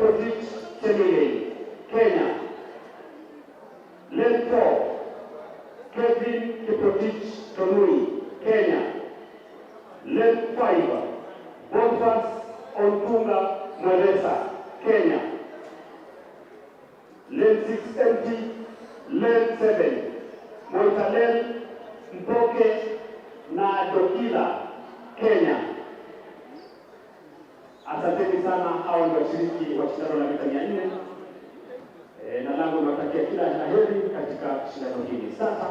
Semile, Kenya. Lane 4, Kevin Kiprotich Tonui, Kenya. Lane 5, Bonfas Ontunga Mweresa, Kenya. Lane 6 empty. Lane 7, Moitalel Mpoke na Dokila, Kenya. Asanteni sana, hao ndio washiriki wa shindano la mita 400. Na langu nawatakia kila la heri katika shindano hili. Sasa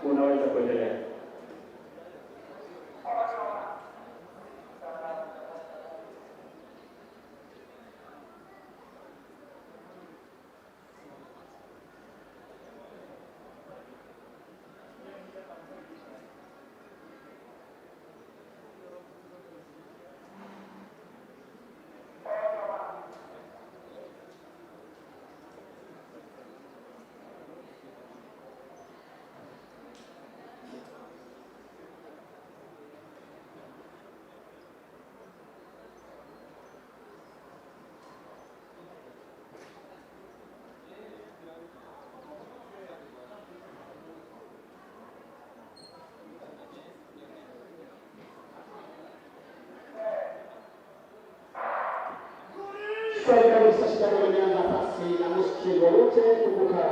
unaweza kuendelea. Kabisa shindano limeanza pasi na mshindi wote. Kumbuka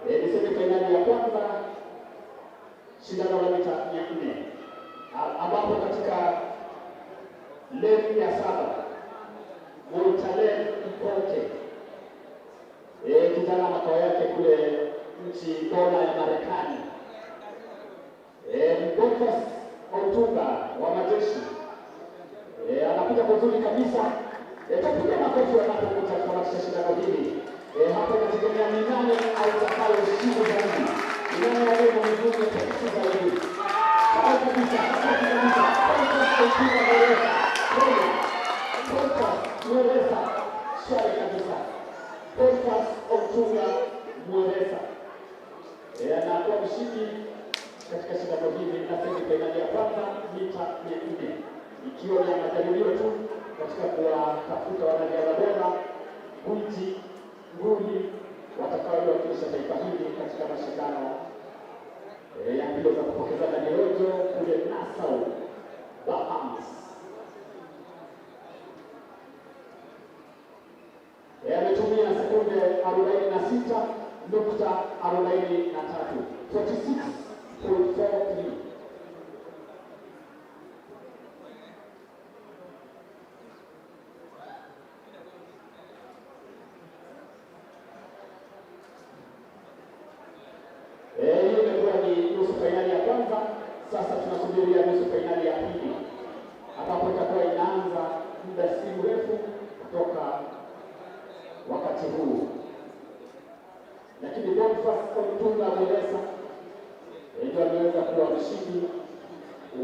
ni semi-finali ya kwanza shindano la mita 400, ambapo katika lane ya 7 Moitalel Mpoke, kijana makao yake kule nchi dola ya Marekani, Bonfas Ontunga wa majeshi, anakuja kwa uzuri kabisa. Tupiga makofi wanapokuja kuanza shindano hili. Hapo inategemea ni nani atakaye kushinda zaidi. Ni nani aliye na nguvu ya kushinda zaidi. Sawa kabisa, sawa kabisa. Mweresa, shwari kabisa. Bonfas Ontunga Mweresa anakuwa mshindi katika shindano hili la semi-finali ya kwanza mita 400, ikiwa ni majaribio tu katika kuwatafuta wanariadha bora gwiji nguli watakaowakilisha taifa hili katika mashindano ya mbio za kupokezana mirojo kule Nassau, Bahamas. Ametumia sekunde 46.43, 46.43. Nusu fainali ya kwanza. Sasa tunasubiria nusu fainali ya pili, ambapo itakuwa inaanza muda si mrefu kutoka wakati huu. Lakini Bonfas Ontunga Mweresa ndio ameweza kuwa mshindi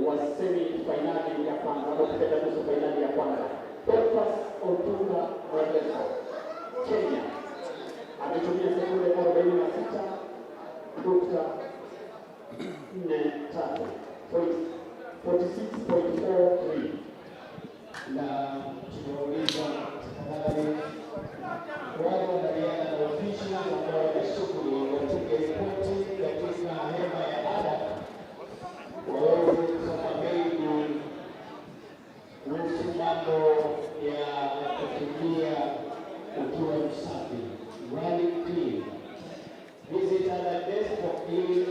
wa semi-finali ya kwanza, ambapo katika nusu fainali ya kwanza Bonfas Ontunga Mweresa, Kenya, ametumia sekunde 46.43 na tunauliza tafadhali wale wanariadha na ofisi ambao wameshughuli wapige ripoti katika hema ya ada waweze kusoma mengi kuhusu mambo ya kukimbia ukiwa msafi. Running clean. Visit our desk for clean.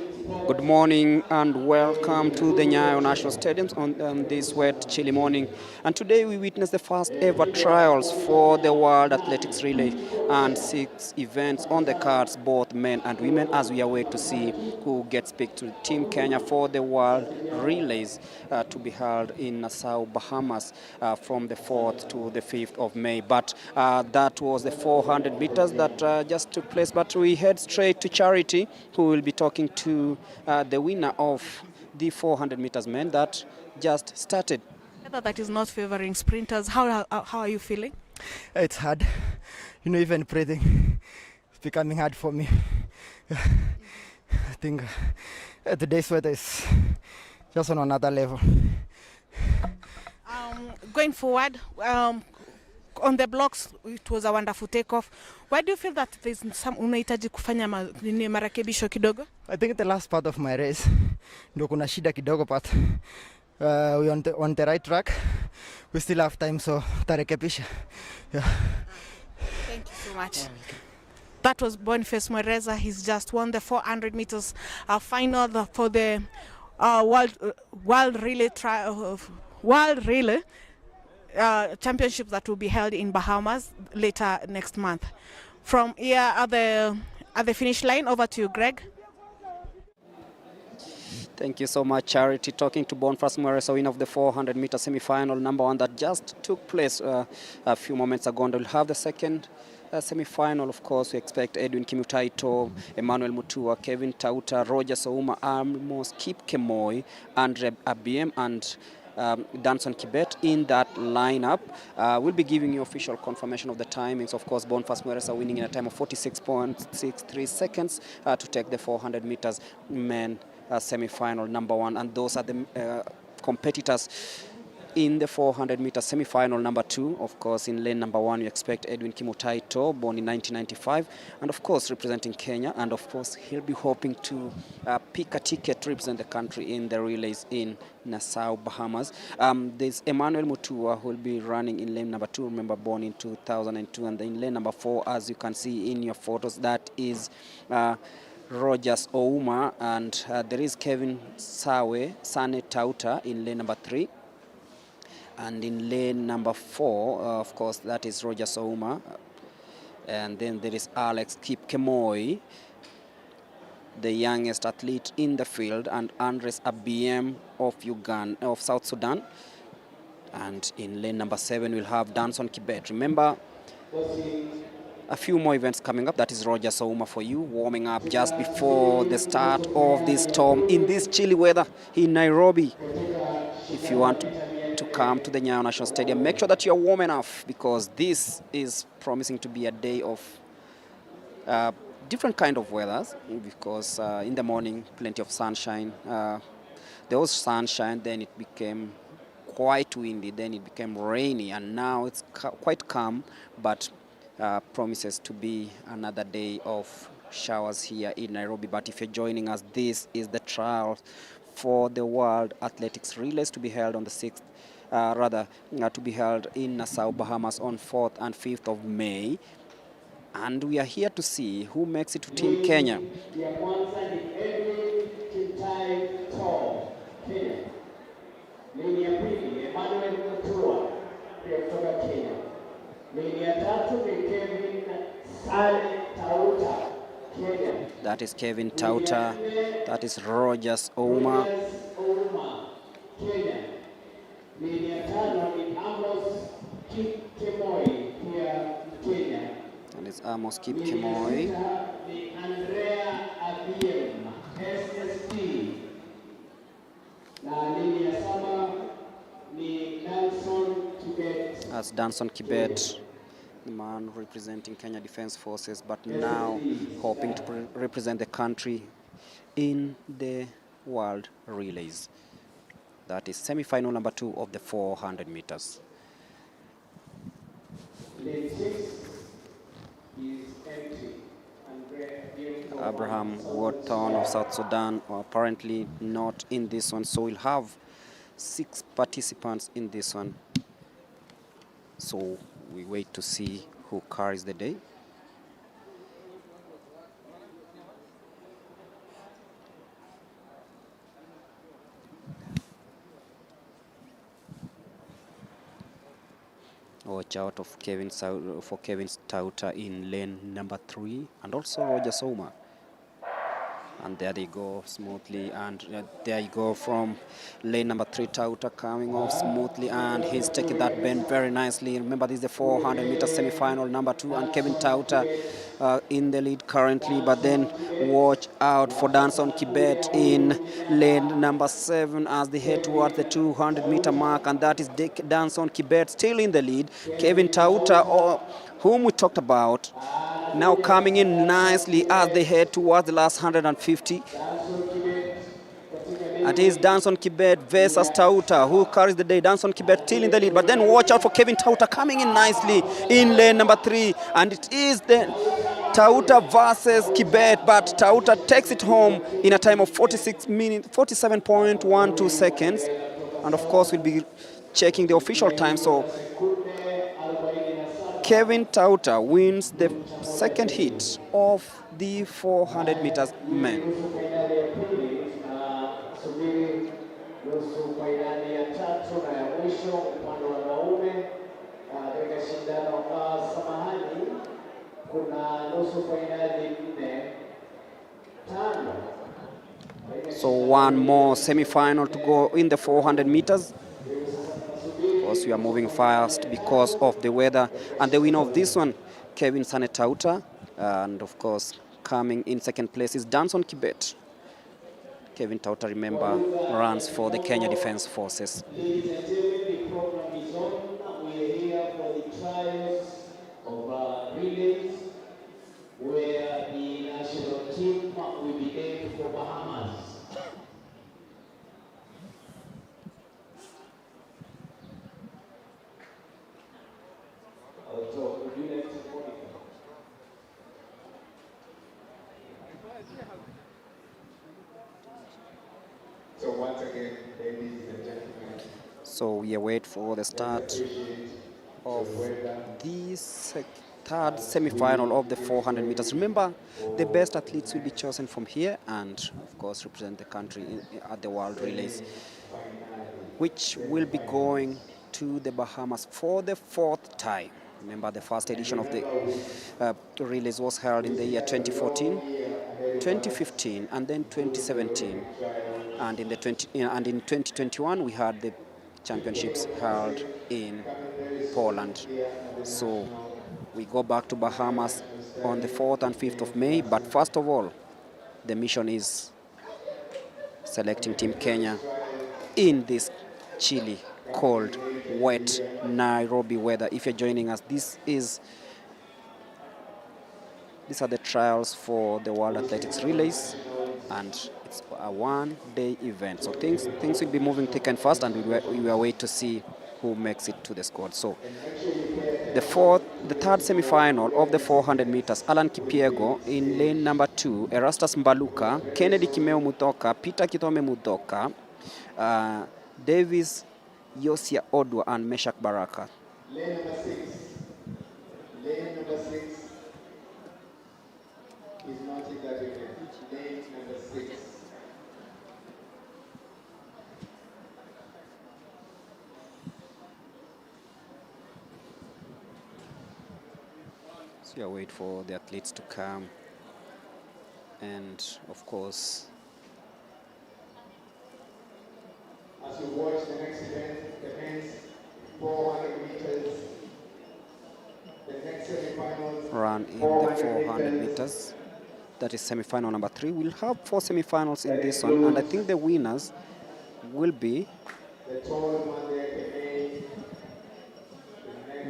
Good morning and welcome to the Nyayo National Stadium on this wet, chilly morning. And today we witness the first ever trials for the World Athletics Relay and 6 events on the cards, both men and women, as we await to see who gets picked to Team Kenya for the World Relays to be held in Nassau, Bahamas from the 4th to the 5th of May. But that was the 400 meters that just took place. But we head straight to Charity, who will be talking to the winner of the 400 meters men that just started. That is not favoring sprinters. How are you feeling? It's hard. You know, even breathing is becoming hard for me. I think today's weather is just on another level. Going forward, on the blocks it was a wonderful takeoff. Why do you feel that there's some unahitaji kufanya marekebisho kidogo? I think the last part of my race ndio kuna shida kidogo, but we on the right track. We still have time, so tarekebisha. Yeah. Thank you so much. That was Boniface Mwereza. He's just won the 400 meters final for the World Relay Championship that will be held in Bahamas later next month. From here at the finish line, over to you, Greg. Thank you so much, Charity. Talking to Boniface Mwereza, winner of the 400-meter semi-final, number one, that just took place a few moments ago. And we'll have the second semi-final, of course. We expect Edwin Kimutaito, Emmanuel Mutua, Kevin Tauta, Roger Souma, Amos Kipkemoi, Andre Abiem, and Danson Kibet in that lineup. We'll be giving you official confirmation of the timings. Of course, Boniface Mwereza winning in a time of 46.63 seconds to take the 400 meters men semi-final number one. And those are the competitors in the 400-meter semi-final number two. Of course, in lane number one, you expect Edwin Kimutaito, born in 1995, and of course representing Kenya. And of course, he'll be hoping to pick a ticket to represent the country in the relays in Nassau, Bahamas. There's Emmanuel Mutua, who will be running in lane number two, remember, born in 2002. And in lane number four, as you can see in your photos, that is Rogers Ouma, and there is Kevin Sane Tauta in lane number three. And in lane number four, of course, that is Roger Souma. And then there is Alex Kipkemoi, the youngest athlete in the field, and Andres Abiem of South Sudan. And in lane number seven, we'll have Danson Kibet. Remember, a few more events coming up. That is Roger Souma for you, warming up just before the start of this storm in this chilly weather in Nairobi. If you want to come to the Nyayo National Stadium, make sure that you're warm enough, because this is promising to be a day of different kind of weathers, because in the morning, plenty of sunshine. There was sunshine, then it became quite windy, then it became rainy, and now it's quite calm, but promises to be another day of showers here in Nairobi. But if you're joining us, this is the trial for the World Athletics Relays to be held on the 6th, to be held in Nassau, Bahamas on 4th and 5th of May. And we are here to see who makes it to Team Kenya. That is Kevin Tauta, that is Rogers Ouma. And it's Amos Kipkemoi. That's Danson Kibet, the man representing Kenya Defense Forces, but now hoping to represent the country in the World Relays. That is semi-final number 2 of the 400 meters. Abraham Wharton of South Sudan, apparently not in this one, so we'll have 6 participants in this one. So we wait to see who carries the day. Watch out of Kevin Tauta in lane number 3, and also Roger Souma. And there they go smoothly, and there you go from lane number 3, Tauta coming off smoothly, and he's taking that bend very nicely. Remember, this is the 400-meter semi-final number 2, and Kevin Tauta in the lead currently, but then watch out for Danson Kibet in lane number 7 as they head towards the 200-meter mark, and that is Danson Kibet still in the lead. Kevin Tauta, whom we talked about, now coming in nicely as they head towards the last 150. And here's Danson Kibet versus Tauta, who carries the day. Danson Kibet still in the lead, but then watch out for Kevin Tauta coming in nicely in lane number 3. And it is the Tauta versus Kibet, but Tauta takes it home in a time of 47.12 seconds. And of course, we'll be checking the official time. So Kevin Tauta wins the second heat of the 400 meters men. Nusu fainali ya tatu na ya mwisho upande wa wanaume katika shindano. Samahani, kuna nusu fainali 4, 5. So one more semi-final to go in the 400 meters. Of course, we are moving fast because of the weather. And the winner of this one, Kevin Sane Tauta. And of course, coming in second place is Danson Kibet. Kevin Tauta, remember, runs for the Kenya Defense Forces. Ladies and gentlemen, the program is on. We are here for the trials of relays, where the national team will be aimed for Bahamas. So once again, ladies and gentlemen, So we await for the start of the third semi-final of the 400 meters. Remember, the best athletes will be chosen from here and, of course, represent the country at the World Relays, which will be going to the Bahamas for the 4th time. Remember, the first edition of the relays was held in the year 2014, 2015, and then 2017. And in 2021, we had the championships held in Poland. So we go back to Bahamas on the 4th and 5th of May. But first of all, the mission is selecting Team Kenya in this chilly, cold, wet Nairobi weather. If you're joining us, these are the trials for the World Athletics Relays, and it's a one-day event. So things will be moving thick and fast, and we will wait to see who makes it to the squad. So the third semi-final of the 400 meters, Alan Kipyego in lane number 2, Erastus Mbaluka, Kennedy Kimeu Mutoka, Peter Kitome Mutoka, Davis Yosia Odwa, and Meshak Baraka. lane number 6. Lane number 6 is not in that event. Lane number 6. So I wait for the athletes to come, and of course, As you watch the next event, the men's 400 meters, the next semi-finals run in the 400 meters. That is semi-final number 3. We'll have 4 semi-finals in this one, and I think the winners will be the tall man there,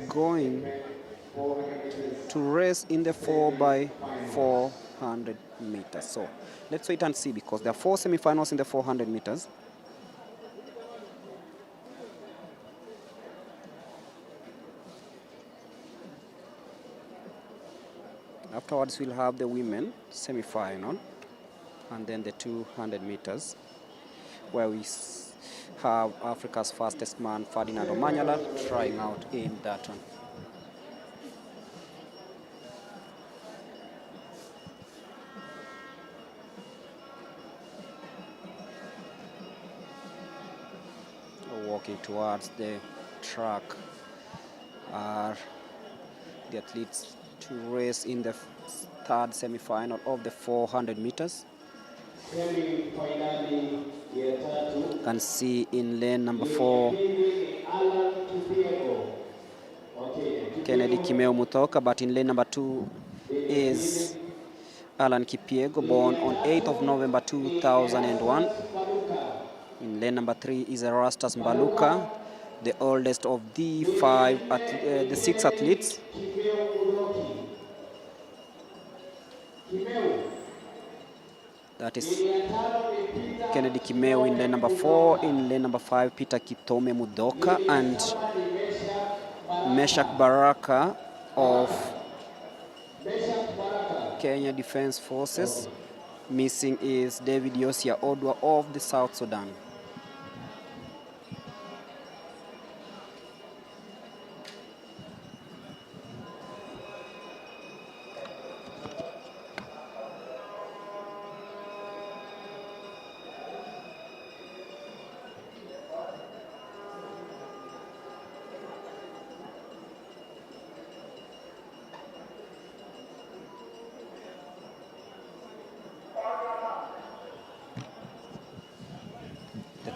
going 400 meters. to race in the 4x400 meters. So let's wait and see, because there are 4 semi-finals in the 400 meters. Afterwards, we'll have the women semi-final, and then the 200 meters, where we have Africa's fastest man, Ferdinand Omanyala, trying out in that one. Walking towards the track are the athletes to race in the third semi-final of the 400 meters. You can see in lane number 4 Kennedy Kimeu Mutoka, but in lane number 2 is Alan Kipyego, born on 8th of November 2001. In lane number 3 is Erastus Mbaluka, the oldest of the 6 athletes. That is Kennedy Kimeu in lane number 4. In lane number 5, Peter Kitome Mudoka and Meshak Baraka of Kenya Defense Forces. Missing is David Yosia Odwa of the South Sudan.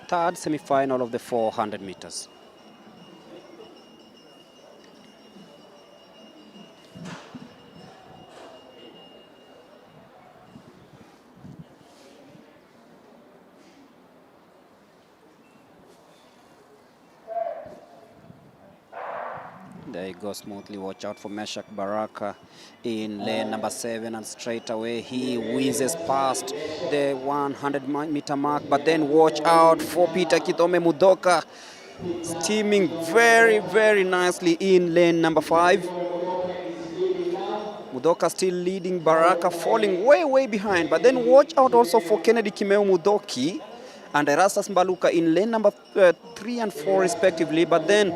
Third semi-final of the 400 meters. There he goes smoothly. Watch out for Meshak Baraka in lane number 7, and straight away he whizzes past the 100-meter mark. But then watch out for Peter Kitome Mudoka, steaming very, very nicely in lane number 5. Mudoka still leading, Baraka falling way, way behind. But then watch out also for Kennedy Kimeu Mudoki and Erastus Mbaluka in lane number 3 and 4 respectively. But then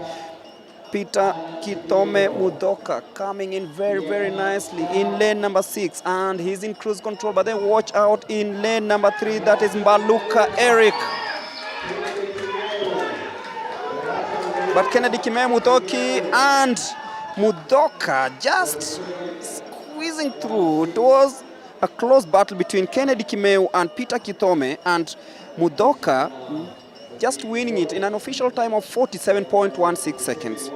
Peter Kitome Mudoka coming in very, very nicely in lane number 6, and he's in cruise control. But then watch out in lane number 3, that is Mbaluka Eric. But Kennedy Kimeu Mudoki and Mudoka just squeezing through. It was a close battle between Kennedy Kimeu and Peter Kitome, and Mudoka just winning it in an official time of 47.16 seconds.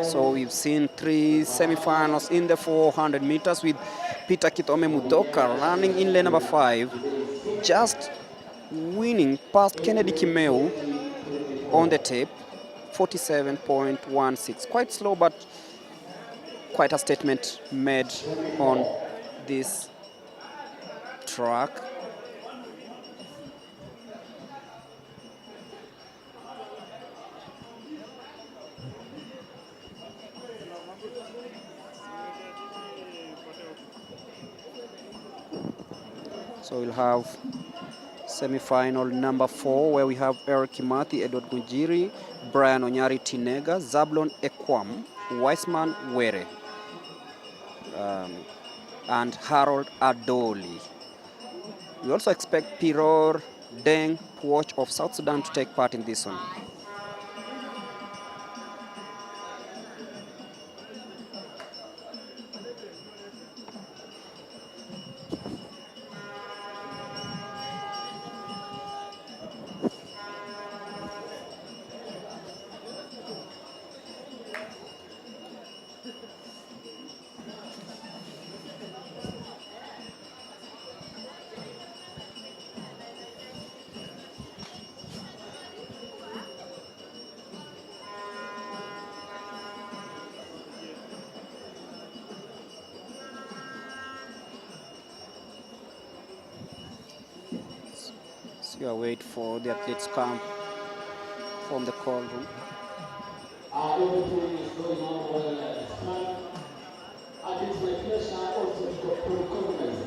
So we've seen 3 semi-finals in the 400 meters with Peter Kitome Mudoka running in lane number 5, just winning past Kennedy Kimeu on the tape, 47.16. Quite slow, but quite a statement made on this track. So we'll have semi-final number 4, where we have Eric Kimathi, Edward Mujiri, Brian Onyari Tinega, Zablon Ekwam, Weissman Were, and Harold Adoli. We also expect Piror Deng Puoch of South Sudan to take part in this one. So you wait for the athletes to come from the call room. Everything is going on well at this time. And it's my pleasure also to recognize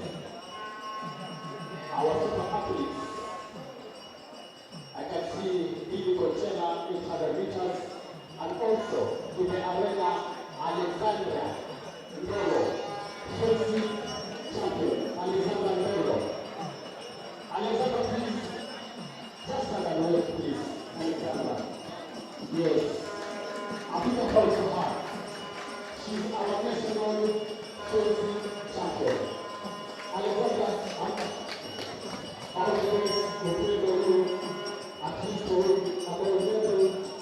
our super athletes. I can see Billy Coachella in 100 meters, and also in the arena, Alexandra Lolo, Chelsea champion, Alexandra Lolo. Alexandra, please, just stand and wait, please. Alexandra. Yes. I think I call her hard. She's our national Chelsea champion. Alexandra, our boys will play for you at least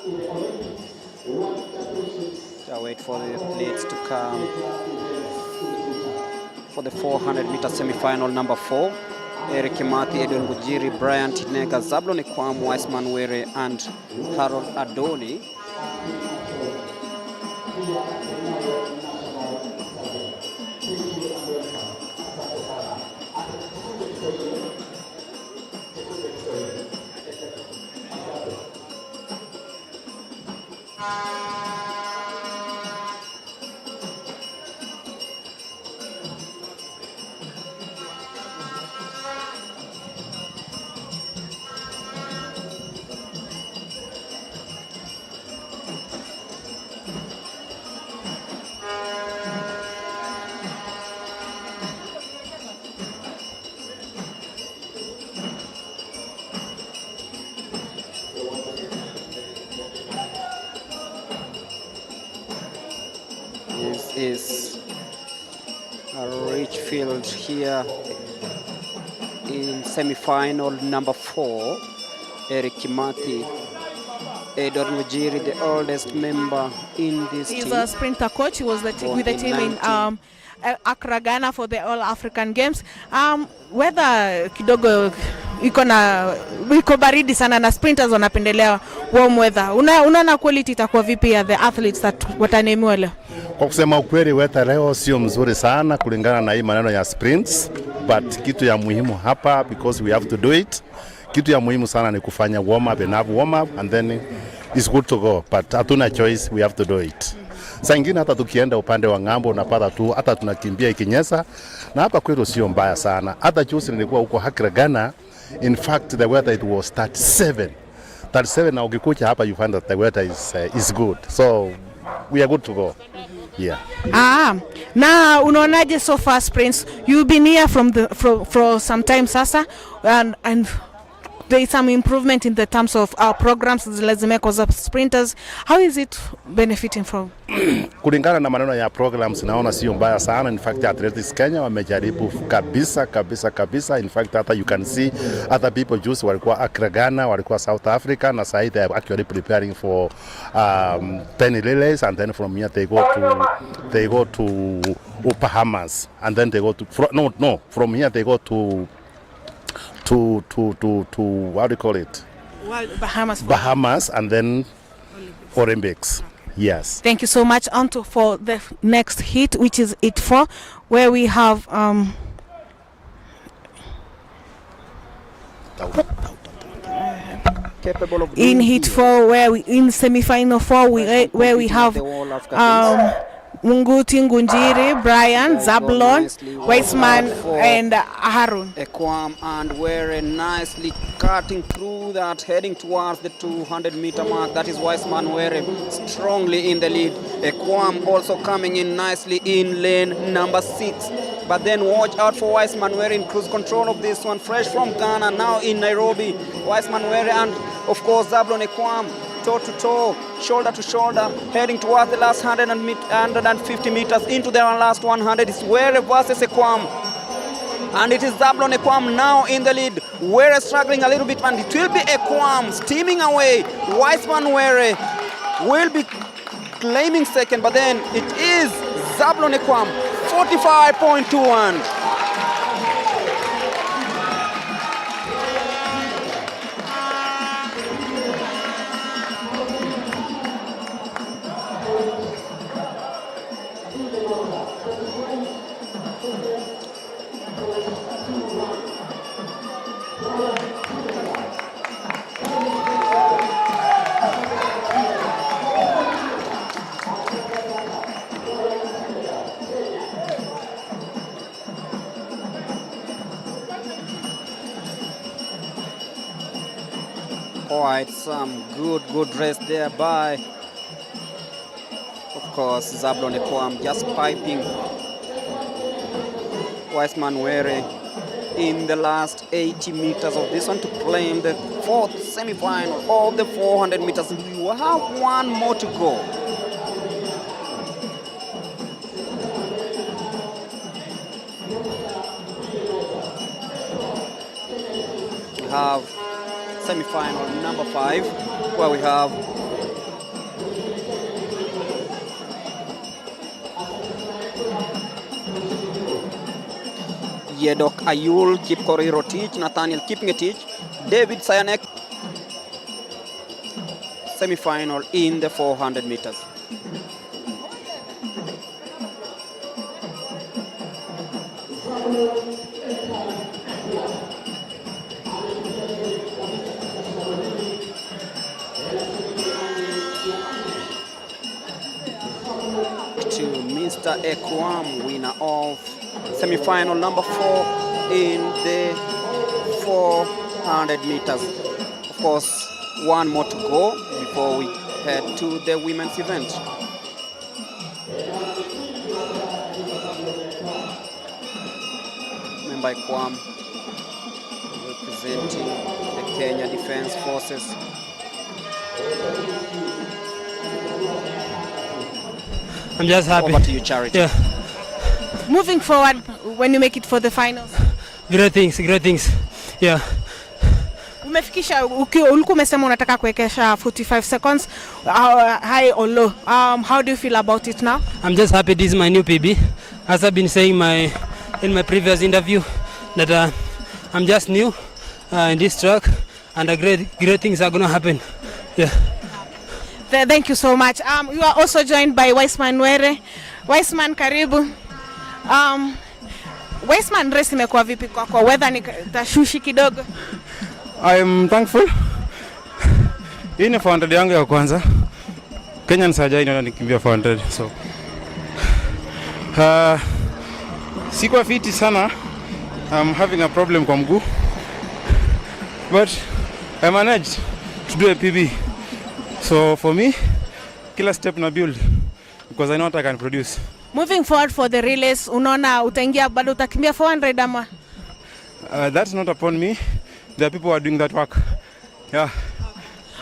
in the Olympics, World Championships. So wait for the athletes to come for the 400-meter semi-final, number 4. Eric Kimathi, Edwin Gujiri, Brian Tinega, Zablon Ekwam, Wiseman Were, and Harold Adoni. This is a rich field here in semi-final, number 4. Eric Kimathi, Edward Mujiri, the oldest member in this team. He's a sprinter coach. He was with the team in Accra, Ghana for the All African Games. Weather kidogo iko baridi sana na sprinters wanapendelea warm weather. Unaona quality itakuwa vipi ya the athletes that watanemiwa leo? Kwa kusema ukweli, weather leo sio mzuri sana kulingana na hii maneno ya sprints, but kitu ya muhimu hapa, because we have to do it, kitu ya muhimu sana ni kufanya warm up, enough warm up, and then it's good to go, but hatuna choice, we have to do it. Saa ingine hata tukienda upande wa ngambo unapata tu hata tunakimbia ikinyesha, na hapa kwetu sio mbaya sana. Hata juzi nilikuwa huko Accra, Ghana, in fact the weather it was 37 na ukikuja hapa you find that the weather is good, so we are good to go. Yeah. Na unaonaje so far sprints? You've been here for some time sasa, and there is some improvement in the terms of our programs zilazimeka za sprinters. How is it benefiting from? Kulingana na maneno ya programs naona sio mbaya sana. In fact Athletics Kenya wamejaribu kabisa. In fact hata you can see other people just walikuwa Accra, Ghana, walikuwa South Africa, na sasa they are actually preparing for 10 relays, and then from here they go to Bahamas, and then they go to from here they go to what do you call it? Well, Bahamas, and then Olympics. Yes. Thank you so much. On to for the next heat, which is heat 4, where we have Capable of in heat 4, where we in semi-final 4, where we have Munguti, Ngunjiri, Brian, Zablon, Weissman, and Harun. Ekwam and Were nicely cutting through that, heading towards the 200-meter mark. That is Weissman Were strongly in the lead. Ekwam also coming in nicely in lane number 6. But then watch out for Weissman Were in cruise control of this one. Fresh from Ghana, now in Nairobi. Weissman Were and, of course, Zablon Ekwam. Toe to toe, shoulder to shoulder, heading towards the last 150 meters into the last 100. It's Were versus Ekwam. And it is Zablon Ekwam now in the lead. Were struggling a little bit, and it will be Ekwam steaming away. Weissman Were will be claiming second, but then it is Zablon Ekwam, 45.21. Quite some good race there by, of course, Zablon Ekwam just piping Weissman Were in the last 80 meters of this one to claim the 4th semi-final of the 400 meters. We will have one more to go. We have semi-final number 5, where we have Yedok Ayul, Kipkorir Rotich, Nathaniel Kipngetich, David Sayanek. Semi-final in the 400 meters. To Mr. Ekwam, winner of semi-final number 4 in the 400 meters. Of course, one more to go before we head to the women's event. Member Ekwam representing the Kenya Defense Forces. I'm just happy. Over to you, Charity. Yeah. Moving forward, when you make it for the finals. Great things. Yeah. Umefikisha, ulikuwa umesema unataka kuwekesha 45 seconds, high or low. How do you feel about it now? I'm just happy this is my new PB. As I've been saying in my previous interview, that I'm just new in this track, and great things are going to happen. Yeah. Thank you so much. You are also joined by Weissman Were. Weissman, karibu. Weissman, race imekuwa vipi kwako? Weather ni tashushi kidogo. I am thankful. Hii ni 400 yangu ya kwanza. Kenyan sajai ndio nikimbia 400. So sikuwa fiti sana. I'm having a problem kwa mguu. But I managed to do a PB. So for me, kila step na build because I know what I can produce. Moving forward for the relays, unaona utaingia bado utakimbia 400 ama? That's not upon me. There are people who are doing that work. Yeah.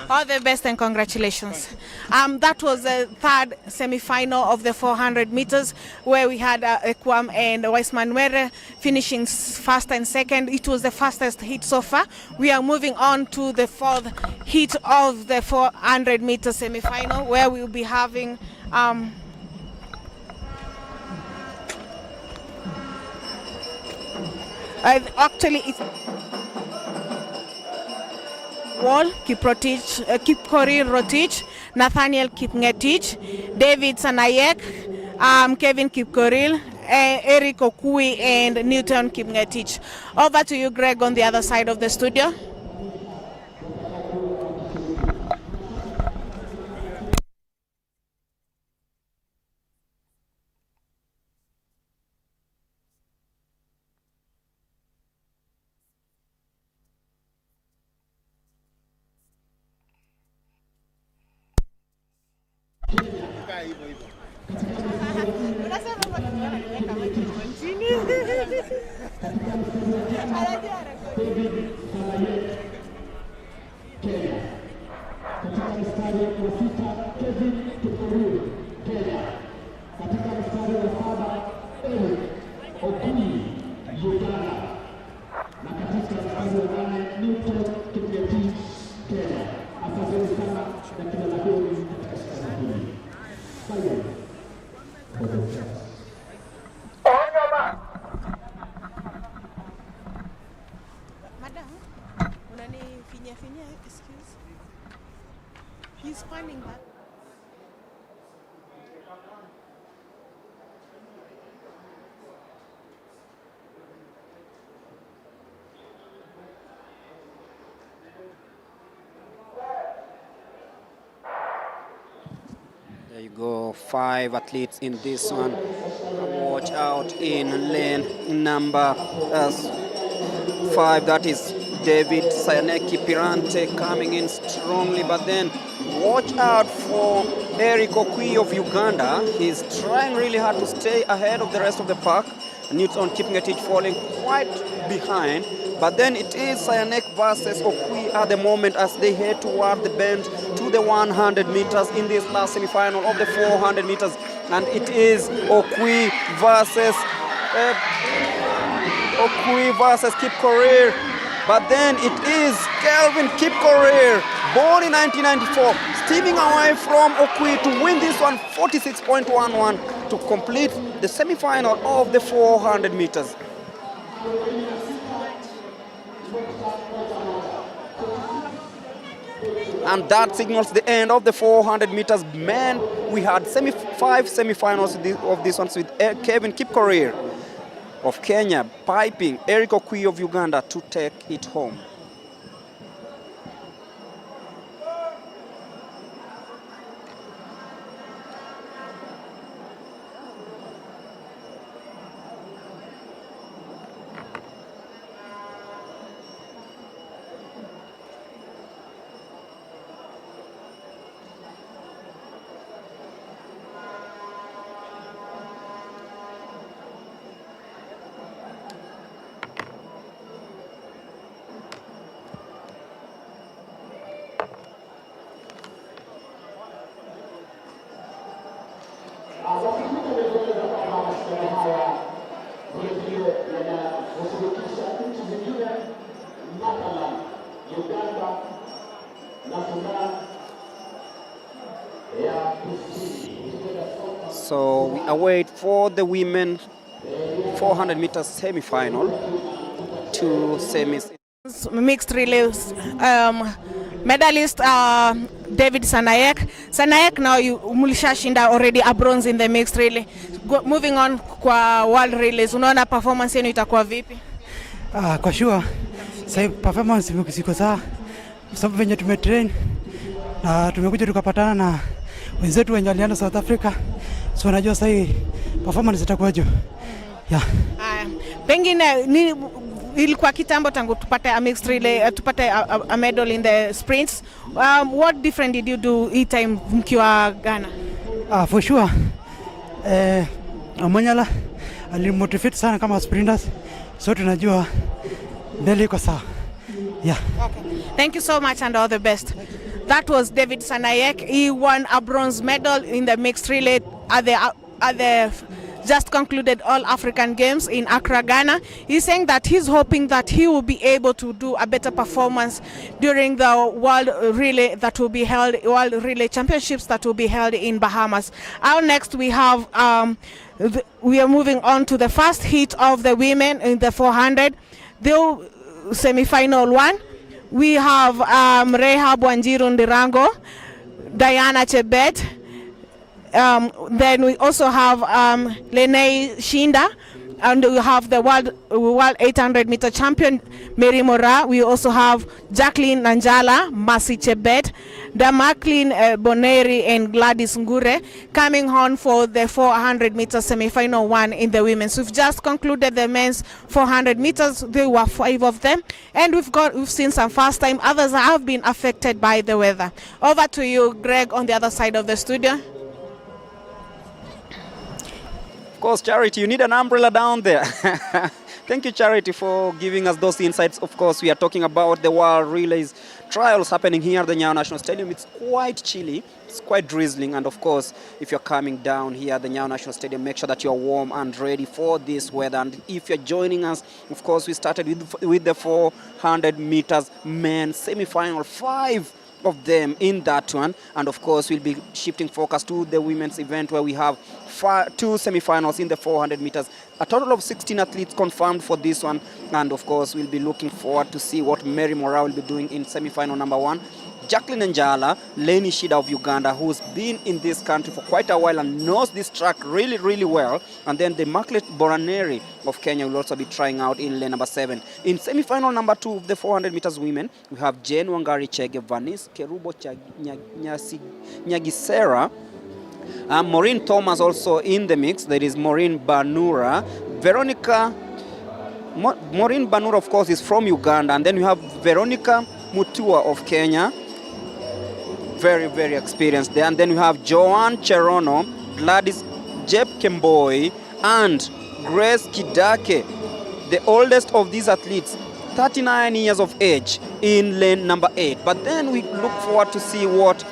All the best and congratulations. That was the third semi-final of the 400 meters where we had Ekwam and Weissman Were finishing first and second. It was the fastest heat so far. We are moving on to the fourth heat of the 400 meter semi-final where we will be having actually it's Wall, Kipkorir Rotich, Nathaniel Kipngetich, David Sanayek, Kevin Kipkorir, Eric Okui, and Newton Kipngetich. Over to you, Greg, on the other side of the studio. Madam, unanifinya, excuse. He's finding that. There you go, 5 athletes in this one. Watch out in lane number 5. That is David Sayaneki Pirante coming in strongly, but then watch out for Eric Okui of Uganda. He's trying really hard to stay ahead of the rest of the pack. Newton Kipngetich falling quite behind, but then it is Sayanek versus Okui at the moment as they head toward the bend to the 100 meters in this last semi-final of the 400 meters, and it is Okui versus Kipkorir. But then it is Kelvin Kipkorir, born in 1994, steaming away from Okui to win this one 46.11 to complete the semi-final of the 400 meters. And that signals the end of the 400 meters men. We had 5 semi-finals of this ones with Kevin Kipkorir of Kenya piping Eric Okwi of Uganda to take it home. So we await for the women 400 meters semi-final, 2 semis. Mixed relays medalist David Sanayek. Sanayek, now you mulishashinda already a bronze in the mixed relay. Moving on kwa world relays, unaona performance yenu itakuwa vipi? Kwa sure sasa performance ziko sawa, sababu venye tumetrain na tumekuja tukapatana na wenzetu wenye walienda South Africa, so najua sasa performance itakuwa juu. Yeah. Pengine ni ilikuwa kitambo tangu tupate a mixed relay, tupate a medal in the sprints. What different did you do each time mkiwa Ghana? For sure. Amanyala alimotivate sana kama sprinters, so tunajua mbele iko sawa. Yeah. Okay. Thank you so much and all the best. That was David Sanayek. He won a bronze medal in the mixed relay at the just concluded All African Games in Accra, Ghana. He's saying that he's hoping that he will be able to do a better performance during the World Relay that will be held, World Relay Championships that will be held in Bahamas. Our next we have, we are moving on to the first heat of the women in the 400, the semi-final one. We have Rehab Wanjiru Ndirango, Diana Chebet. Then we also have Lene Shinda, and we have the world 800 meter champion Mary Mora. We also have Jacqueline Nanjala, Masi Chebet, Damaklin Boneri, and Gladys Ngure coming on for the 400 meter semi-final one in the women's. We've just concluded the men's 400 meters. There were 5 of them, and we've seen some first time. Others have been affected by the weather. Over to you, Greg, on the other side of the studio. Of course, Charity, you need an umbrella down there. Thank you, Charity, for giving us those insights. Of course, we are talking about the World Relays trials happening here at the Nyayo National Stadium. It's quite chilly, it's quite drizzling, and of course, if you're coming down here at the Nyayo National Stadium, make sure that you're warm and ready for this weather. And if you're joining us, of course, we started with the 400 meters men semi-final, 5 of them in that one, and of course we'll be shifting focus to the women's event where we have 2 semi-finals in the 400 meters, a total of 16 athletes confirmed for this one, and of course we'll be looking forward to see what Mary Mora will be doing in semi-final number 1. Jacqueline Njala, Leni Shida of Uganda, who's been in this country for quite a while and knows this track really, really well. And then the Marklet Boraneri of Kenya will also be trying out in lane number 7. In semi-final number 2 of the 400 meters women, we have Jane Wangari Chege, Vanice Kerubo Nyagisera, Maureen Thomas also in the mix. There is Maureen Banura, Maureen Banura, of course, is from Uganda. And then we have Veronica Mutua of Kenya, very, very experienced there. And then we have Joanne Cherono, Gladys Jeb Kemboi, and Grace Kidake, the oldest of these athletes, 39 years of age, in lane number 8. But then we look forward to see what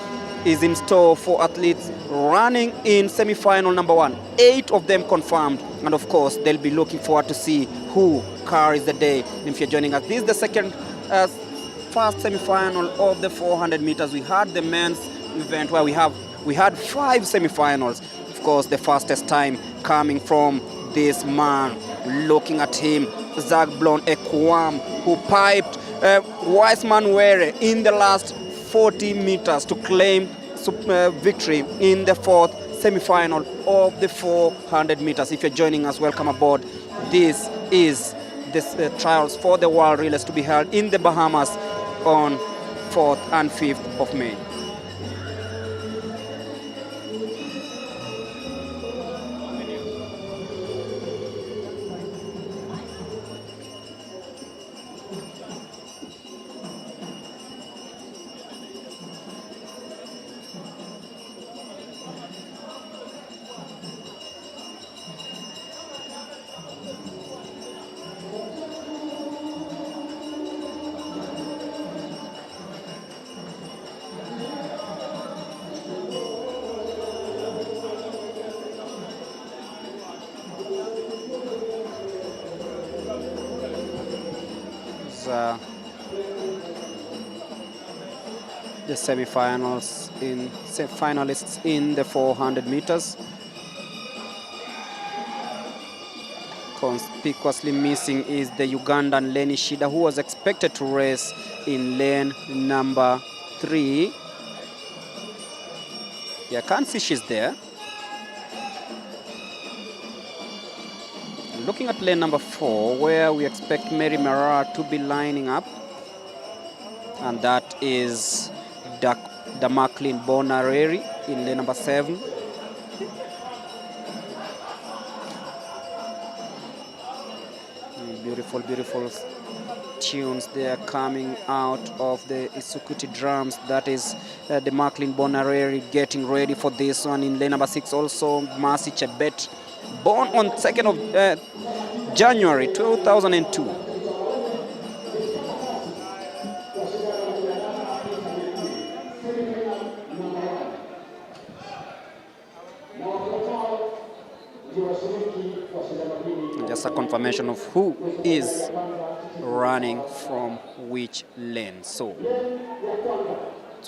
is in store for athletes running in semi-final number 1. 8 of them confirmed, and of course they'll be looking forward to see who carries the day. And if you're joining us, this is the second first semi-final of the 400 meters. We had the men's event where we had 5 semi-finals. Of course, the fastest time coming from this man. Looking at him, Zagblon Ekwam, who piped Wiseman Were in the last 40 meters to claim victory in the fourth semi-final of the 400 meters. If you're joining us, welcome aboard. This is the trials for the World Relays to be held in the Bahamas on 4th and 5th of May. The finalists in the 400 meters. Conspicuously missing is the Ugandan Leni Shida, who was expected to race in lane number 3. Yeah, I can't see she's there. Looking at lane number 4, where we expect Mary Marara to be lining up, and that is Damaklin Bonareri in lane number 7. Beautiful, beautiful tunes there coming out of the Isukuti drums. That is Damaklin Bonareri getting ready for this one. In lane number 6 also Mercy Chebet, born on 2nd of January 2002. Just a confirmation of who is running from which lane. So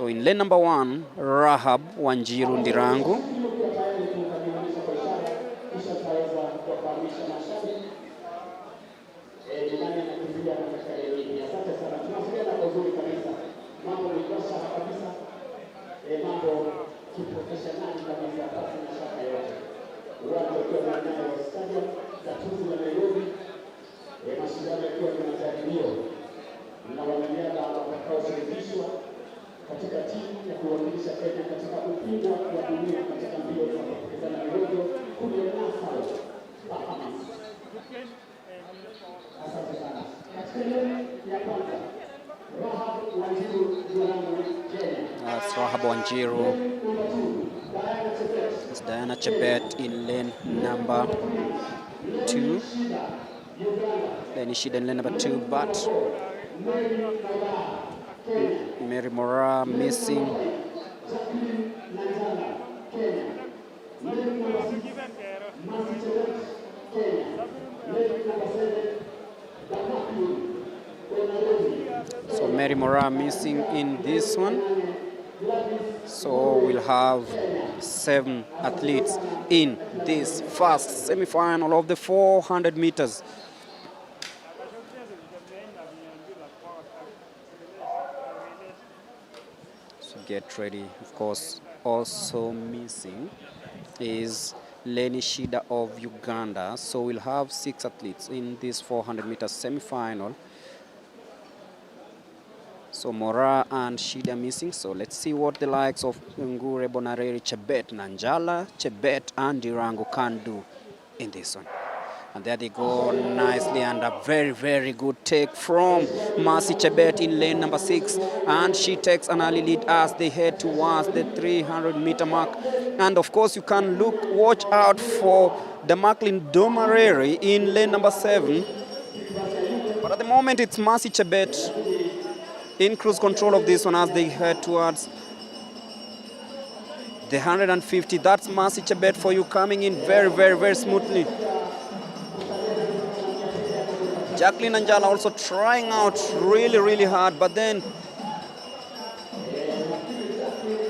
in lane number 1, Rahab Wanjiru Ndirangu. na wanariadha watakaoshirikishwa katika timu ya kuwakilisha Kenya katika ubingwa wa dunia katika mbio za kupokezana mirojo kule Nassau, Bahamas. Asante sana. Katika leo ya kwanza, Rahab Wanjiru Durango, Kenya. That's Rahab Wanjiru. It's Diana Chebet in lane number 2. Leni Shida in lane number 2, but Mary Mora missing. So Mary Mora missing in this one. So we'll have 7 athletes in this first semi-final of the 400 meters. So get ready. Of course, also missing is Leni Shida of Uganda. So we'll have 6 athletes in this 400 meters semi-final. So Mora and Shida missing. So let's see what the likes of Ngure, Bonareri, Chebet, Nanjala, Chebet and Dirango can do in this one. And there they go nicely, and a very, very good take from Mercy Chebet in lane number 6. And she takes an early lead as they head towards the 300-meter mark. And of course, you can watch out for the Damaklin Domareri in lane number 7. But at the moment, it's Mercy Chebet in cruise control of this one as they head towards the 150. That's Mercy Chebet for you, coming in very, very, very smoothly. Jacqueline Anjala also trying out really, really hard, but then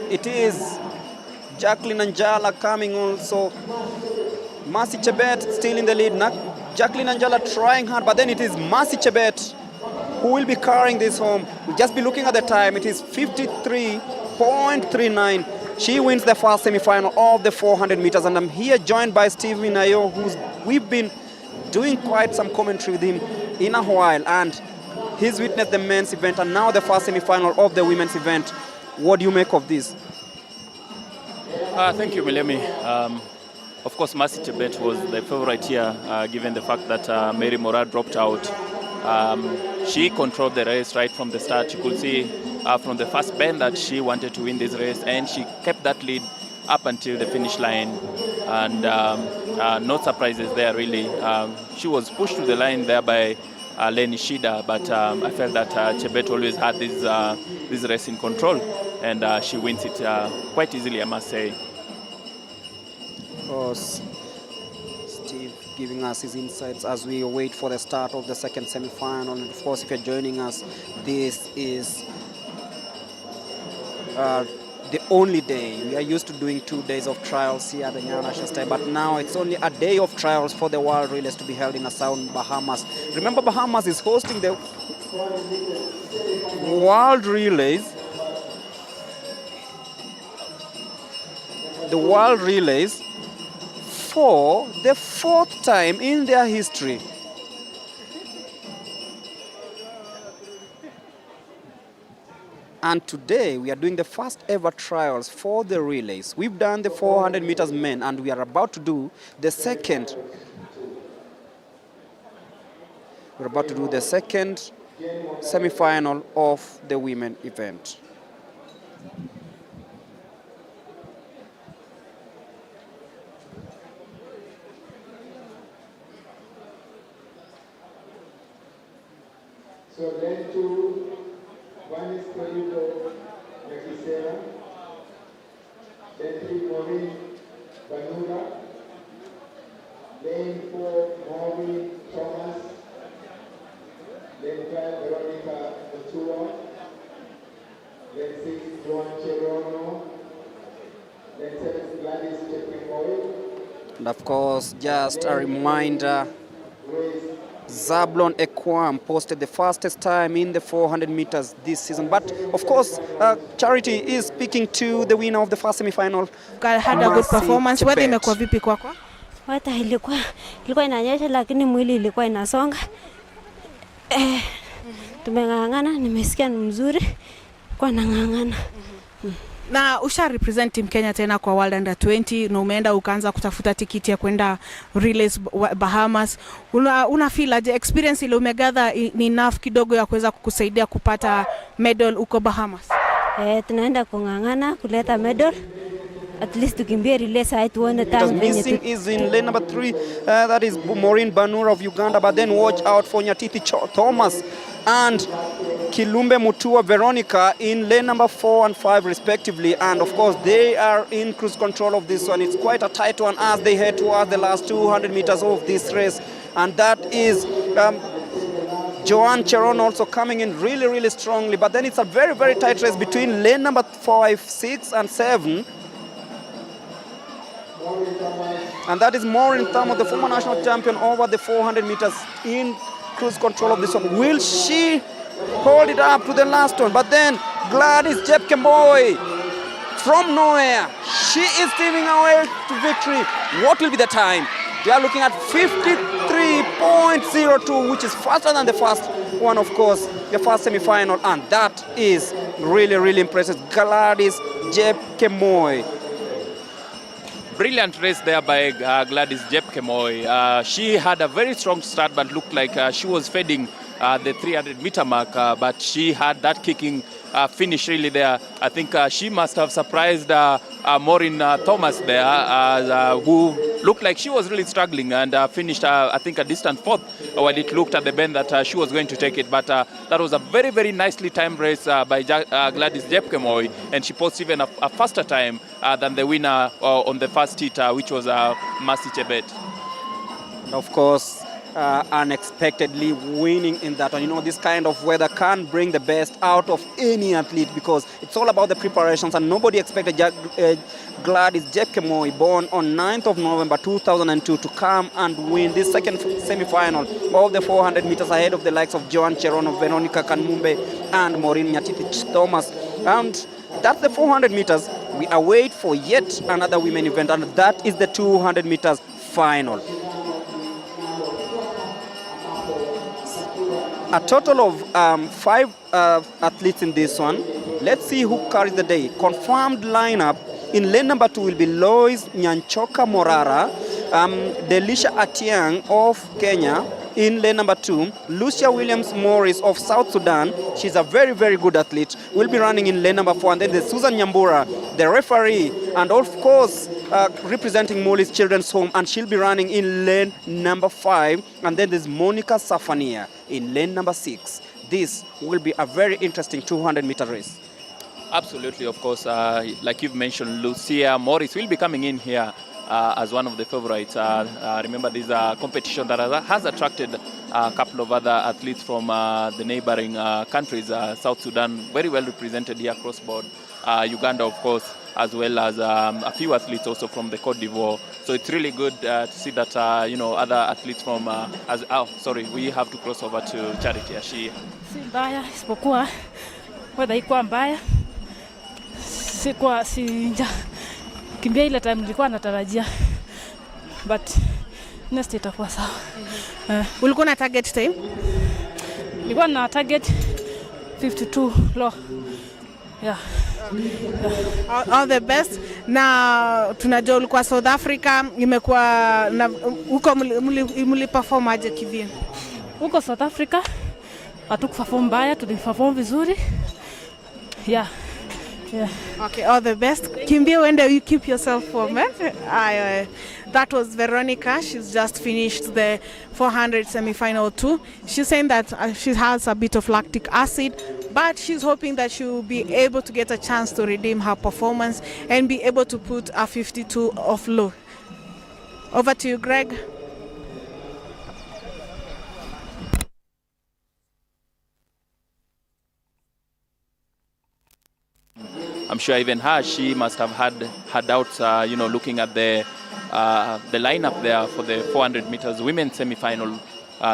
it is Jacqueline Anjala coming also. Mercy Chebet still in the lead. Jacqueline Angela trying hard, but then it is Mercy Chebet who will be carrying this home. We'll just be looking at the time. It is 53.39. She wins the first semi-final of the 400 meters, and I'm here joined by Steve Minayo, we've been doing quite some commentary with him in a while, and he's witnessed the men's event and now the first semi-final of the women's event. What do you make of this? Thank you, Milemi. Of course, Mercy Chebet was the favorite here, given the fact that Mary Mora dropped out. She controlled the race right from the start. You could see from the first bend that she wanted to win this race, and she kept that lead up until the finish line. And no surprises there, really. She was pushed to the line there by Leni Shida, but I felt that Chebet always had this race in control, and she wins it quite easily, I must say. Of course, Steve giving us his insights as we wait for the start of the second semi-final. And of course, if you're joining us, this is the only day. We are used to doing 2 days of trials here at the Nyayo National Stadium, but now it's only a day of trials for the World Relays to be held in Nassau, Bahamas. Remember, Bahamas is hosting the World Relays. The World Relays for the 4th time in their history. And today we are doing the first ever trials for the relays. We've done the 400 meters men, and we are about to do the second. We're about to do the second semi-final of the women event. So then 2, 1 is Prohibited, then 3 Maureen Banura, then 4 Maureen Thomas, then 5 Veronica Otua, then 6 Joan Cherono, then 7 Gladys Chepimoy. And of course, just a reminder, Zablon Ekwam posted the fastest time in the 400 meters this season. But of course, Charity is speaking to the winner of the first semi-final. Had a good performance. Weather imekuwa vipi kwako? Weather ilikuwa inanyesha, lakini mwili ilikuwa inasonga. Tumeng'ang'ana, nimesikia ni mzuri kwa nang'ang'ana. Na usha represent team Kenya tena kwa World Under 20, na umeenda ukaanza kutafuta tikiti ya kwenda Relays Bahamas. Una feel aje experience ile umegather ni enough kidogo ya kuweza kukusaidia kupata medal uko Bahamas? Tunaenda kung'ang'ana kuleta medal. At least tukimbie relay side tuone time missing is in lane number 3, that is Maureen Banura of Uganda, but then watch out for Nyatithi Thomas and Kilumbe Mutua Veronica in lane number 4 and 5 respectively, and of course they are in cruise control of this one. It's quite a tight one as they head towards the last 200 meters of this race, and that is Joanne Cheron also coming in really strongly, but then it's a very tight race between lane number 5, 6 and 7. And that is Maureen Thamo, the former national champion over the 400 meters, in cruise control of this one. Will she hold it up to the last one? But then Gladys Jepkemboy from nowhere, she is steaming away to victory. What will be the time? They are looking at 53.02, which is faster than the first one, of course, the first semi-final, and that is really impressive. Gladys Jepkemboy. Brilliant race there by Gladys Jepkemboy. She had a very strong start, but looked like she was fading the 300-meter mark, but she had that kicking finish really there. I think she must have surprised Maureen Thomas there, who looked like she was really struggling and finished, I think, a distant 4th when it looked at the bend that she was going to take it. But that was a very nicely timed race by Gladys Jepkemboy, and she posted even a faster time than the winner on the first heat, which was Mercy Chebet. Of course, unexpectedly winning in that one. You know, this kind of weather can bring the best out of any athlete because it's all about the preparations, and nobody expected Gladys Jepkemoi, born on 9th of November 2002, to come and win this second semi-final of the 400 meters ahead of the likes of Joan Cherono, Veronica Kanmumbe, and Maureen Nyatiti Thomas. And that's the 400 meters. We await for yet another women event, and that is the 200 meters final. A total of 5 athletes in this one. Let's see who carries the day. Confirmed lineup. In lane number 2 will be Lois Nyanchoka Morara, Delisha Atiang of Kenya. In lane number 2, Lucia Williams Morris of South Sudan. She's a very, very good athlete. Will be running in lane number 4. And then there's Susan Nyambura, the referee, and of course, representing Molly's Children's Home, and she'll be running in lane number 5. And then there's Monica Safania in lane number 6. This will be a very interesting 200-meter race. Absolutely, of course. Like you've mentioned, Lucia Morris will be coming in here as one of the favorites. Remember, this is a competition that has attracted a couple of other athletes from the neighboring countries. South Sudan, very well represented here across board. Uganda, of course, as well as a few athletes also from the Cote d'Ivoire. So it's really good to see that, other athletes from... we have to cross over to Charity. Si mbaya, isipokuwa weather ikuwa mbaya. Kimbia ile time nilikuwa natarajia, but next itakuwa sawa. Ulikuwa na target time? Nilikuwa na target 52 low. Yeah. All the best. Na tunajua ulikuwa South Africa, imekuwa huko muli perform aje kivyo? Huko South Africa hatukuperform mbaya, tuliperform vizuri. Yeah. Yeah. Okay, all the best. Kimbia, when do you keep yourself warm? That was Veronica. She's just finished the 400 semi-final too. She's saying that she has a bit of lactic acid, but she's hoping that she will be able to get a chance to redeem her performance and be able to put a 52 off low. Over to you, Greg. I'm sure even her, she must have had her doubts, looking at the lineup there for the 400 meters women's semi-final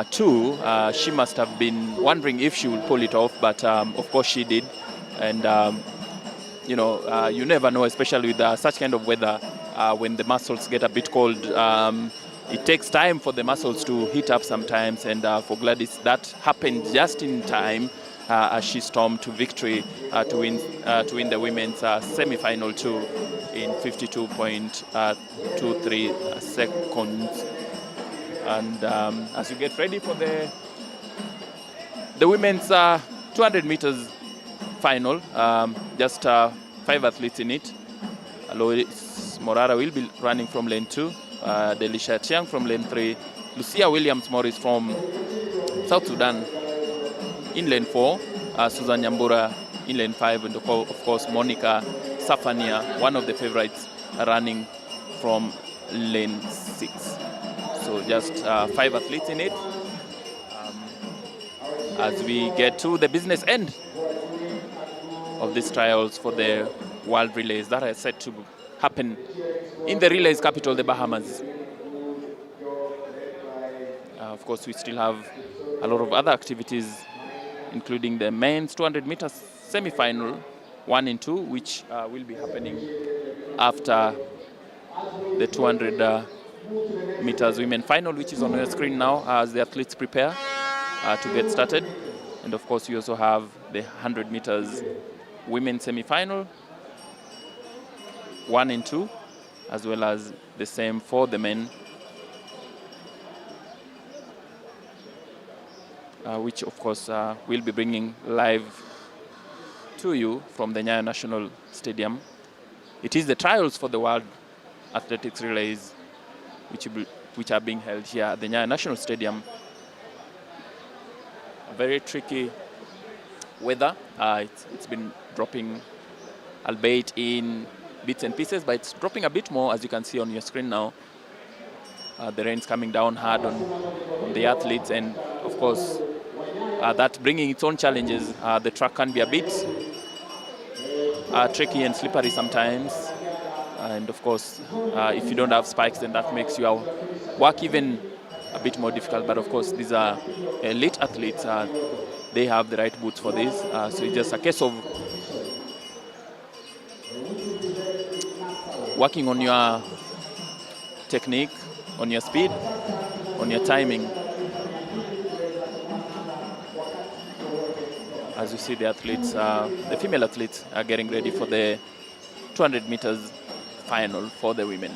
too. She must have been wondering if she would pull it off, but of course she did. And, you never know, especially with such kind of weather, when the muscles get a bit cold. It takes time for the muscles to heat up sometimes, and for Gladys, that happened just in time. As she stormed to victory to win the women's semi-final too in 52.23 seconds. And as you get ready for the women's 200 meters final, just 5 athletes in it. Lois Morara will be running from lane 2, Delisha Chiang from lane 3, Lucia Williams Morris from South Sudan in lane 4, Susan Nyambura in lane 5, and of course Monica Safania, one of the favorites, running from lane 6. So just 5 athletes in it. As we get to the business end of these trials for the World Relays that are set to happen in the Relays capital, the Bahamas. Of course, we still have a lot of other activities, including the men's 200 meters semi-final 1 and 2, which will be happening after the 200 meters women final, which is on your screen now as the athletes prepare to get started. And of course, you also have the 100 meters women semi-final 1 and 2, as well as the same for the men, which of course we'll be bringing live to you from the Nyayo National Stadium. It is the trials for the World Athletics Relays which are being held here at the Nyayo National Stadium. A very tricky weather. It's been dropping, albeit in bits and pieces, but it's dropping a bit more, as you can see on your screen now. the rain's coming down hard on the athletes, and of course that bringing its own challenges. The track can be a bit tricky and slippery sometimes, and of course if you don't have spikes, then that makes your work even a bit more difficult. But of course these are elite athletes, they have the right boots for this, so it's just a case of working on your technique, on your speed, on your timing. As you see, the athletes, the female athletes are getting ready for the 200 meters final for the women.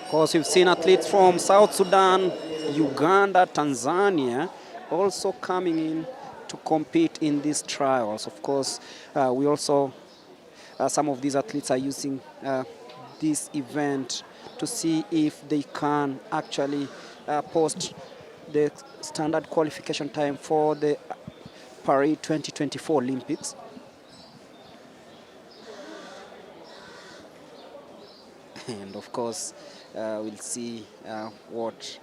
Of course, we've seen athletes from South Sudan, Uganda, Tanzania also coming in to compete in these trials. Of course, we also, some of these athletes are using this event to see if they can actually post the standard qualification time for the Paris 2024 Olympics. And of course, we'll see what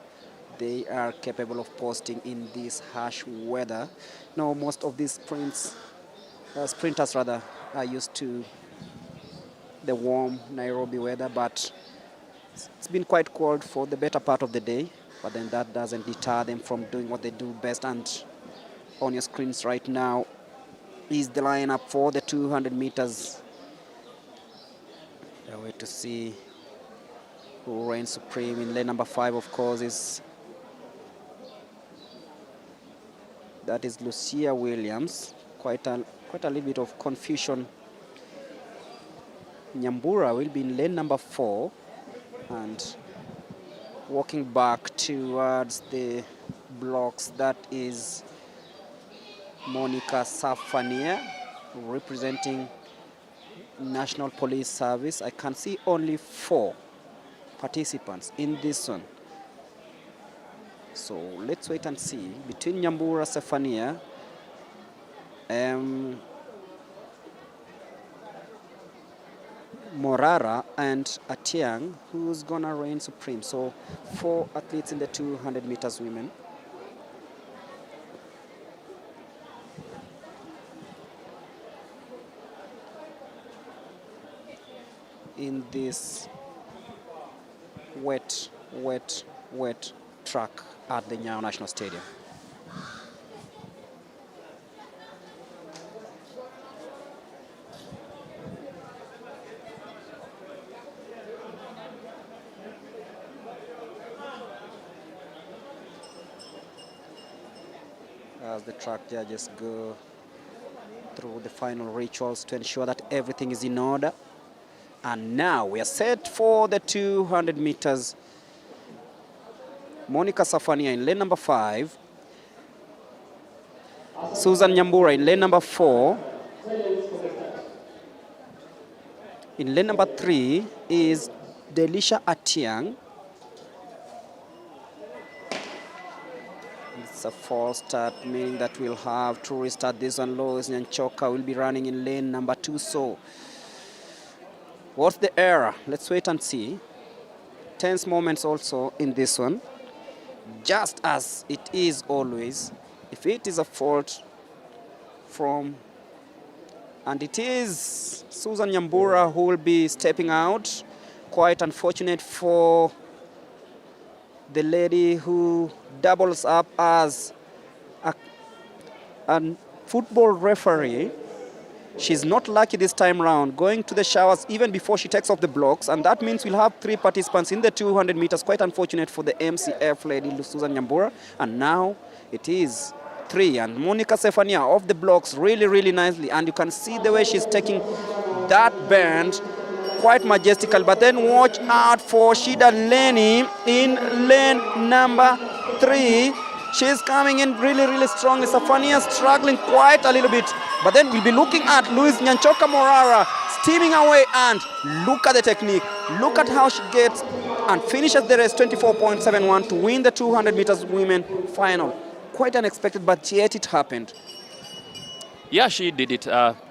they are capable of posting in this harsh weather. Now, most of these sprinters rather, are used to the warm Nairobi weather, but it's been quite cold for the better part of the day. But then that doesn't deter them from doing what they do best. And on your screens right now is the lineup for the 200 meters. A way to see who reigns supreme. In lane number 5, of course, that is Lucia Williams. Quite a little bit of confusion. Nyambura will be in lane number 4, and walking back towards the blocks, that is Monica Safania, representing National Police Service. I can see only 4 participants in this one. So let's wait and see. Between Nyambura, Safania, Morara and Atiang, who's gonna reign supreme. So 4 athletes in the 200 meters women. In this wet track at the Nyayo National Stadium. As the track judges go through the final rituals to ensure that everything is in order. And now we are set for the 200 meters. Monica Safania in lane number 5. Susan Nyambura in lane number 4. In lane number 3 is Delisha Atiang. It's a false start, meaning that we'll have to restart this one. Lois Nyanchoka will be running in lane number 2. So what's the error? Let's wait and see. Tense moments also in this one. Just as it is always, if it is a fault from And it is Susan Nyambura who will be stepping out. Quite unfortunate for the lady who doubles up as a football referee. She's not lucky this time round, going to the showers even before she takes off the blocks, and that means we'll have 3 participants in the 200 meters. Quite unfortunate for the MCF lady, Susan Nyambura. And now it is 3, and Monica Sefania off the blocks really nicely, and you can see the way she's taking that bend, quite majestical. But then watch out for Shida Lenny in lane number 3. She's coming in really strongly. Sefania struggling quite a little bit, but then we'll be looking at Louise Nyanchoka Morara steaming away, and look at the technique. Look at how she gets and finishes the race 24.71 to win the 200 meters women final. Quite unexpected, but yet it happened. Yeah, she did it.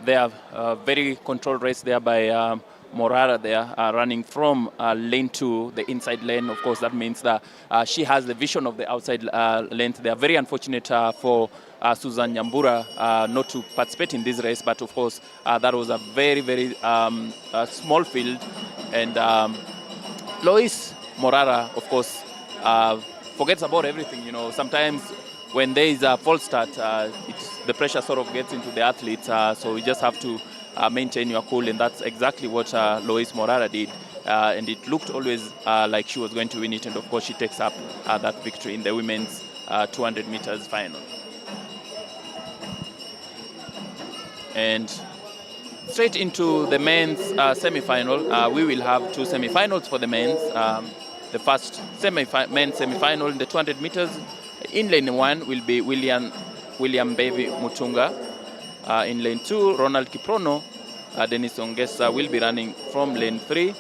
They have a very controlled race there by Morara there, running from lane 2, the inside lane. Of course, that means that she has the vision of the outside lane. They are very unfortunate for Susan Nyambura not to participate in this race, but of course that was a very small field, and Lois Morara, of course, forgets about everything. You know, sometimes when there is a false start, the pressure sort of gets into the athletes, so you just have to maintain your cool, and that's exactly what Lois Morara did, and it looked always like she was going to win it, and of course she takes up that victory in the women's 200 meters final. And straight into the men's semi-final. We will have 2 semi-finals for the men's. The first men's semi-final in the 200 meters. In lane 1 will be William Baby Mutunga. In lane 2, Ronald Kiprono, Dennis Ongesa will be running from lane 3.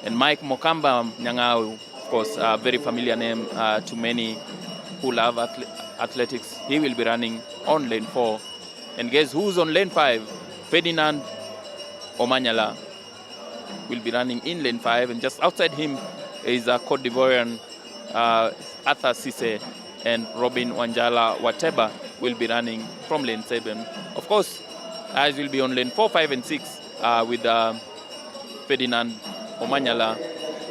And Mike Mokamba Nyangau, of course, a very familiar name to many who love athletics. He will be running on lane 4. And guess who's on lane 5? Ferdinand Omanyala will be running in lane 5. And just outside him is a Cote d'Ivoirian Arthur Cisse, and Robin Wanjala Wateba will be running from lane 7. Of course, eyes will be on lane 4, 5, and 6 with Ferdinand Omanyala,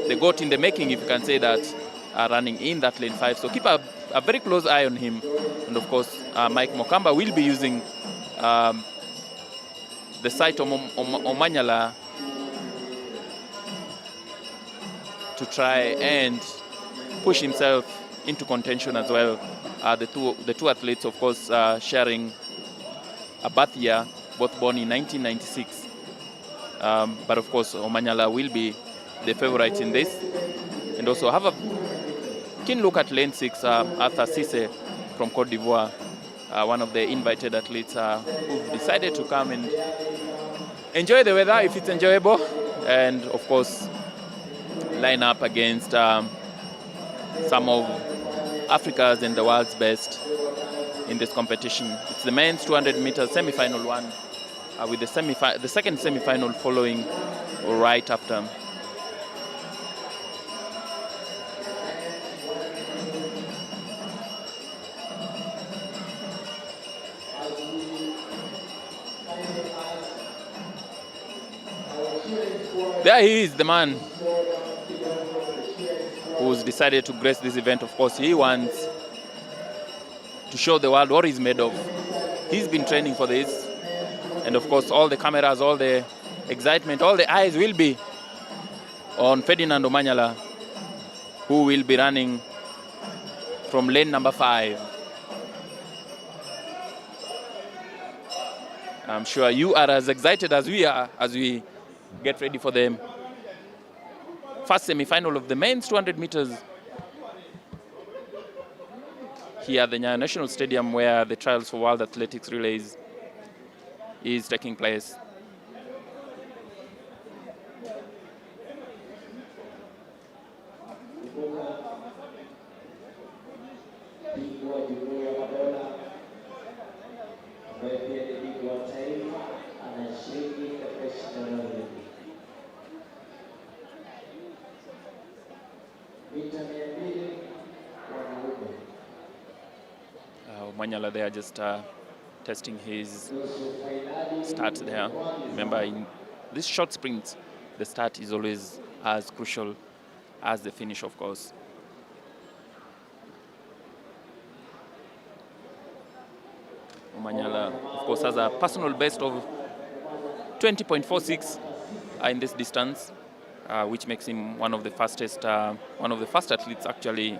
the goat in the making, if you can say that, running in that lane 5. So keep a very close eye on him. And of course, Mike Mokamba will be using the site of Omanyala to try and push himself into contention as well. The two athletes, of course, sharing a birth year, both born in 1996. But of course, Omanyala will be the favorite in this. And also have a keen look at lane 6, Arthur Cisse from Cote d'Ivoire, one of the invited athletes who decided to come and enjoy the weather if it's enjoyable, and of course line up against some of Africa's and the world's best in this competition. It's the men's 200 meters semi-final 1, with the second semi-final following right after. There he is, the man who's decided to grace this event. Of course, he wants to show the world what he's made of. He's been training for this. And of course, all the cameras, all the excitement, all the eyes will be on Ferdinand Omanyala, who will be running from lane number 5. I'm sure you are as excited as we are as we get ready for the first semi-final of the men's 200 meters here at the Nyayo National Stadium, where the Trials for World Athletics Relays is taking place. Omanyala there just testing his start there. Remember, in these short sprints, the start is always as crucial as the finish, of course. Omanyala, of course, has a personal best of 20.46 in this distance, which makes him one of the first athletes actually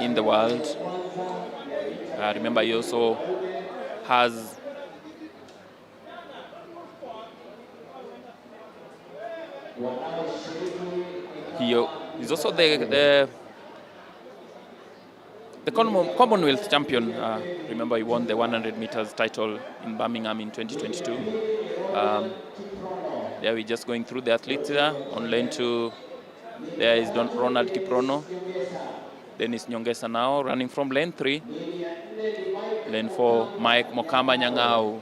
in the world. Remember, he also has he's also the Commonwealth champion. Remember, he won the 100 meters title in Birmingham in 2022. There we're just going through the athletes there. On lane 2, there is Ronald Kiprono. Dennis Nyongesa now running from lane 3. Lane 4, Mike Mokamba Nyang'au.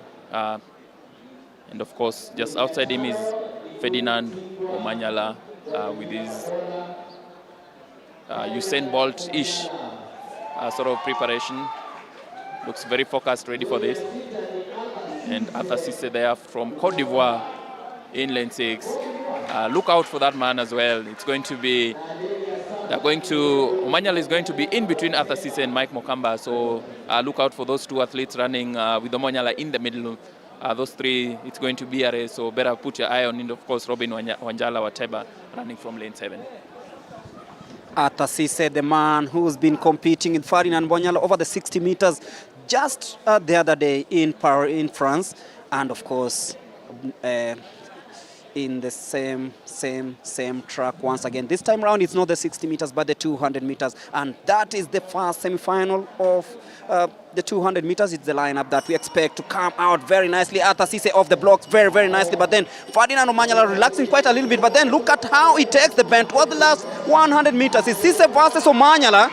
And of course, just outside him is Ferdinand Omanyala with his Usain Bolt-ish sort of preparation. Looks very focused, ready for this. And Arthur Cisse there from Cote d'Ivoire in lane 6. Look out for that man as well. It's going to be, Omanyala is going to be in between Arthur Cisse and Mike Mokamba. So look out for those two athletes running with Omanyala in the middle. Those three, it's going to be a race. So better put your eye on, and of course, Robin Wanjala Wateba running from lane 7. Arthur Cisse, the man who's been competing in Ferdinand Omanyala over the 60 meters just the other day in Paris, in France, and of course in the same track once again. This time around, it's not the 60 meters, but the 200 meters, and that is the first semi-final of the 200 meters. It's the lineup that we expect to come out very nicely. Arthur Cisse off the blocks very, very nicely, but then Ferdinand Omanyala relaxing quite a little bit, but then look at how he takes the bend towards the last 100 meters. It's Cisse versus Omanyala,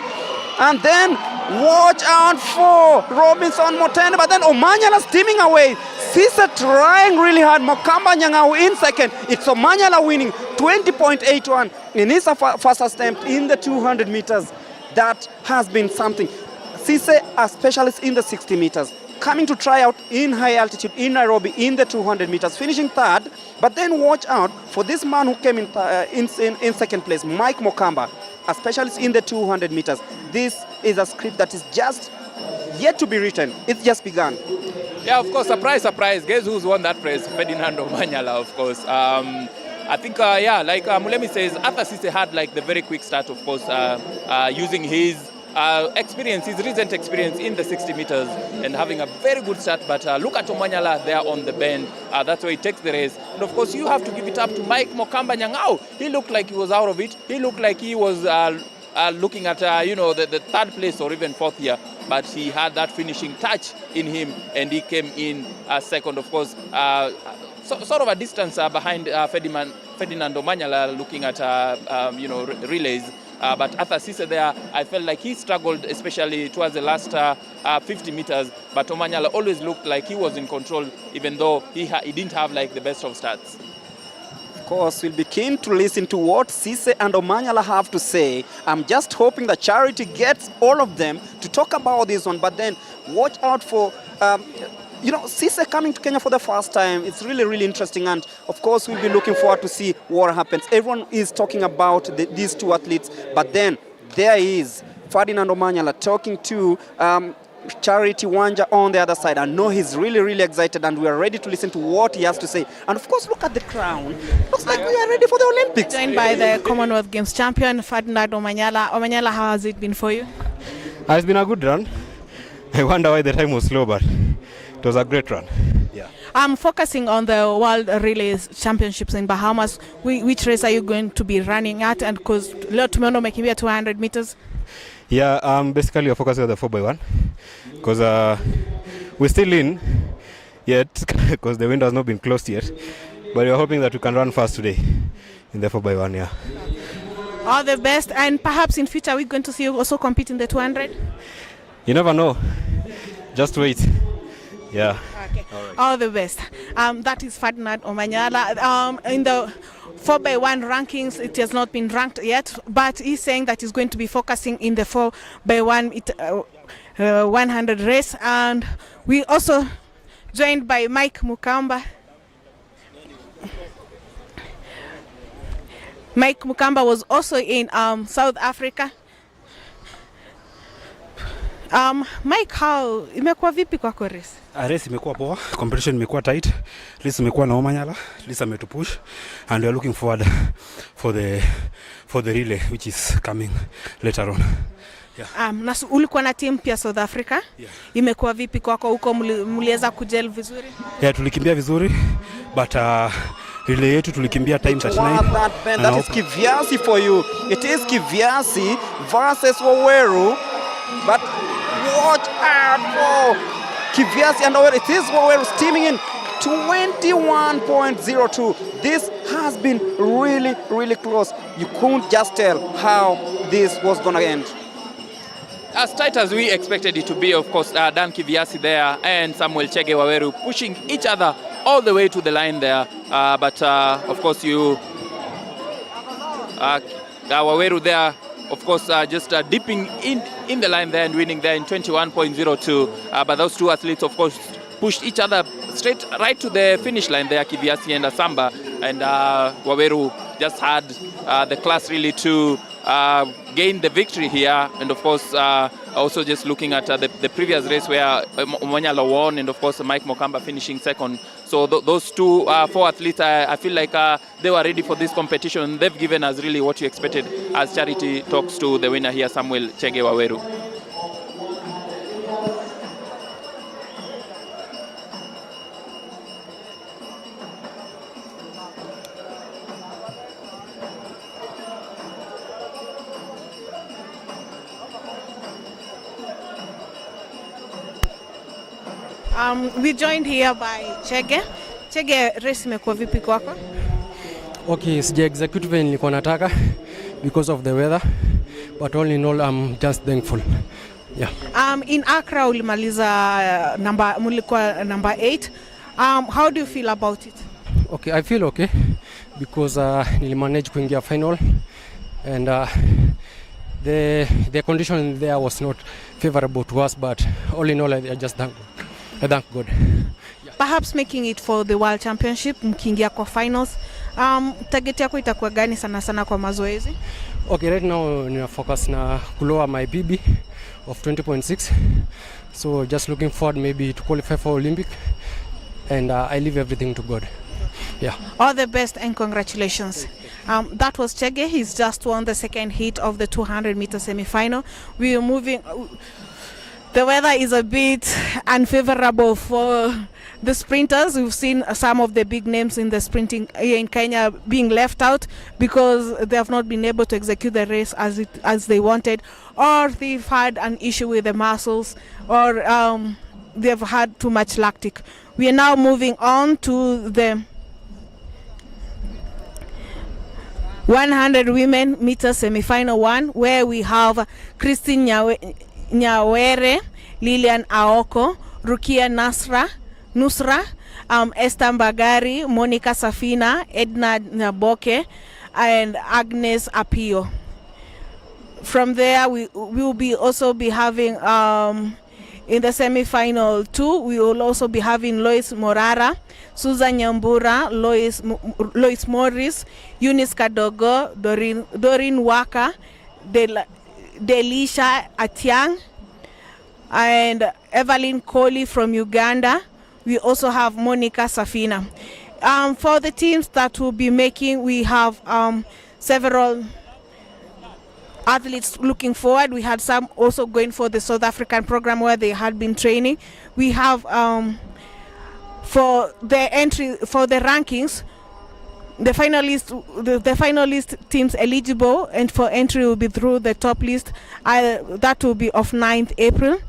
and then watch out for Robinson Motene, but then Omanyala steaming away. Cisse trying really hard. Mokamba Nyang'au in second. It's Omanyala winning 20.81 in his first attempt in the 200 meters. That has been something. Cisse, a specialist in the 60 meters, coming to try out in high altitude in Nairobi in the 200 meters, finishing third. But then watch out for this man who came in second place, Mike Mokamba, a specialist in the 200 meters. This is a script that is just yet to be written. It's just begun. Yeah, of course, surprise, surprise. Guess who's won that race? Ferdinand Omanyala, of course. I think, like Mulemi says, Arthur Cisse had like the very quick start, of course, using his experience, his recent experience in the 60 meters and having a very good start. But look at Omanyala there on the bend. That's where he takes the race. And of course, you have to give it up to Mike Mokamba Nyang'au. He looked like he was out of it. He looked like he was looking at, the third place or even fourth here. But he had that finishing touch in him, and he came in second, of course. Sort of a distance behind Ferdinand Omanyala, looking at, relays. But Arthur Cisse there, I felt like he struggled, especially towards the last 50 meters. But Omanyala always looked like he was in control, even though he didn't have like the best of starts. Of course, we'll be keen to listen to what Cisse and Omanyala have to say. I'm just hoping that Charity gets all of them to talk about this one. But then watch out for Cisse coming to Kenya for the first time. It's really, really interesting. And of course, we'll be looking forward to see what happens. Everyone is talking about these two athletes. But then there is Ferdinand Omanyala talking to Charity Wanja on the other side. I know he's really, really excited, and we are ready to listen to what he has to say. And of course, look at the crown. Looks like we are ready for the Olympics. Joined by the Commonwealth Games champion, Ferdinand Omanyala. Omanyala, how has it been for you? It's been a good run. I wonder why the time was slow, but it was a great run. Yeah. I'm focusing on the World Relays Championships in Bahamas. Which race are you going to be running at? And because leo tumeona umekimbia 200 meters. Yeah, basically we're focusing on the 4x1 because we're still in yet because the window has not been closed yet. But we're hoping that we can run fast today in the 4x1, yeah. All the best, and perhaps in future we're going to see you also compete in the 200? You never know. Just wait. Yeah. Okay. All the best. That is Ferdinand Omanyala. In the 4x1 rankings, it has not been ranked yet, but he's saying that he's going to be focusing in the 4x1 100 race. And we also joined by Mike Mukamba. Mike Mukamba was also in South Africa. Mike, how imekuwa vipi kwako race? Race imekuwa poa, competition imekuwa tight, race imekuwa na Omanyala, race ametupush, and we are looking forward for the relay which is coming later on. Yeah. Na ulikuwa na team pia South Africa. Yeah. Imekuwa vipi kwako huko, mliweza kujel vizuri? Yeah, tulikimbia vizuri, but relay yetu tulikimbia time 39. That is Kivyasi for you. It is Kivyasi versus Waweru, but watch out for Kivyasi and Waweru. It is Waweru steaming in 21.02. This has been really, really close. You couldn't just tell how this was going to end. As tight as we expected it to be, of course, Dan Kivyasi there and Samuel Chege Waweru pushing each other all the way to the line there. But of course, Waweru there, of course, just dipping in the line there and winning there in 21.02. But those two athletes, of course, pushed each other straight right to the finish line there, Kivyasi and Asamba. And Waweru just had the class really to gain the victory here. And of course, also just looking at the previous race where Omanyala won, and of course Mike Mukamba finishing second. So those two, 4 athletes, I feel like they were ready for this competition. They've given us really what you expected as Charity talks to the winner here, Samuel Chege Waweru. We joined here by Chege. Chege, race imekuwa vipi kwako? Okay, sija execute when nilikuwa nataka because of the weather, but all in all I'm just thankful. Yeah. In Accra ulimaliza mulikuwa number 8. How do you feel about it? Okay, I feel okay because nilimanage kuingia final, and the condition there was not favorable to us, but all in all I just thank God. Yeah. Perhaps making it for the World Championship, mkiingia kwa finals. Target yako itakuwa gani sana kwa mazoezi? Okay, right now nina focus na kulower my PB of 20.6. So just looking forward maybe to qualify for Olympic, and I leave everything to God. Yeah. All the best and congratulations. That was Chege. He's just won the second heat of the 200-meter semi-final. We are moving. The weather is a bit unfavorable for the sprinters. We've seen some of the big names in the sprinting here in Kenya being left out because they have not been able to execute the race as they wanted, or they've had an issue with the muscles, or they've had too much lactic. We are now moving on to the 100 women meter semi-final 1, where we have Christine Nyawere, Lilian Aoko, Rukia Nusra, Esther Mbagari, Monica Safina, Edna Naboke, and Agnes Apio. From there, we will also be having in the semi-final 2, we will also be having Lois Morara, Susan Nyambura, Lois Morris, Eunice Kadogo, Doreen Waka, Delisha Atiang, and Evelyn Kohli from Uganda. We also have Monica Safina. For the teams that will be making, we have several athletes looking forward. We had some also going for the South African program where they had been training. We have for the entry, for the rankings, the finalist teams eligible and for entry will be through the top list. That will be of 9th April.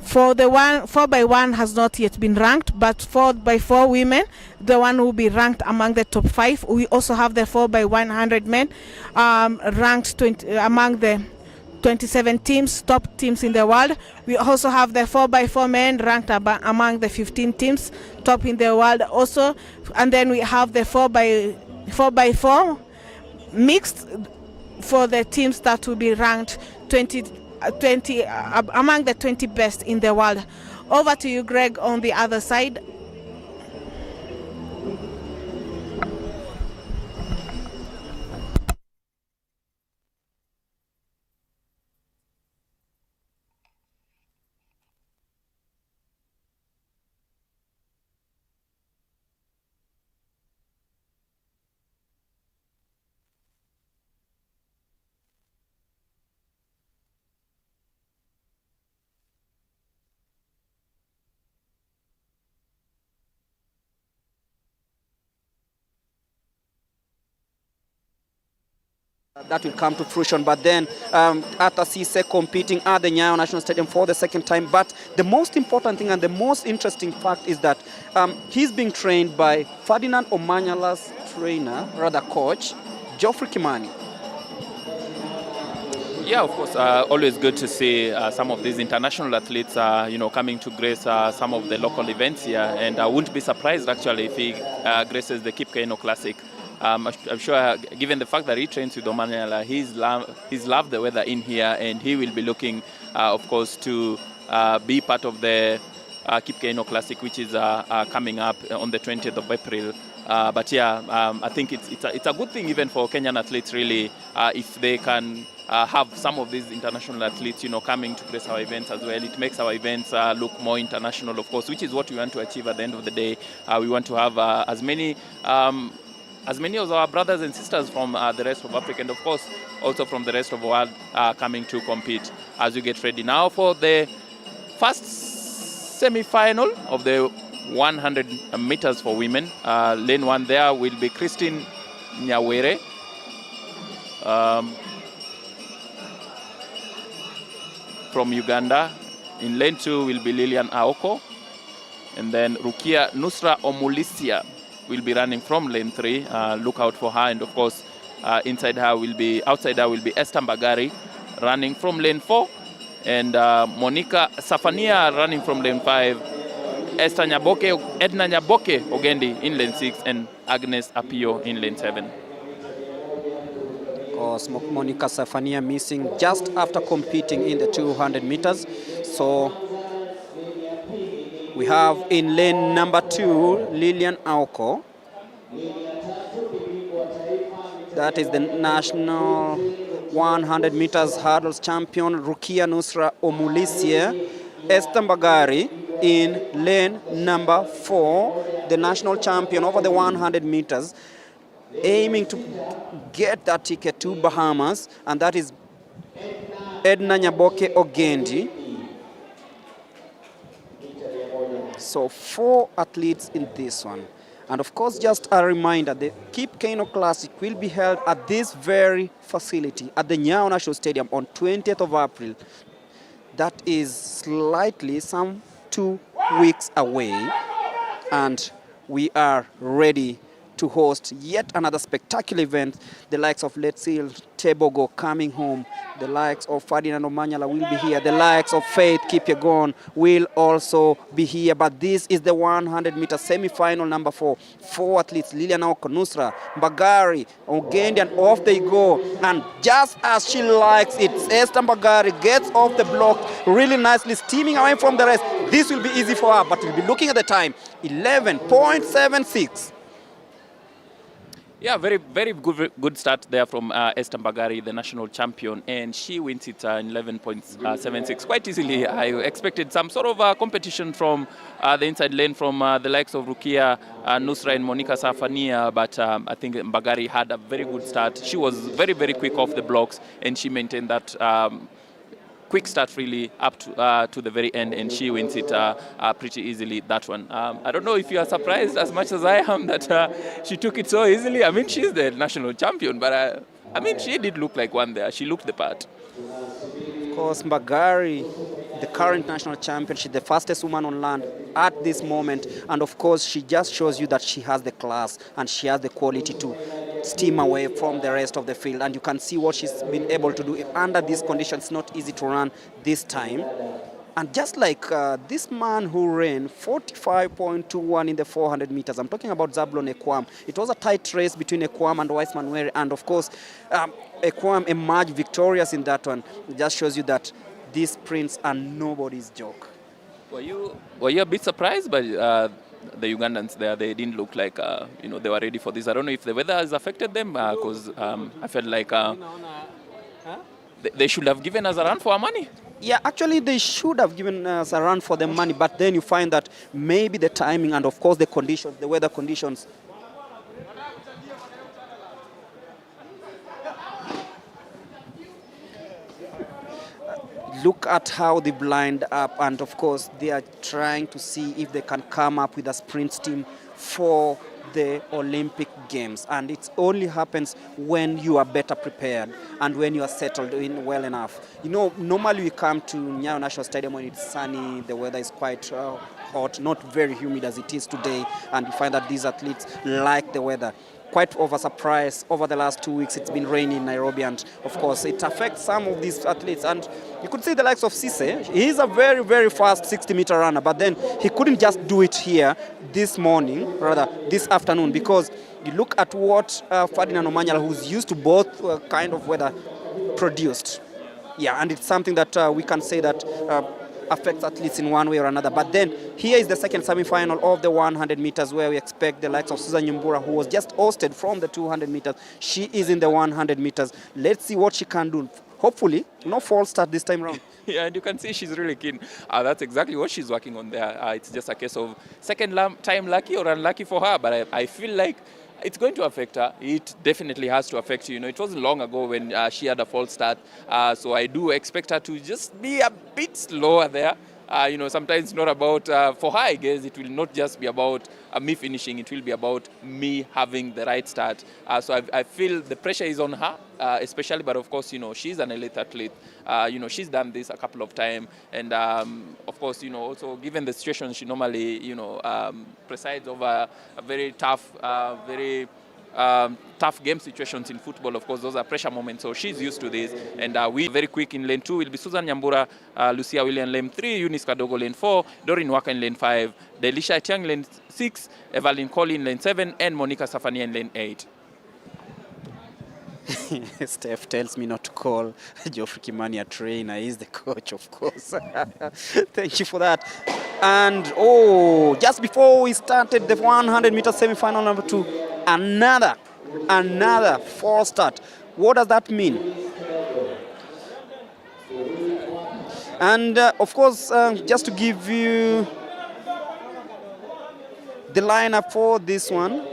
For the 4x1 has not yet been ranked, but 4x4 women, the one will be ranked among the top 5. We also have the 4x100 men ranked among the 27 teams, top teams in the world. We also have the 4x4 men ranked among the 15 teams, top in the world also. And then we have the 4x4 mixed for the teams that will be ranked 20 among the 20 best in the world. Over to you, Greg, on the other side. That will come to fruition, but then Arthur Cisse competing at the Nyayo National Stadium for the second time. But the most important thing and the most interesting fact is that he's being trained by Ferdinand Omanyala's trainer, rather coach, Geoffrey Kimani. Yeah, of course, always good to see some of these international athletes, coming to grace some of the local events here, and I wouldn't be surprised actually if he graces the Kip Keino Classic. I'm sure, given the fact that he trains with Omanyala, he's loved the weather in here, and he will be looking, of course, to be part of the Kip Keino Classic, which is coming up on the 20th of April. But yeah, I think it's a good thing even for Kenyan athletes, really, if they can have some of these international athletes, coming to grace our events as well. It makes our events look more international, of course, which is what we want to achieve at the end of the day. We want to have as many of our brothers and sisters from the rest of Africa, and of course also from the rest of the world coming to compete as we get ready now for the first semi-final of the 100 meters for women. Lane 1 there will be Christine Nyawere. From Uganda. In lane 2 will be Lilian Aoko. And then Rukia Nusra Omulisia will be running from lane 3. Look out for her. And of course, outside her will be Esther Mbagari running from lane 4. And Monica Safania running from lane 5. Edna Nyaboke Ogendi in lane 6. And Agnes Apio in lane 7. Of course, Monica Safania missing just after competing in the 200 meters. So we have in lane number 2, Lilian Aoko. That is the national 100 meters hurdles champion, Rukia Nusra Omulisia. Esther Mbagari in lane number 4, the national champion over the 100 meters, aiming to get that ticket to Bahamas, and that is Edna Nyaboke Ogendi. So 4 athletes in this one. And of course, just a reminder, the Kip Keino Classic will be held at this very facility at the Nyayo National Stadium on 20th of April. That is slightly some 2 weeks away, and we are ready to host yet another spectacular event. The likes of Let's See Tebogo coming home, the likes of Ferdinand Omanyala will be here, the likes of Faith Kipyegon will also be here. But this is the 100-meter semi-final number 4. 4 athletes, Lilian Aoko, Nusra, Mbagari, Ogendi, and off they go. And just as she likes it, Esther Mbagari gets off the block really nicely, steaming away from the rest. This will be easy for her, but we'll be looking at the time, 11.76. Yeah, very, very good start there from Esther Mbagari, the national champion, and she wins it in 11.76 quite easily. I expected some sort of competition from the inside lane from the likes of Rukia Nusra and Monica Safania, but I think Mbagari had a very good start. She was very, very quick off the blocks, and she maintained that quick start really up to the very end, and she wins it pretty easily, that one. I don't know if you are surprised as much as I am that she took it so easily. I mean, she's the national champion, but I mean, she did look like one there. She looked the part. Of course, Mbagari, the current national champion, she's the fastest woman on land at this moment, and of course, she just shows you that she has the class and she has the quality to steam away from the rest of the field, and you can see what she's been able to do under these conditions. It's not easy to run this time. And just like this man who ran 45.21 in the 400 meters, I'm talking about Zablon Ekwam. It was a tight race between Ekwam and Weissman Were, and of course, Ekwam emerged victorious in that one. It just shows you that these sprints are nobody's joke. Were you a bit surprised by the Ugandans there? They didn't look like they were ready for this. I don't know if the weather has affected them, because I felt like they should have given us a run for our money. Yeah, actually they should have given us a run for the money, but then you find that maybe the timing and of course the conditions, the weather conditions. Look at how they blind up, and of course they are trying to see if they can come up with a sprint team for the Olympic Games, and it only happens when you are better prepared and when you are settled in well enough. Normally we come to Nyayo National Stadium when it's sunny, the weather is quite hot, not very humid as it is today, and you find that these athletes like the weather. Quite of a surprise, over the last 2 weeks it's been raining in Nairobi, and of course it affects some of these athletes, and you could see the likes of Cisse. He's a very, very fast 60-meter runner, but then he couldn't just do it here this afternoon, because you look at what Ferdinand Omanyala, who's used to both kind of weather, produced. Yeah, and it's something that we can say that affects athletes in one way or another. But then here is the second semi-final of the 100 meters, where we expect the likes of Susan Nyambura, who was just ousted from the 200 meters. She is in the 100 meters. Let's see what she can do. Hopefully, no false start this time around. Yeah, and you can see she's really keen. That's exactly what she's working on there. It's just a case of second time lucky or unlucky for her, but I feel like it's going to affect her. It definitely has to affect you. It wasn't long ago when she had a false start. So I do expect her to just be a bit slower there. Sometimes not about, for her, I guess, it will not just be about me finishing, it will be about me having the right start. So I feel the pressure is on her, especially, but of course, she's an elite athlete. She's done this a couple of times, and of course, also given the situation, she normally, presides over a very tough, tough game situations in football. Of course, those are pressure moments, so she's used to this. And we very quick in lane 2 will be Susan Nyambura, Lucia William lane 3, Eunice Kadogo lane 4, Doreen Waka in lane 5, Delisha Etiang lane 6, Evelyn Collin lane 7, and Monica Safania in lane 8. Steph tells me not to call Geoffrey Kimani a trainer. He's the coach, of course. Thank you for that. And just before we started the 100-meter semi-final number 2, another false start. What does that mean? And of course, just to give you the lineup for this one,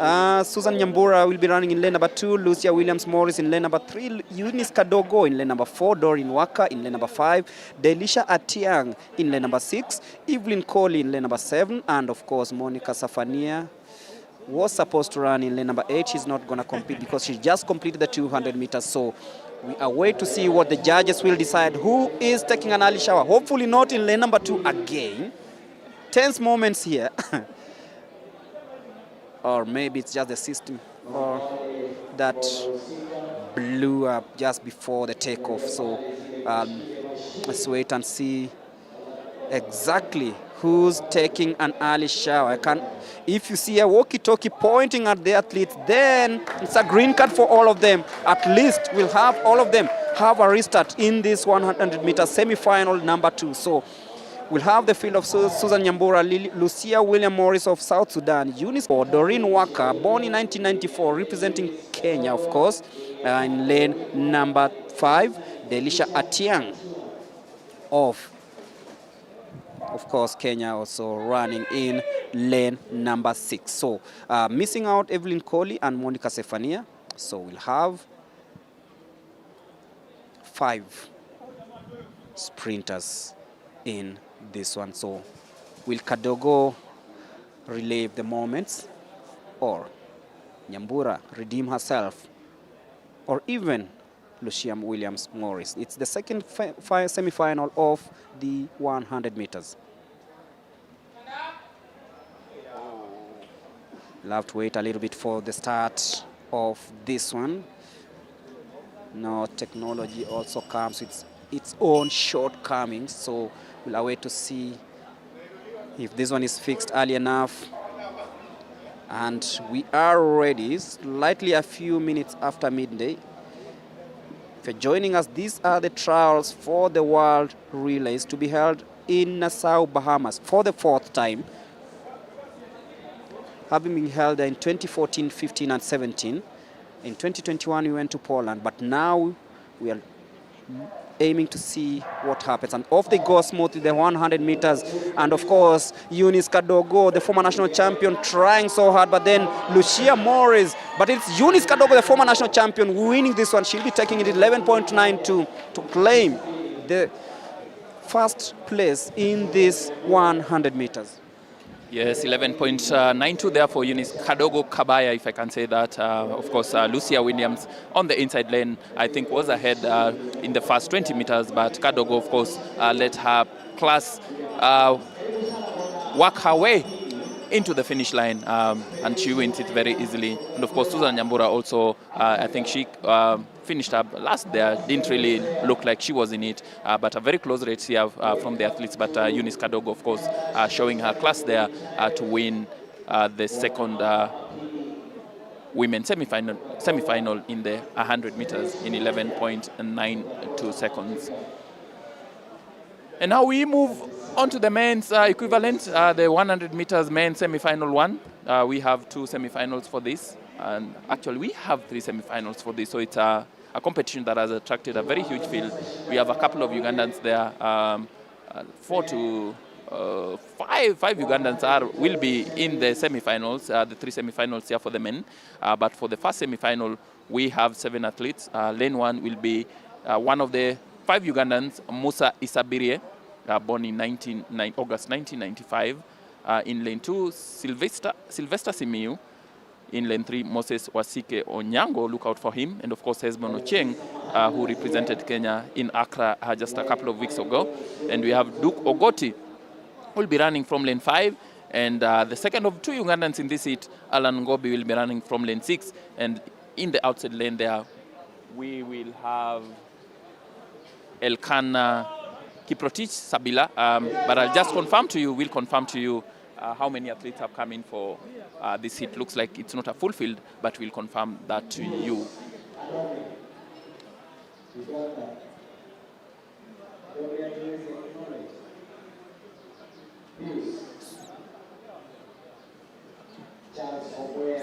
Susan Nyambura will be running in lane number 2, Lucia Williams-Morris in lane number 3, Eunice Kadogo in lane number 4, Doreen Waka in lane number 5, Delisha Atiang in lane number 6, Evelyn Colley in lane number 7, and of course Monica Safania was supposed to run in lane number 8. She's not going to compete because she just completed the 200 meters. So we are waiting to see what the judges will decide. Who is taking an early shower? Hopefully not in lane number 2 again. Tense moments here. Or maybe it's just the system that blew up just before the takeoff. So let's wait and see exactly who's taking an early shower. If you see a walkie-talkie pointing at the athletes, then it's a green card for all of them. At least we'll have all of them have a restart in this 100-meter semi-final number 2. So we'll have the field of Susan Nyambura, Lucia William-Morris of South Sudan, Eunice, Doreen Waka, born in 1994, representing Kenya, of course, in lane number 5, Delisha Atiang of course, Kenya also running in lane number 6. So missing out Evelyn Colley and Monica Sefania. So we'll have 5 sprinters in this one. So will Kadogo relive the moments, or Nyambura redeem herself, or even Lucia Williams-Morris? It's the second semi-final of the 100 meters. We'll have to wait a little bit for the start of this one. Now technology also comes with its own shortcomings. So we'll await to see if this one is fixed early enough. And we are ready, slightly a few minutes after midday. If you're joining us, these are the trials for the World Relays to be held in Nassau, Bahamas for the 4th time. Having been held in 2014, 15 and 17. In 2021 we went to Poland, but now we are aiming to see what happens. And off they go smoothly, the 100 meters. And of course, Eunice Kadogo, the former national champion, trying so hard, but then Lucia Morris. But it's Eunice Kadogo, the former national champion, winning this one. She'll be taking it 11.92 to claim the first place in this 100 meters. Yes, 11.92 there for Eunice Kadogo Kabaya, if I can say that. Of course, Lucia Williams on the inside lane, I think, was ahead in the first 20 meters, but Kadogo, of course, let her class work her way into the finish line, and she wins it very easily. And of course, Susan Nyambura also, I think she finished up last there, didn't really look like she was in it, but a very close race here from the athletes. But Eunice Kadogo, of course, showing her class there to win the second women's semi-final in the 100 meters in 11.92 seconds. And now we move on to the men's equivalent, the 100 meters men's semi-final one. We have 2 semi-finals for this, and actually we have 3 semi-finals for this, so it's a competition that has attracted a very huge field. We have a couple of Ugandans there, 4 to 5 Ugandans will be in the semi-finals, the 3 semi-finals here for the men. But for the first semi-final, we have 7 athletes. Lane 1 will be one of the 5 Ugandans, Musa Isabirie, born in August 1995. In lane 2, Sylvester Simiu. In lane 3, Moses Wasike Onyango, look out for him. And of course, Hesbon Ocheng, who represented Kenya in Accra just a couple of weeks ago. And we have Duke Ogoti, who will be running from lane 5. And the second of 2 Ugandans in this heat, Alan Ngobi, will be running from lane 6. And in the outside lane there, we will have Elkana Kiprotich Sabila. But I'll just confirm to you, how many athletes have come in for this heat. Looks like it's not a full field, but we'll confirm that to you.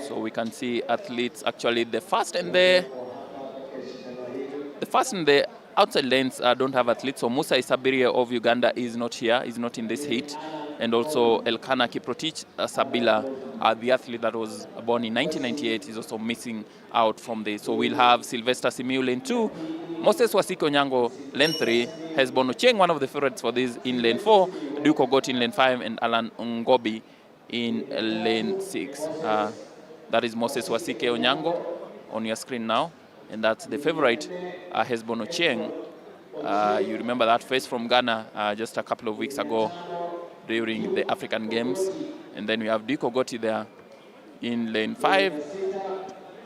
So we can see athletes, actually the first and the outside lanes don't have athletes. So Musa Isabirie of Uganda is not here, is not in this heat. And also Elkana Kiprotich Sabila, the athlete that was born in 1998, is also missing out from this. So we'll have Sylvester Simiu lane 2, Moses Wasike Onyango lane 3, Hesbon Ocheng, one of the favorites for this, in lane 4, Duke Ogoti in lane 5, and Alan Ngobi in lane 6. That is Moses Wasike Onyango on your screen now, and that's the favorite, Hesbon Ocheng. You remember that face from Ghana just a couple of weeks ago during the African Games. And then we have Duke Ogoti there in lane 5.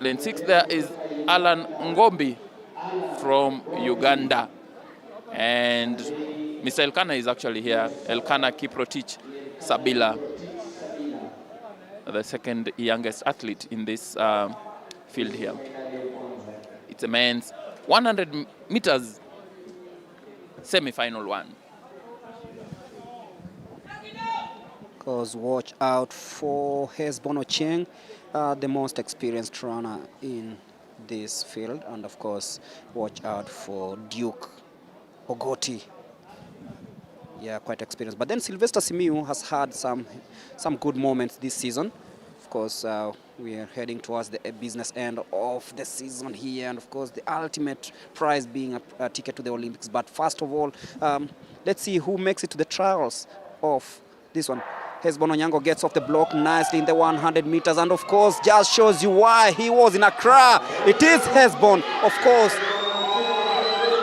Lane 6 there is Alan Ngombi from Uganda. And Mr. Elkana is actually here, Elkana Kiprotich Sabila, the second youngest athlete in this field here. It's a men's 100 meters semi-final one. Because watch out for Hesbon Ocheng, the most experienced runner in this field, and of course watch out for Duke Ogoti. Yeah, quite experienced. But then Sylvester Simiu has had some good moments this season. Of course, we are heading towards the business end of the season here, and of course the ultimate prize being a ticket to the Olympics. But first of all, let's see who makes it to the trials of this one. Hesbon Onyango gets off the block nicely in the 100 meters, and of course just shows you why he was in Accra. It is Hesbon, of course,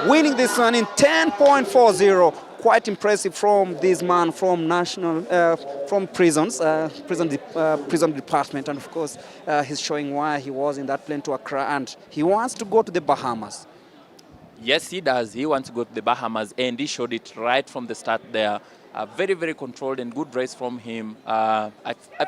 winning this one in 10.40. Quite impressive from this man from from prisons, prison department, and of course he's showing why he was in that plane to Accra, and he wants to go to the Bahamas. Yes, he does. He wants to go to the Bahamas, and he showed it right from the start there. Very, very controlled and good race from him. I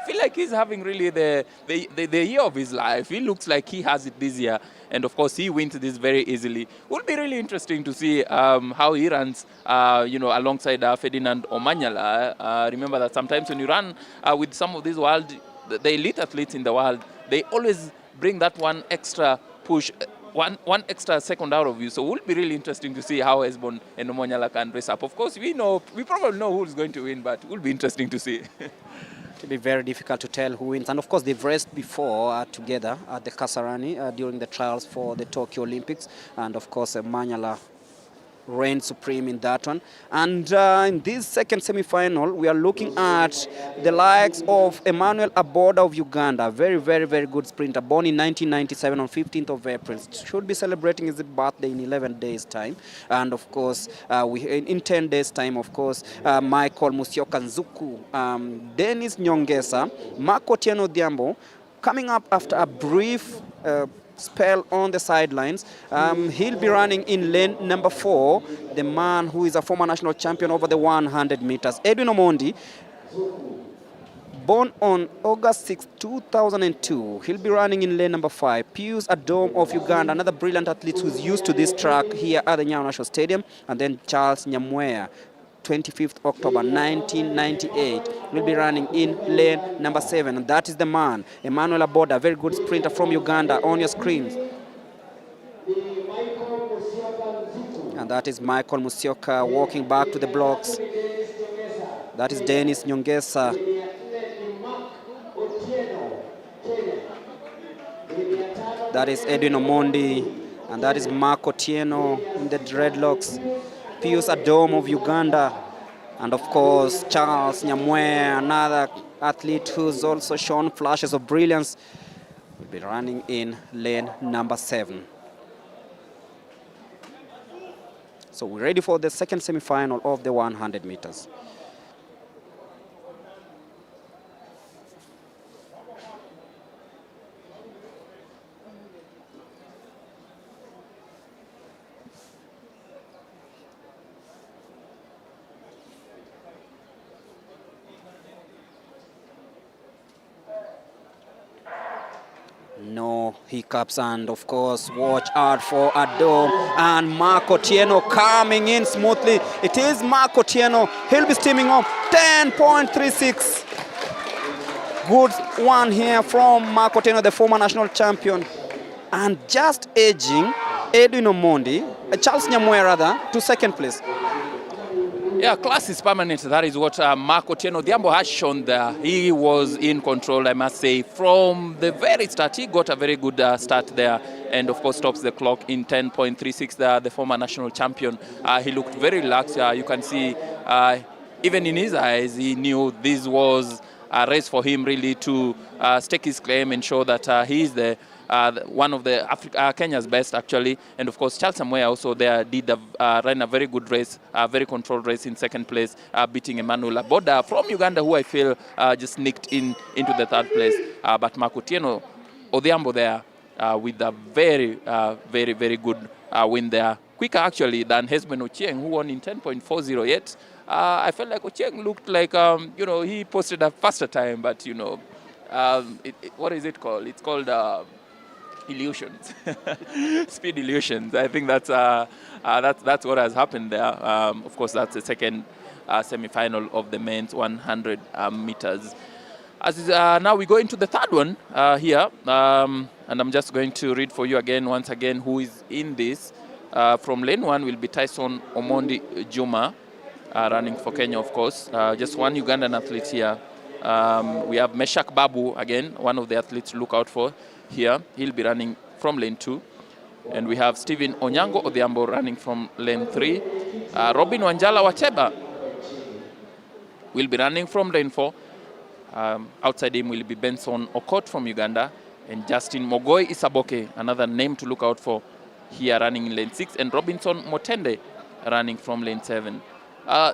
feel like he's having really the year of his life. He looks like he has it this year. And of course, he wins this very easily. Will be really interesting to see how he runs, alongside Ferdinand Omanyala. Remember that sometimes when you run with some of these the elite athletes in the world, they always bring that one extra push, one extra second out of you. So it will be really interesting to see how Esbon and Omanyala can race up. Of course, we probably know who's going to win, but it will be interesting to see. It will be very difficult to tell who wins. And of course, they've raced before together at the Kasarani during the trials for the Tokyo Olympics. And of course, Omanyala reigned supreme in that one. And in this second semi-final, we are looking at the likes of Emmanuel Aboda of Uganda, very, very, very good sprinter, born in 1997 on 15th of April. Should be celebrating his birthday in 11 days' time. And of course, in 10 days' time, of course, Michael Musyoka Nzuku, Dennis Nyongesa, Marco Tieno Diambo, coming up after a brief spell on the sidelines. He'll be running in lane number 4, the man who is a former national champion over the 100 meters. Edwin Omondi, born on August 6, 2002. He'll be running in lane number 5. Pius Adom of Uganda, another brilliant athlete who's used to this track here at the Nyayo National Stadium. And then Charles Nyamweya, 25th October 1998, will be running in lane number 7. And that is the man, Emmanuel Aboda, very good sprinter from Uganda, on your screens. And that is Michael Musyoka walking back to the blocks. That is Dennis Nyongesa. That is Edwin Omondi. And that is Marco Tieno in the dreadlocks. Pius Adom of Uganda, and of course Charles Nyamweya, another athlete who's also shown flashes of brilliance, will be running in lane number 7. So we're ready for the second semi-final of the 100 meters. No hiccups, and of course watch out for Adom and Marco Tieno coming in smoothly. It is Marco Tieno. He'll be steaming up 10.36. Good one here from Marco Tieno, the former national champion. And just edging Edwin Omondi, Charles Nyamweya rather, to second place. Yeah, class is permanent. That is what Marco Tieno Diambo has shown there. He was in control, I must say, from the very start. He got a very good start there, and of course stops the clock in 10.36 there, the former national champion. He looked very relaxed. You can see, even in his eyes, he knew this was a race for him really to stake his claim and show that he is one of the Kenya's best, actually. And of course, Charles Nyamweya also there ran a very good race, a very controlled race in second place, beating Emmanuel Aboda from Uganda, who I feel just nicked into the third place. But Marco Tieno Odhiambo there with a very, very, very good win there. Quicker, actually, than Hesben Ochieng, who won in 10.40 yet. I felt like Ochieng looked like, he posted a faster time, but, what is it called? It's called illusions, speed illusions. I think that's what has happened there. Of course, that's the second semi-final of the men's 100 meters. Now we go into the third one here, and I'm just going to read for you once again, who is in this. From lane 1 will be Tyson Omondi Juma, running for Kenya, of course. Just one Ugandan athlete here. We have Meshak Babu, again, one of the athletes to look out for here. He'll be running from lane 2. And we have Stephen Onyango Odhiambo running from lane 3. Robin Wanjala Wacheba will be running from lane 4. Outside him will be Benson Okot from Uganda. And Justin Mogoi Isaboke, another name to look out for here, running in lane 6. And Robinson Motende running from lane 7.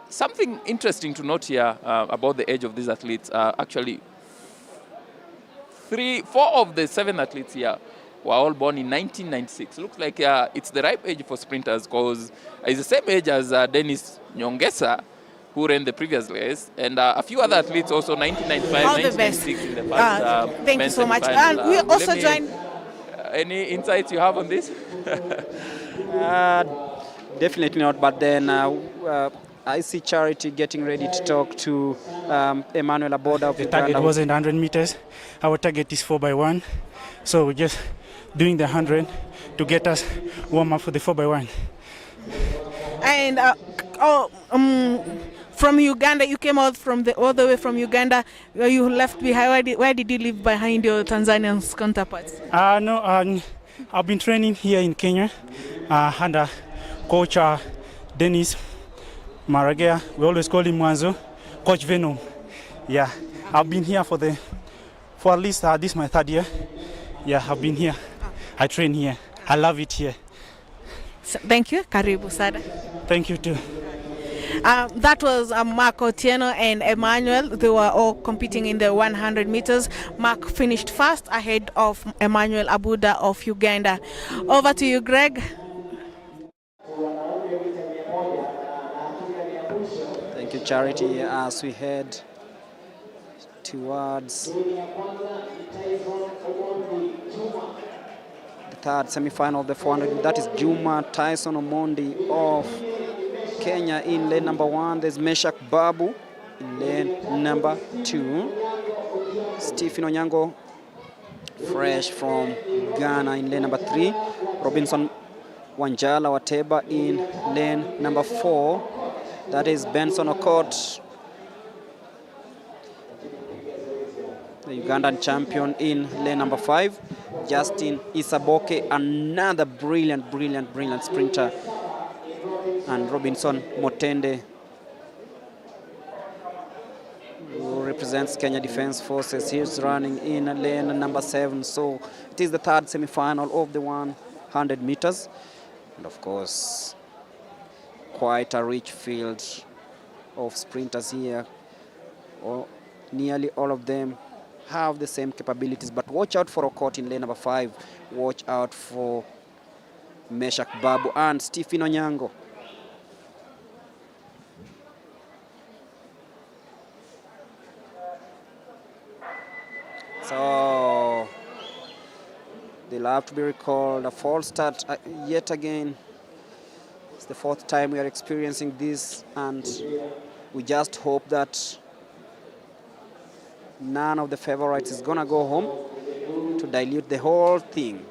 Something interesting to note here about the age of these athletes. Actually, 4 of the 7 athletes here were all born in 1996. Looks like it's the right age for sprinters because it's the same age as Dennis Nyongesa, who ran the previous race, and a few other athletes also 1995, All the best. 1996 in the first Thank you so much. And we also joined. Any insights you have on this? Definitely not, but then I see Charity getting ready to talk to Emmanuel Aboda of the target wasn't 100 meters. Our target is 4x1. So we're just doing the 100 to get us warm up for the 4x1. And from Uganda, you came out from all the way from Uganda. You left behind. Why did you leave behind your Tanzanian counterparts? No, I've been training here in Kenya under Coach Dennis Maragea. We always call him Mwanzo, Coach Venom. Yeah, I've been here for at least this is my third year. Yeah, I've been here. I train here. I love it here. So, thank you. Karibu Sada. Thank you too. That was Mark Otieno and Emmanuel. They were all competing in the 100 meters. Mark finished first ahead of Emmanuel Abuda of Uganda. Over to you, Greg. Thank you, Charity, as we head towards the third semi-final of the 400. That is Juma Tyson Omondi of Kenya in lane number 1. There's Meshak Babu in lane number 2. Stephen Onyango, fresh from Ghana, in lane number 3. Robinson Wanjala Wateba in lane number 4. That is Benson Okot, the Ugandan champion, in lane number 5. Justin Isaboke, another brilliant sprinter. And Robinson Motende, who represents Kenya Defence Forces. He's running in lane number 7. So it is the third semi-final of the 100 meters. And of course, quite a rich field of sprinters here. Nearly all of them have the same capabilities, but watch out for Okot in lane number 5. Watch out for Meshak Babu and Stephen Onyango. So they'll have to be recalled. A false start yet again. It's the 4th time we are experiencing this, and we just hope that none of the favorites is gonna go home to dilute the whole thing.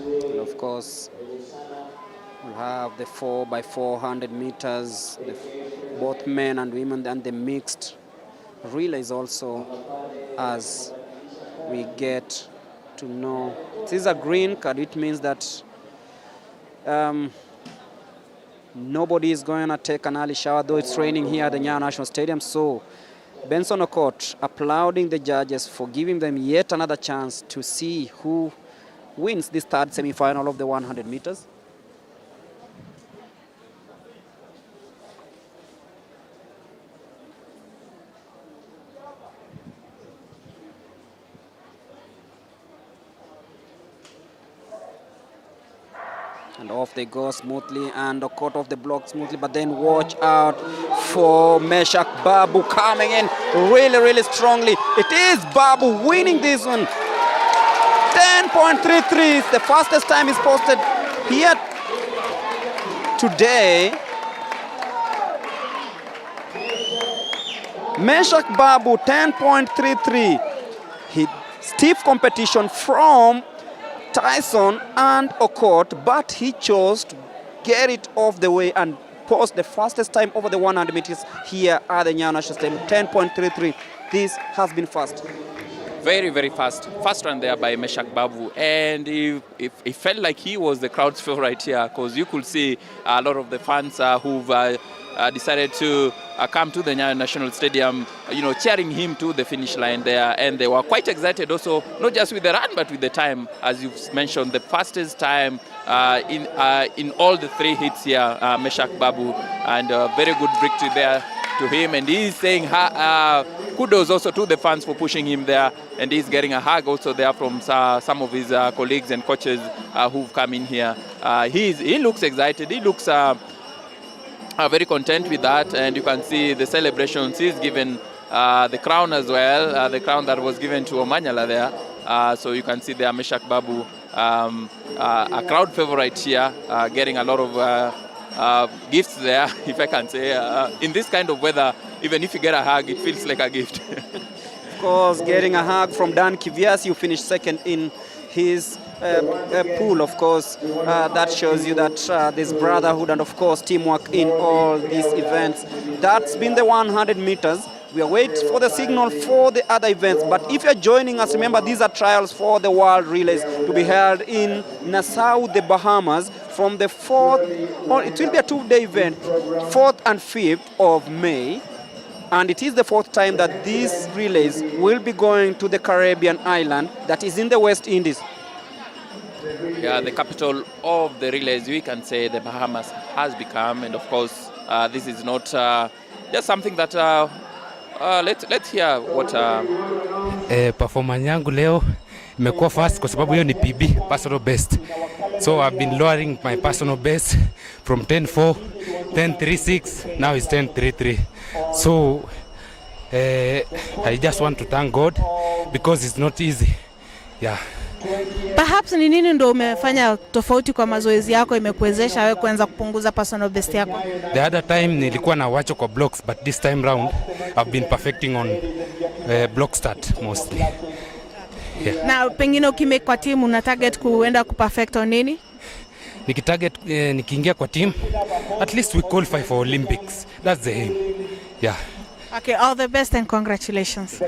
And of course, we'll have the 4x400 meters, both men and women, and the mixed relays also, as we get to know. This is a green card, which means that nobody is going to take an early shower, though it's raining here at the Nyayo National Stadium. So Benson Okot applauding the judges for giving them yet another chance to see who wins this third semi-final of the 100 meters. And off they go smoothly, and Okot off the block smoothly, but then watch out for Meshak Babu coming in really strongly. It is Babu winning this one. 10.33 is the fastest time is posted here today. Meshak Babu, 10.33. Stiff competition from Tyson and Okot, but he chose to get it off the way and post the fastest time over the 100 meters here at the Nyayo National Stadium, 10.33. This has been fast. Very, very fast. Fast run there by Meshak Babu. And it felt like he was the crowd's favorite here, because you could see a lot of the fans who've decided to come to the Nyayo National Stadium, cheering him to the finish line there. And they were quite excited also, not just with the run, but with the time. As you've mentioned, the fastest time in all the 3 hits here, Meshak Babu. And very good victory there to him. And he's saying kudos also to the fans for pushing him there, and he's getting a hug also there from some of his colleagues and coaches who've come in here. He looks excited. He looks very content with that, and you can see the celebrations. He's given the crown as well, the crown that was given to Omanyala there. So you can see there Meshak Babu, a crowd favorite here, getting a lot of gifts there, if I can say. In this kind of weather, even if you get a hug, it feels like a gift. Of course, getting a hug from Dan Kivias, you finished second in his pool, of course. That shows you that there's brotherhood and, of course, teamwork in all these events. That's been the 100 meters. We are waiting for the signal for the other events. But if you're joining us, remember these are trials for the World Relays to be held in Nassau, the Bahamas, from the 4th, or it will be a 2-day event, 4th and 5th of May. And it is the 4th time that these relays will be going to the Caribbean island that is in the West Indies. Yeah, the capital of the relays, we can say the Bahamas has become. And of course, this is not just something that let's hear what performance yangu leo imekuwa fast kwa sababu hiyo ni PB, personal best. So I've been lowering my personal best from 10.4, 10.36, now it's 10.33. So I just want to thank God because it's not easy. Yeah. Perhaps ni nini ndo umefanya tofauti kwa mazoezi yako imekuwezesha wewe kuanza kupunguza personal best yako? The other time nilikuwa na wacho kwa blocks, but this time round I've been perfecting on block start mostly. Yeah. Na pengine ukimake kwa team una target kuenda kuperfect on nini? Nikitarget nikiingia kwa team, at least we qualify for Olympics. That's the aim. Yeah. Okay, all the best and congratulations.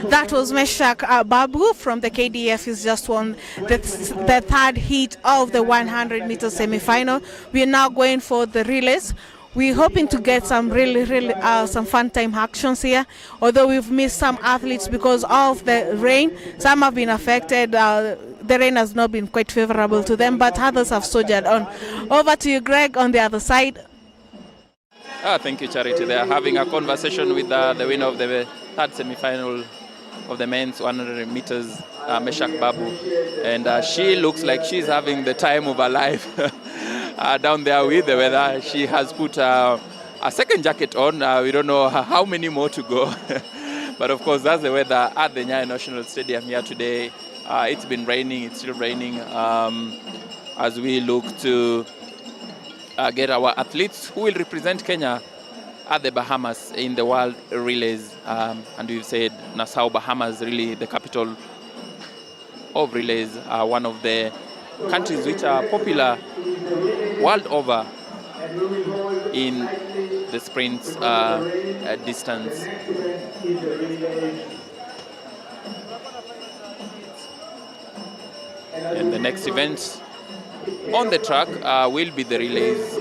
That was Meshak Babu from the KDF. He's just won the 3rd heat of the 100 meter semi-final. We are now going for the relays. We're hoping to get some really some fun time actions here. Although we've missed some athletes because of the rain. Some have been affected. The rain has not been quite favorable to them, but others have soldiered on. Over to you, Greg, on the other side. Thank you, Charity. They are having a conversation with the winner of the 3rd semi-final of the men's 100 meters, Meshak Babu. And she looks like she's having the time of her life down there with the weather. She has put a second jacket on. We don't know how many more to go. But of course, that's the weather at the Nyayo National Stadium here today. It's been raining, it's still raining as we look to get our athletes who will represent Kenya at the Bahamas in the World Relays. And we've said Nassau, Bahamas, really the capital of relays, one of the countries which are popular world over in the sprints distance. And the next event on the track will be the relays.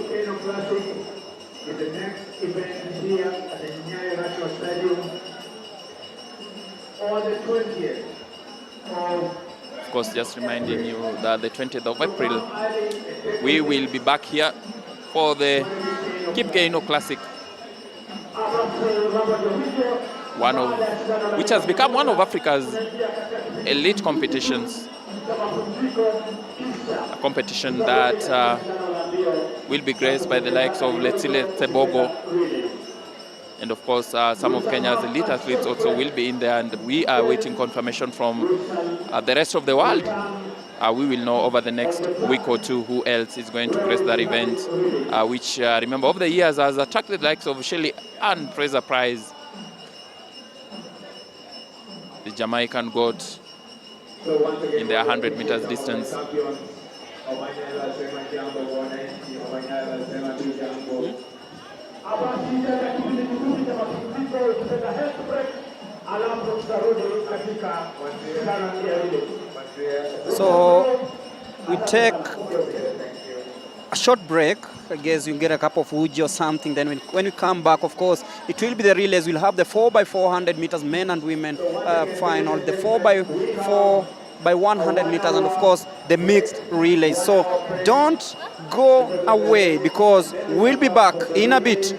Of course, just reminding you that the 20th of April, we will be back here for the Kipkeino Classic, which has become one of Africa's elite competitions. A competition that will be graced by the likes of Letsile Tebogo, and of course some of Kenya's elite athletes also will be in there, and we are waiting confirmation from the rest of the world. We will know over the next week or two who else is going to grace that event, which remember over the years has attracted the likes of Shelley and Fraser Prize, the Jamaican goat, in the 100 meters distance. So we take a short break. I guess you get a cup of uji or something. Then when we come back, of course, it will be the relays. We'll have the 4x400 meters men and women final, the 4x4 by 100 meters, and of course the mixed relays. So don't go away because we'll be back in a bit.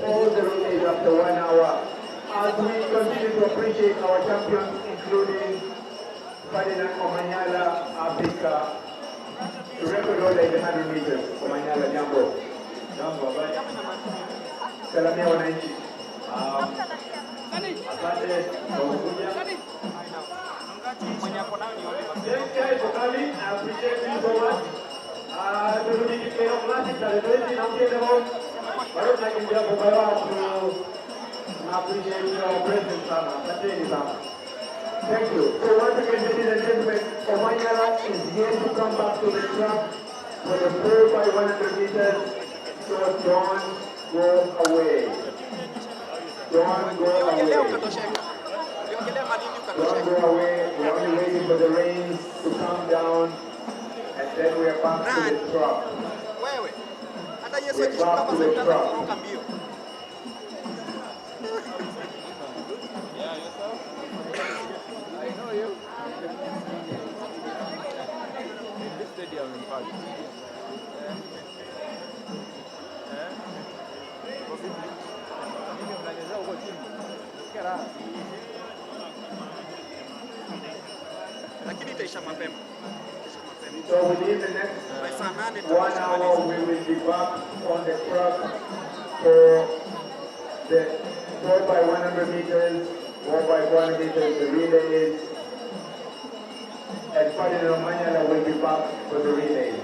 All the relays after 1 hour. As we continue to appreciate our champions, including Ferdinand Omanyala, Africa, to record order in the 100 meters. Omanyala, jambo. Jambo, bye. Salamia wananchi. Asante kwa kuja. Thank you for coming. I appreciate you so much. Turudi kikero klasi tarehe 20 na mkende hao. Bado tunakimbia kwa barabara. I appreciate your presence sana. Asanteni sana. Thank you. So once again, ladies and gentlemen, Omanyala is here to come back to the track for the 4x100 meters. So don't go away. Don't go away. Don't go away. We're only waiting for the rains to come down, and then we are back to the track. We're back to the track. I know you. In this stadium, in fact. So within the next 1 hour, we will be back on the track for the 4x100 meters, 4x400 meters, the relays, and Ferdinand Omanyala will be back for the relays.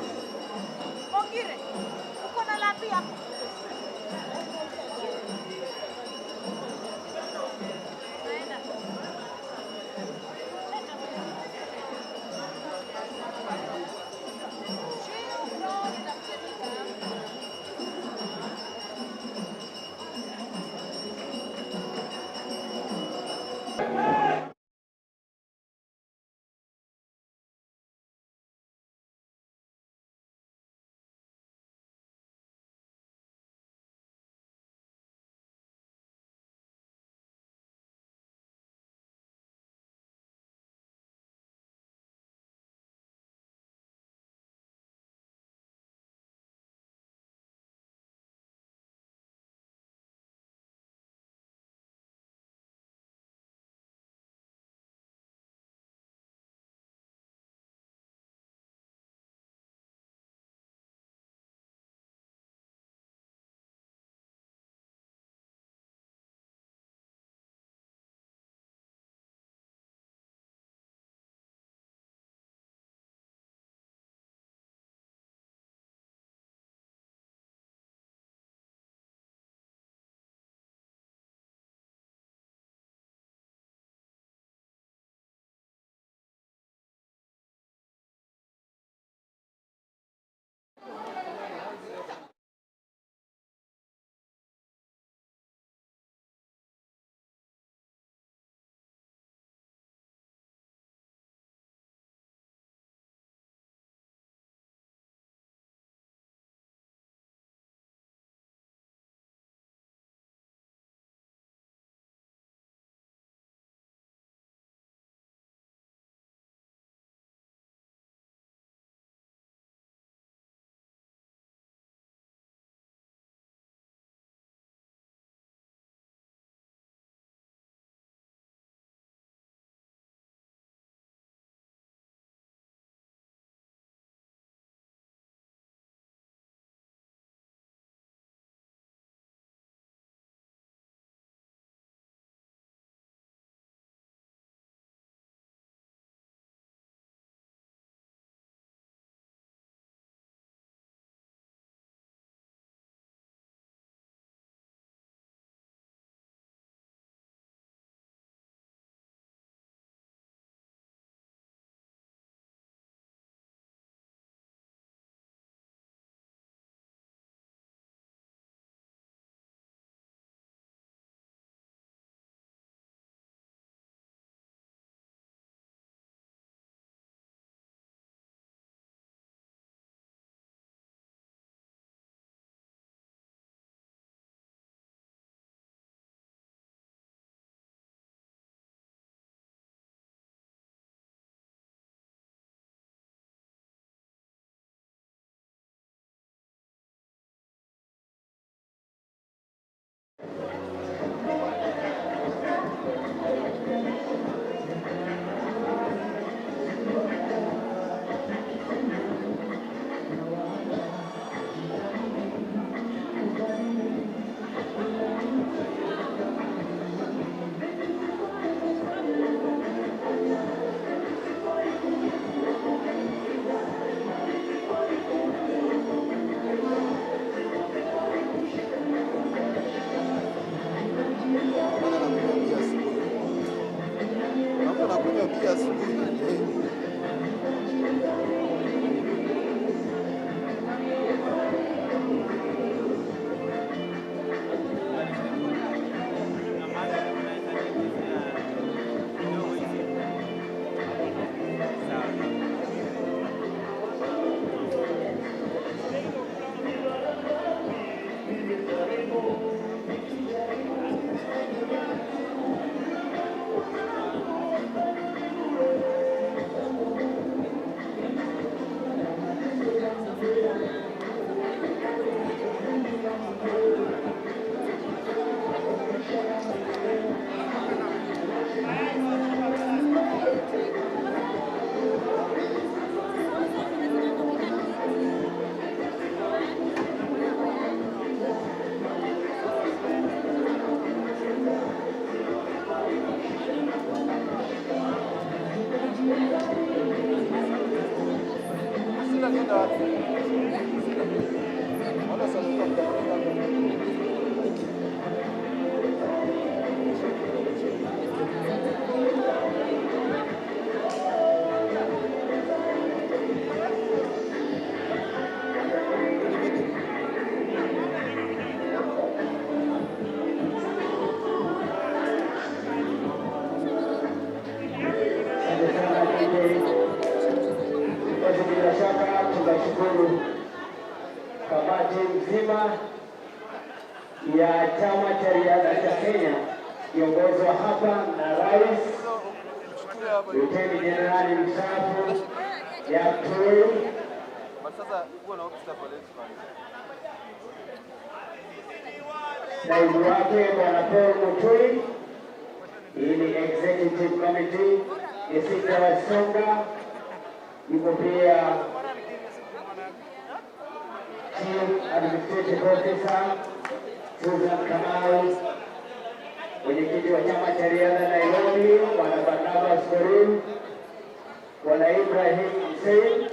Bila shaka tunashukuru kamati nzima ya chama cha riadha cha Kenya kiongozwa hapa na Rais Luteni Jenerali mstaafu Yaktoi, naibu wake Bwana Paul Mutui, ili executive committee Isita Wasonga, yuko pia Chief Administrative Officer Susan Kamau, mwenyekiti wa chama cha riadha Nairobi Bwana Barnabas Korir, Bwana Ibrahim Hussein,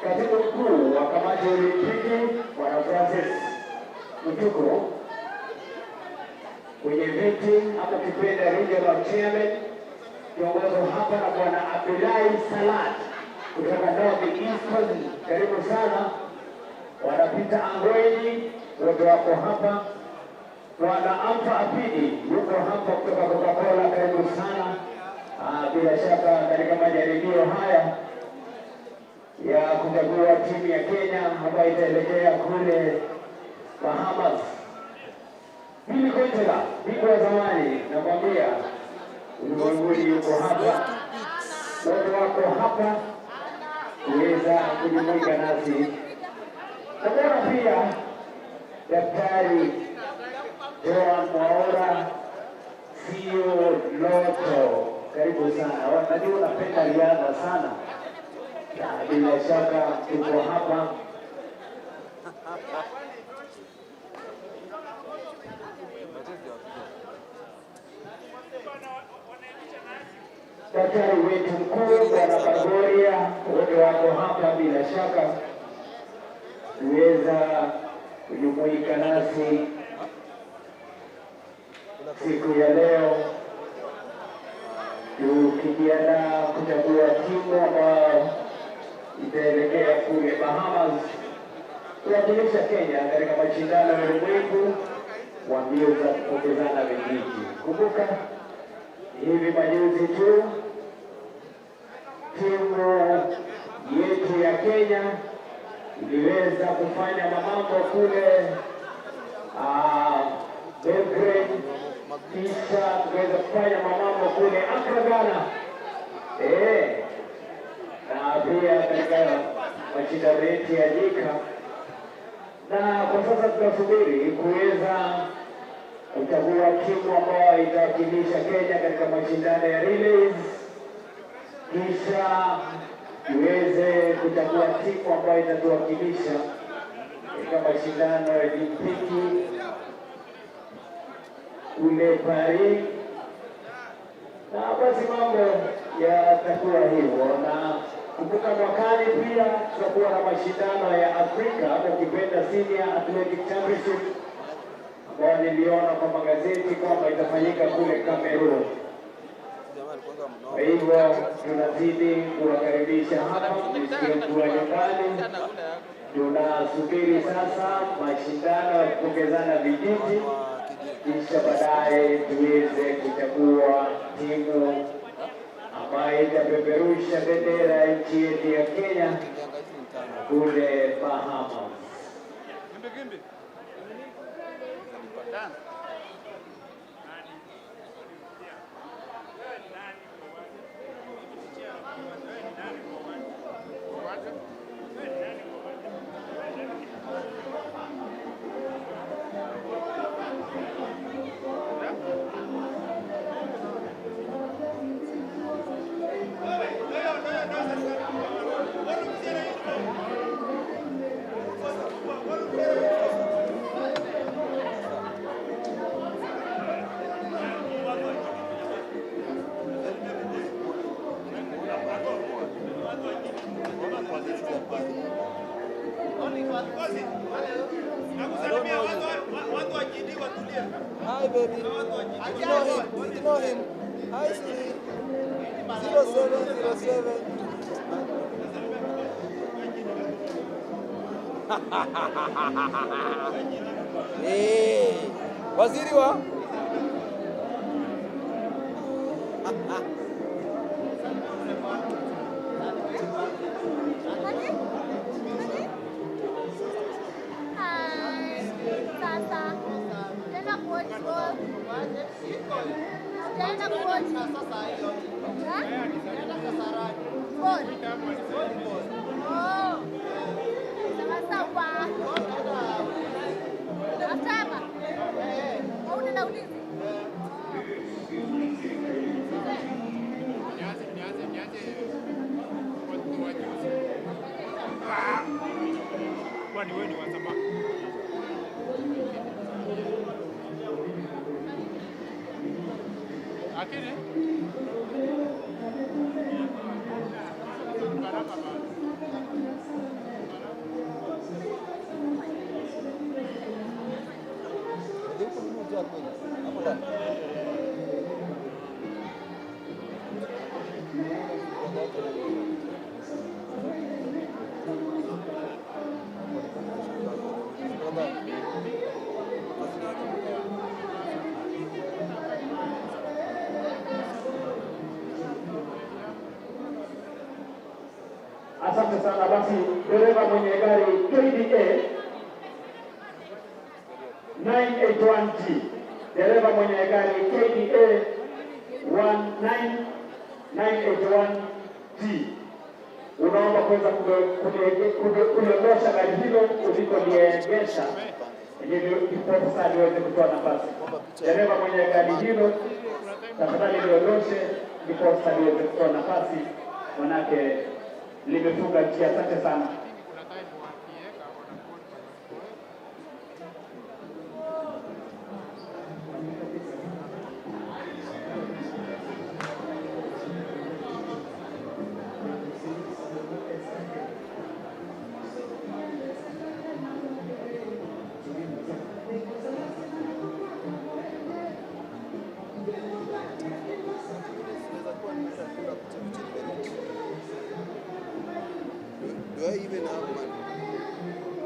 katibu mkuu wa kamati ya Olimpiki Bwana Francis Mutuku, kwenye viti hapo kipenda regional chairman kiongozwa hapa na Bwana Abdullahi Salat kutoka North East. Karibu sana. Wanapita Angweni wote wako hapa. Bwana Amfa Apidi yuko hapa kutoka Coca-Cola, karibu sana. Bila shaka katika majaribio haya ya kuchagua timu ya Kenya ambayo itaelekea kule Bahamas. Mimi Kontela, bingwa wa zamani, nakwambia ulimwenguni yuko hapa. Wote wako hapa kuweza kujumuika nasi. Nakuona pia Daktari Joan Mwaura, CEO Loto, karibu sana. Najua unapenda riadha sana. Bila shaka tuko hapa. Daktari wetu mkuu Bwana Bagoria, wote wako hapa bila shaka kuweza kujumuika nasi siku ya leo, tukijiandaa kuchagua timu ambayo itaelekea kule Bahamas kuwakilisha Kenya katika mashindano ya ulimwengu wa mbio za kupokezana vijiti. Kumbuka hivi majuzi tu timu yetu ya Kenya iliweza kufanya mambo kule Belgrade, kisha tukaweza kufanya mambo kule Accra, Ghana, na pia katika mashindano yetu ya jika, na kwa sasa tunasubiri kuweza kuchagua timu ambayo itawakilisha Kenya katika mashindano ya relays, kisha tuweze kuchagua timu ambayo itatuwakilisha katika mashindano ya Olimpiki kule Paris, na basi mambo yatakuwa hivyo. Na kumbuka mwakani pia tutakuwa na mashindano ya Afrika au ukipenda Senior Athletic Championship ambayo niliona kwa magazeti kwamba itafanyika kule Cameroon. Kwa hivyo tunazidi kuwakaribisha hapa mkiwa nyumbani. Tunasubiri sasa mashindano ya kupokezana vijiti, kisha baadaye tuweze kuchagua timu ambayo itapeperusha bendera ya nchi yetu ya Kenya kule Bahamas. Hi baby. You know him. Hi sweetie. 0707. Hey, waziri wa kwani wewe ni wa zamani? Akili Asante sana. Basi dereva mwenye gari KDA 981G, dereva mwenye gari KDA 19981G, unaomba kuweza kuliondosha gari hilo ulikoliegesha ili sasa liweze kutoa nafasi. Dereva mwenye gari hilo, tafadhali liondoshe ndipo sasa liweze kutoa nafasi, manake limefunga njia. Asante sana. Do I even have money?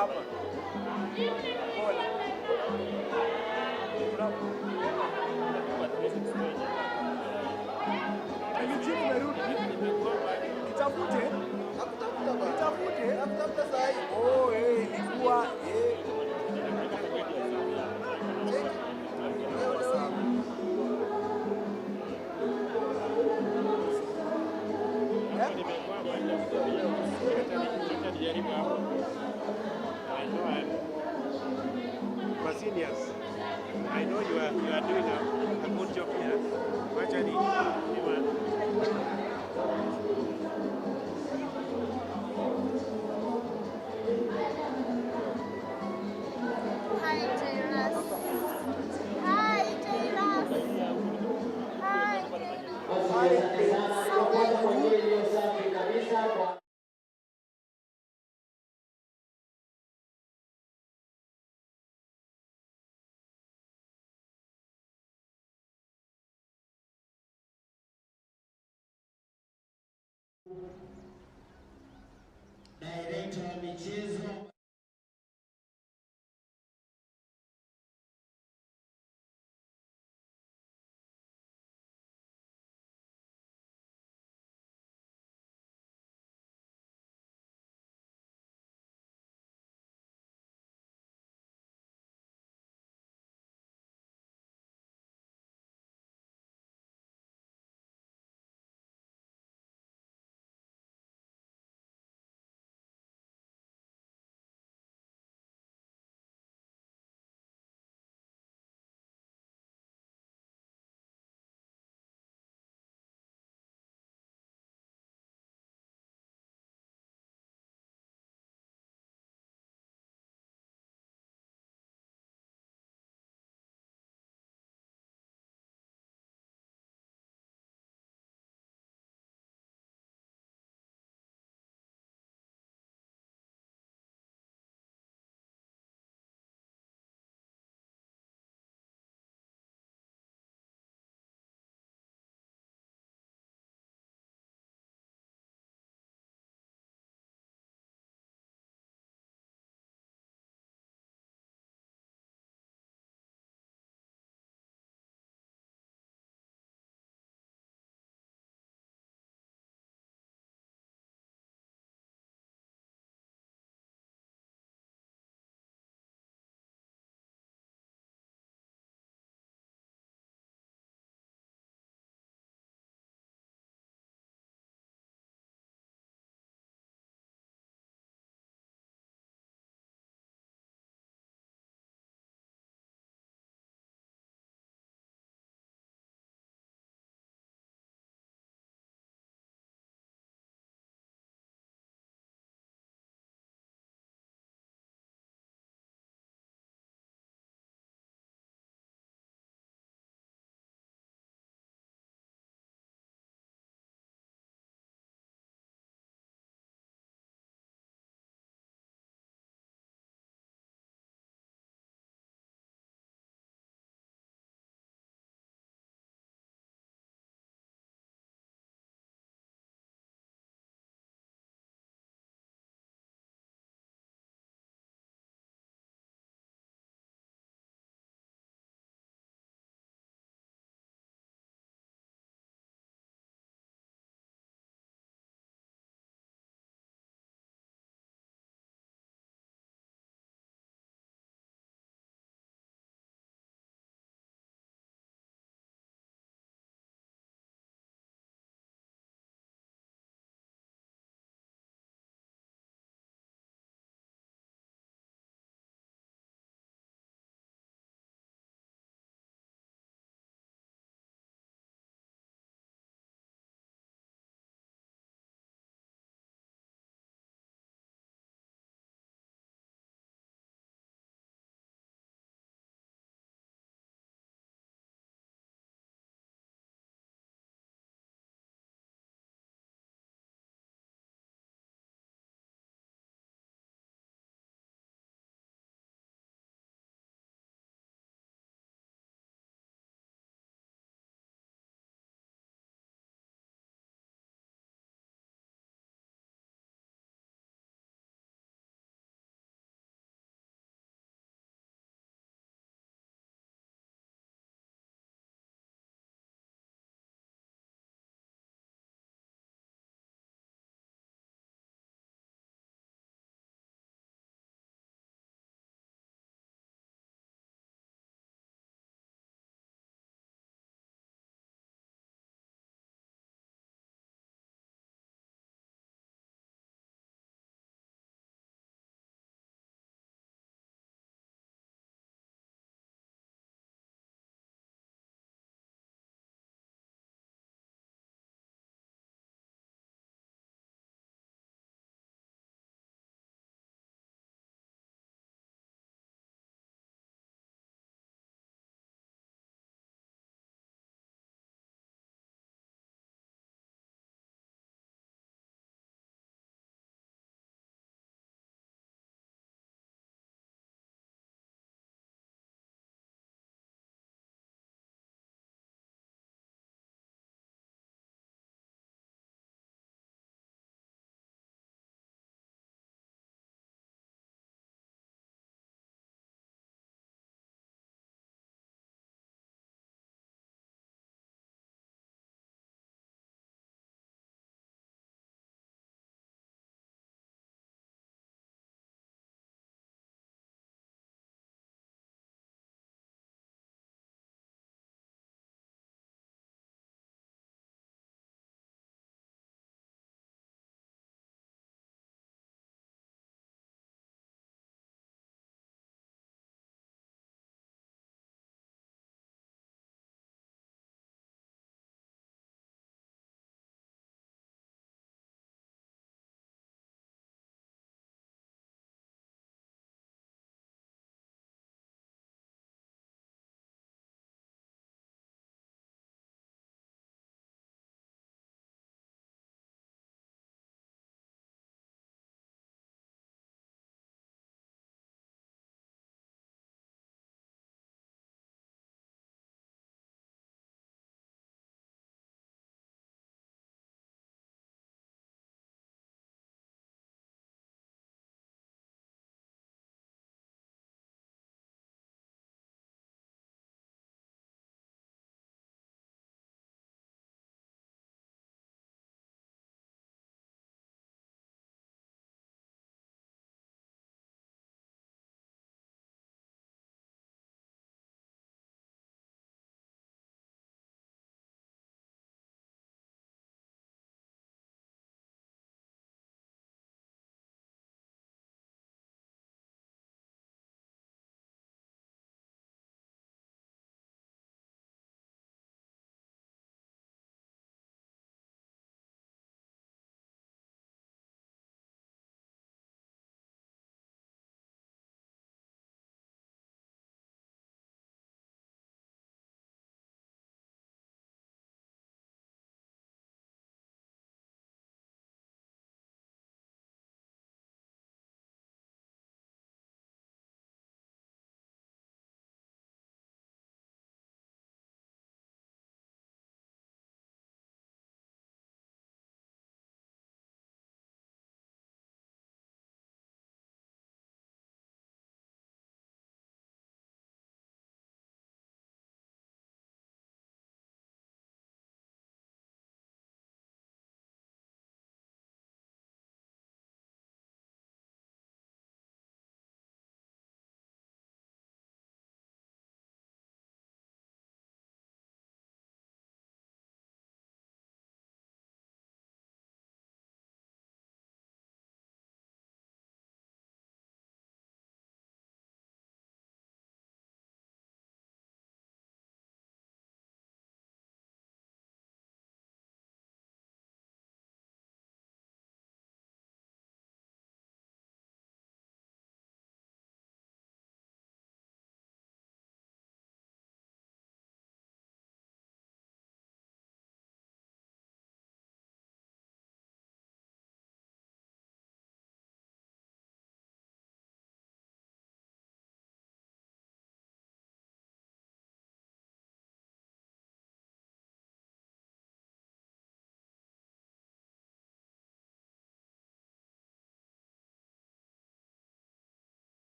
hapa. Bora. Kitafute. Nakutafuta saa hii. Oh, ilikuwa Seniors, I know you are doing a good job here. Actually, Hi, Jairus. Hi, Jairus. Hi, Jairus. Director wa michezo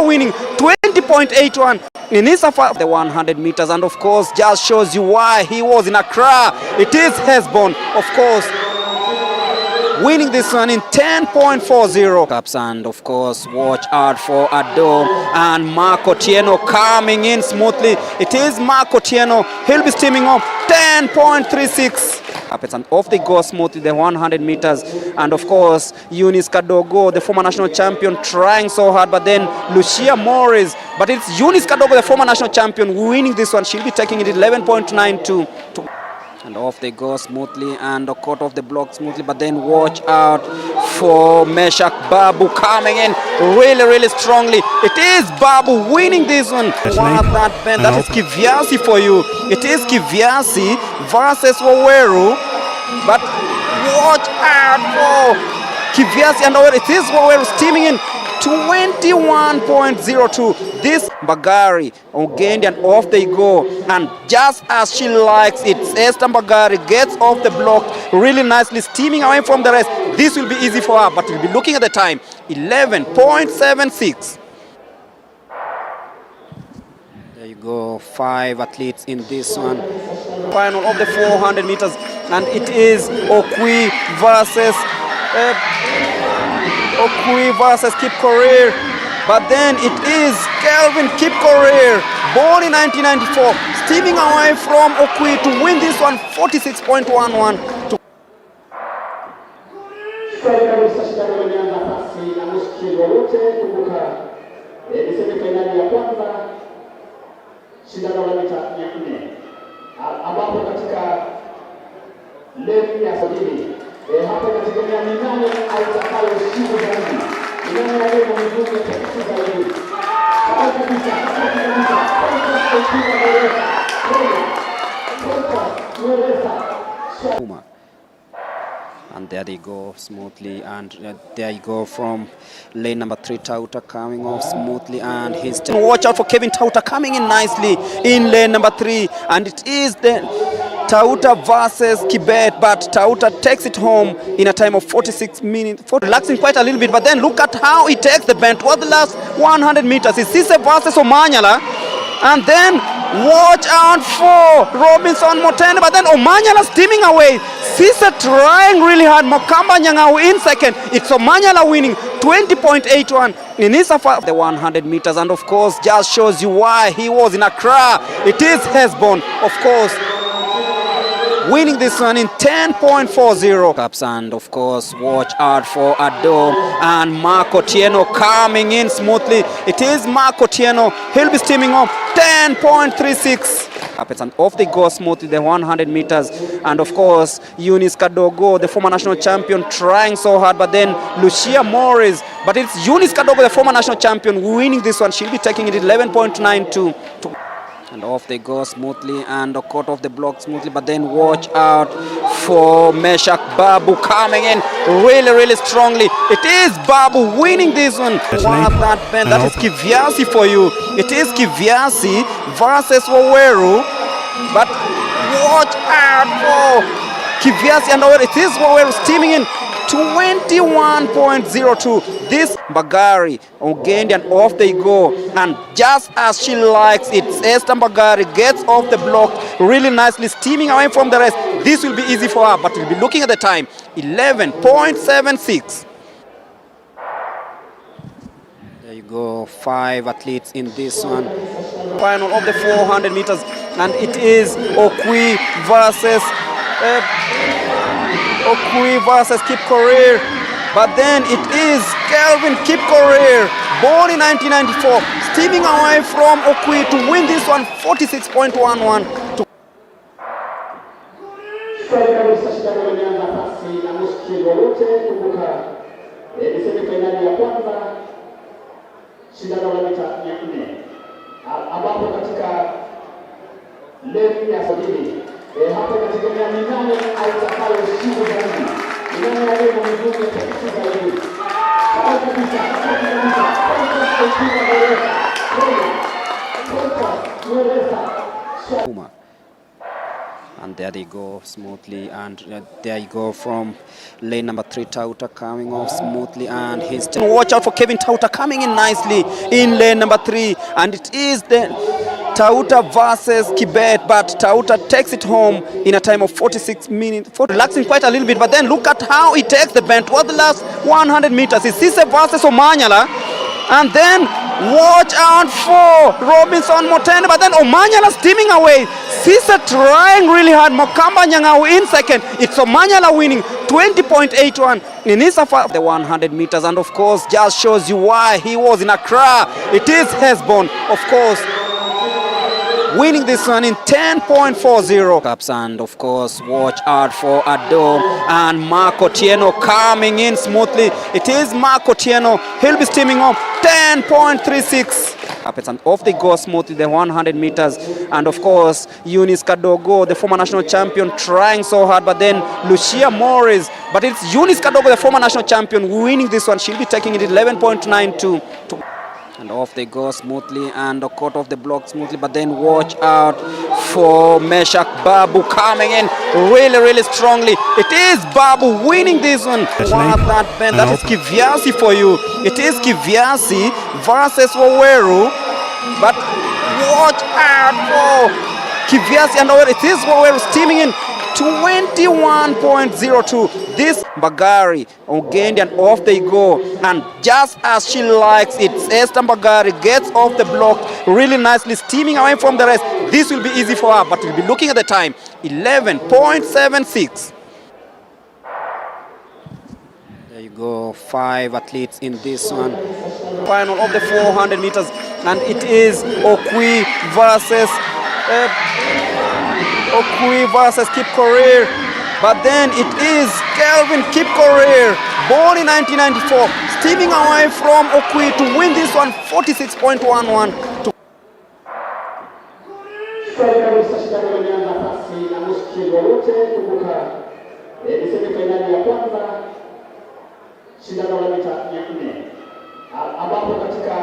Winning 20.81 in his of the 100 meters, and of course just shows you why he was in Accra. It is Hesbon, of course, winning this one in 10.40 cups. And of course watch out for Ado and Marco Tieno coming in smoothly. It is Marco Tieno, he'll be steaming up 10.36. And off they go smoothly, the 100 meters. And of course, Eunice Kadogo, the former national champion, trying so hard, but then Lucia Morris. But it's Eunice Kadogo, the former national champion, winning this one. She'll be taking it 11.92. And off they go smoothly and caught off the block smoothly. But then watch out for Meshak Babu coming in really strongly. It is Babu winning this one. Wow, that is Kivyasi for you. It is Kivyasi versus Waweru. But watch out for Kivyasi and Waweru. It is Waweru steaming in 21.02. This Bagari gained and off they go, and just as she likes it, Esther Bagari gets off the block really nicely, steaming away from the rest. This will be easy for her, but we'll be looking at the time, 11.76. There you go, 5 athletes in this one. Final of the 400 meters, and it is Okwi versus Kip Korir. But then it is Kelvin Kip Korir, born in 1994, steaming away from Okwi to win this one 46.11. Hapa inategemea ni nani atakayeshinda zaidi. Ni nani aliye na nguvu ya kushinda zaidi. And there they go smoothly, and there you go from lane number 3, Tauta coming off smoothly, and he's watch out for Kevin Tauta coming in nicely in lane number 3, and it is the Tauta versus Kibet, but Tauta takes it home in a time of 46 minutes, relaxing quite a little bit. But then look at how he takes the bend. What the last 100 meters is Sise versus Omanyala, and then watch out for Robinson Motene, but then Omanyala steaming away. Sise trying really hard. Mokamba Nyang'au in second. It's Omanyala winning 20.81 in his of the 100 meters, and of course just shows you why he was in Accra. It is Hesbon, of course, winning this one in 10.40 cups. And of course watch out for Ado and Marco Tieno coming in smoothly. It is Marco Tieno, he'll be steaming up 10.36. And off they go smoothly, the 100 meters. And of course Eunice Kadogo, the former national champion, trying so hard, but then Lucia Morris. But it's Eunice Kadogo, the former national champion, winning this one. She'll be taking it 11.92. And off they go smoothly and caught off the block smoothly. But then watch out for Meshak Babu coming in really strongly. It is Babu winning this one. Wow, that is Kivyasi for you. It is Kivyasi versus Waweru. But watch out for Kivyasi and Waweru. It is Waweru steaming in 21.02. This Bagari gained and off they go, and just as she likes it, Esther Bagari gets off the block really nicely, steaming away from the rest. This will be easy for her, but we'll be looking at the time, 11.76. There you go, 5 athletes in this one. Final of the 400 meters, and it is Okwi versus Kip Korir. But then it is Kelvin Kip Korir, born in 1994, steaming away from Okwi to win this one 46.11 to shindano la mita 400 ambapo katika levu ya sabini hapa inategemea ni nani atakayeshinda zaidi, ni nani aliye na miguu ya tatu zaidi. Sawa kabisa, and there they go smoothly, and there you go from lane number 3, Tauta coming off smoothly, and he's watch out for Kevin Tauta coming in nicely in lane number 3, and it is the Tauta versus Kibet, but Tauta takes it home in a time of 46 minutes, relaxing quite a little bit, but then look at how he takes the bend toward the last 100 meters. It's Sise versus Omanyala, and then watch out for Robinson Motende, but then Omanyala steaming away. Sisa trying really hard. Mokamba Nyang'au in second. It's Omanyala winning 20.81 in his the 100 meters, and of course just shows you why he was in Accra. It is Hesbon, of course, winning this one in 10.40 cups, and of course watch out for Adom and Marco Tieno coming in smoothly. It is Marco Tieno. He'll be steaming up 10.36. And off they go smoothly, the 100 meters, and of course Eunice Kadogo, the former national champion, trying so hard, but then Lucia Morris, but it's Eunice Kadogo, the former national champion, winning this one. She'll be taking it 11.92. And off they go smoothly, and caught off the block smoothly, but then watch out for Meshak Babu coming in really strongly. It is Babu winning this one. Wow, that bend, that is Kivyasi for you. It is Kivyasi versus Waweru, but watch out for Kivyasi and Waweru. It is Waweru steaming in 21.02. This Bagari, Ogendi, and off they go. And just as she likes it, Esther Bagari gets off the block really nicely, steaming away from the rest. This will be easy for her, but we'll be looking at the time, 11.76. There you go, 5 athletes in this one. Final of the 400 meters, and it is Okwi versus Kip Korir, but then it is Kelvin Kip Korir, born in 1994, steaming away from Okwi to win this one 46.11 to shindano la mita 400 ambapo katika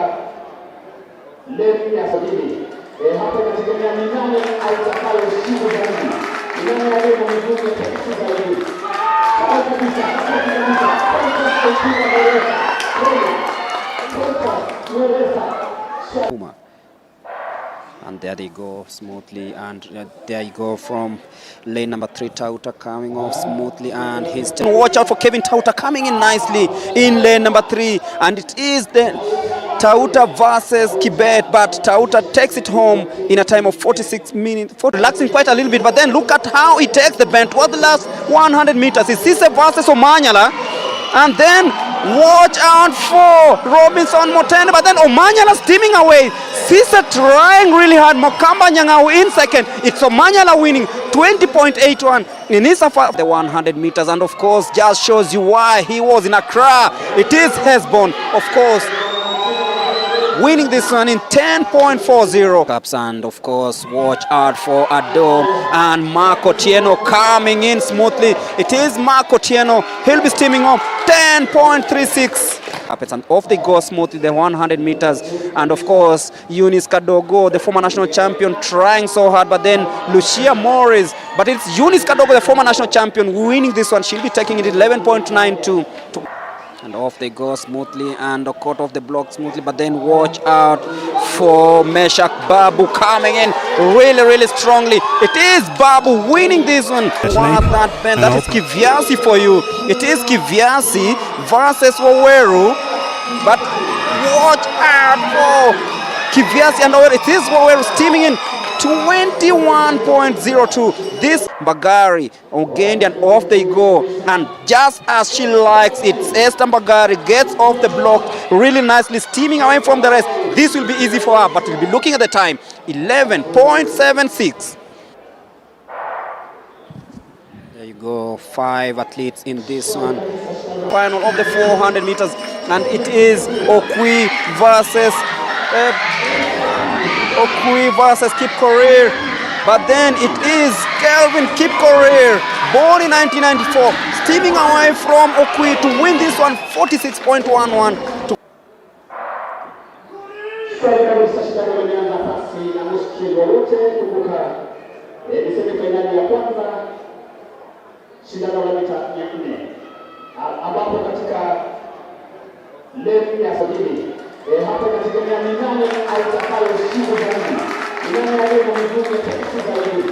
levu ya sabini hapa inategemea ni nani atakayeshinda zaidi, ni nani aliye na miguu ya tatu zaidi. Sawa kabisa, and there they go smoothly, and there you go from lane number 3, Tauta coming off smoothly, and he's watch out for Kevin Tauta coming in nicely in lane number 3, and it is the Tauta versus Kibet, but Tauta takes it home in a time of 46 minutes, relaxing quite a little bit, but then look at how he takes the bend toward the last 100 meters. It's Sise versus Omanyala, and then watch out for Robinson Motende, but then Omanyala steaming away. Sisa trying really hard. Mokamba Nyang'au in second. It's Omanyala winning 20.81 in his the 100 meters, and of course just shows you why he was in Accra. It is Hesbon, of course, winning this one in 10.40 cups, and of course watch out for Adom and Marco Tieno coming in smoothly. It is Marco Tieno. He'll be steaming up 10.36. And off they go smoothly, the 100 meters, and of course Eunice Kadogo, the former national champion, trying so hard, but then Lucia Morris, but it's Eunice Kadogo, the former national champion, winning this one. She'll be taking it 11.92. And off they go smoothly, and caught off the block smoothly, but then watch out for Meshak Babu coming in really strongly. It is Babu winning this one. Wow, that bend, that is Kivyasi for you. It is Kivyasi versus Waweru, but watch out for Kivyasi and Waweru. It is Waweru steaming in 21.02. This Bagari Ogendi, and off they go. And just as she likes it, Esther Bagari gets off the block really nicely, steaming away from the rest. This will be easy for her, but we'll be looking at the time, 11.76. There you go, 5 athletes in this one. Final of the 400 meters, and it is Okwi versus Kip Korir. But then it is Kelvin Kip Korir, born in 1994, steaming away from Okwi to win this one, 46.11. Shindano la mita 400 ambapo katika levu ya sabini hapo inategemea ni nani atakayeshinda zaidi, ni nani aliye na nguvu ya kushinda zaidi.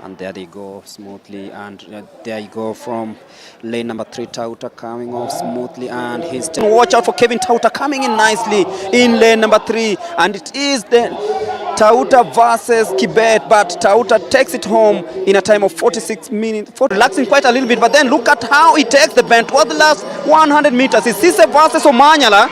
And there they go smoothly, and there you go from lane number 3, Tauta coming off smoothly, and he's watch out for Kevin Tauta coming in nicely in lane number 3, and it is the Tauta versus Kibet, but Tauta takes it home in a time of 46 minutes, relaxing quite a little bit, but then look at how he takes the bend towards the last 100 meters. It's Sise versus Omanyala,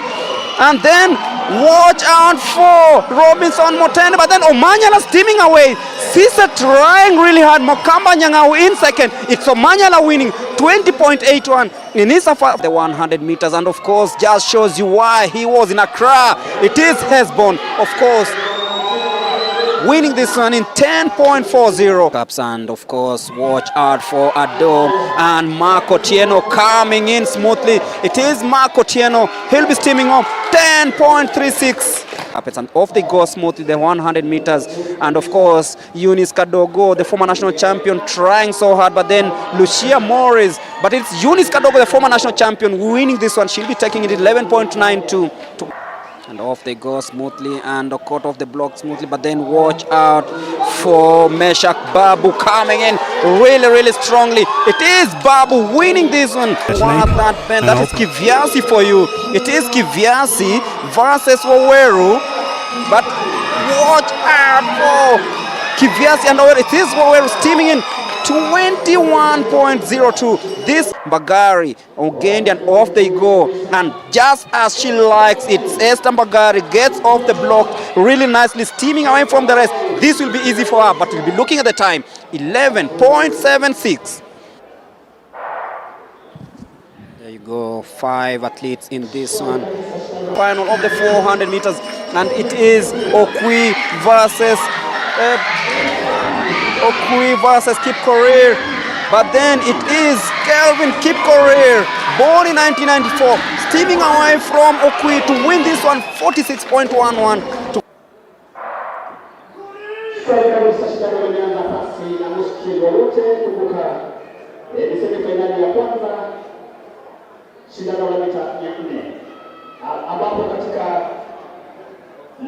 and then watch out for Robinson Motene, but then Omanyala steaming away. Sise trying really hard. Mokamba Nyang'au in second. It's Omanyala winning 20.81 in his of the 100 meters, and of course just shows you why he was in Accra. It is Hesbon, of course, winning this one in 10.40 cups. And of course watch out for Ado and Marco Tieno coming in smoothly. It is Marco Tieno, he'll be steaming off 10.36. And off they go smoothly, the 100 meters, and of course Eunice Kadogo, the former national champion, trying so hard, but then Lucia Morris, but it's Eunice Kadogo, the former national champion, winning this one. She'll be taking it 11.92. And off they go smoothly, and caught off the block smoothly, but then watch out for Meshak Babu coming in really strongly. It is Babu winning this one. Wow, that is Kivyasi for you. It is Kivyasi versus Waweru, but watch out for Kivyasi and Waweru. It is Waweru steaming in 21.02. This Bagari Ogendi, and off they go, and just as she likes it, Esther Bagari gets off the block really nicely, steaming away from the rest. This will be easy for her, but we'll be looking at the time, 11.76. There you go, 5 athletes in this one. Final of the 400 meters, and it is Okwi versus Kip Korir. But then it is Kelvin Kip Korir, born in 1994, steaming away from Okwi to win this one, 46.11. Shindano la mita 400 ambapo katika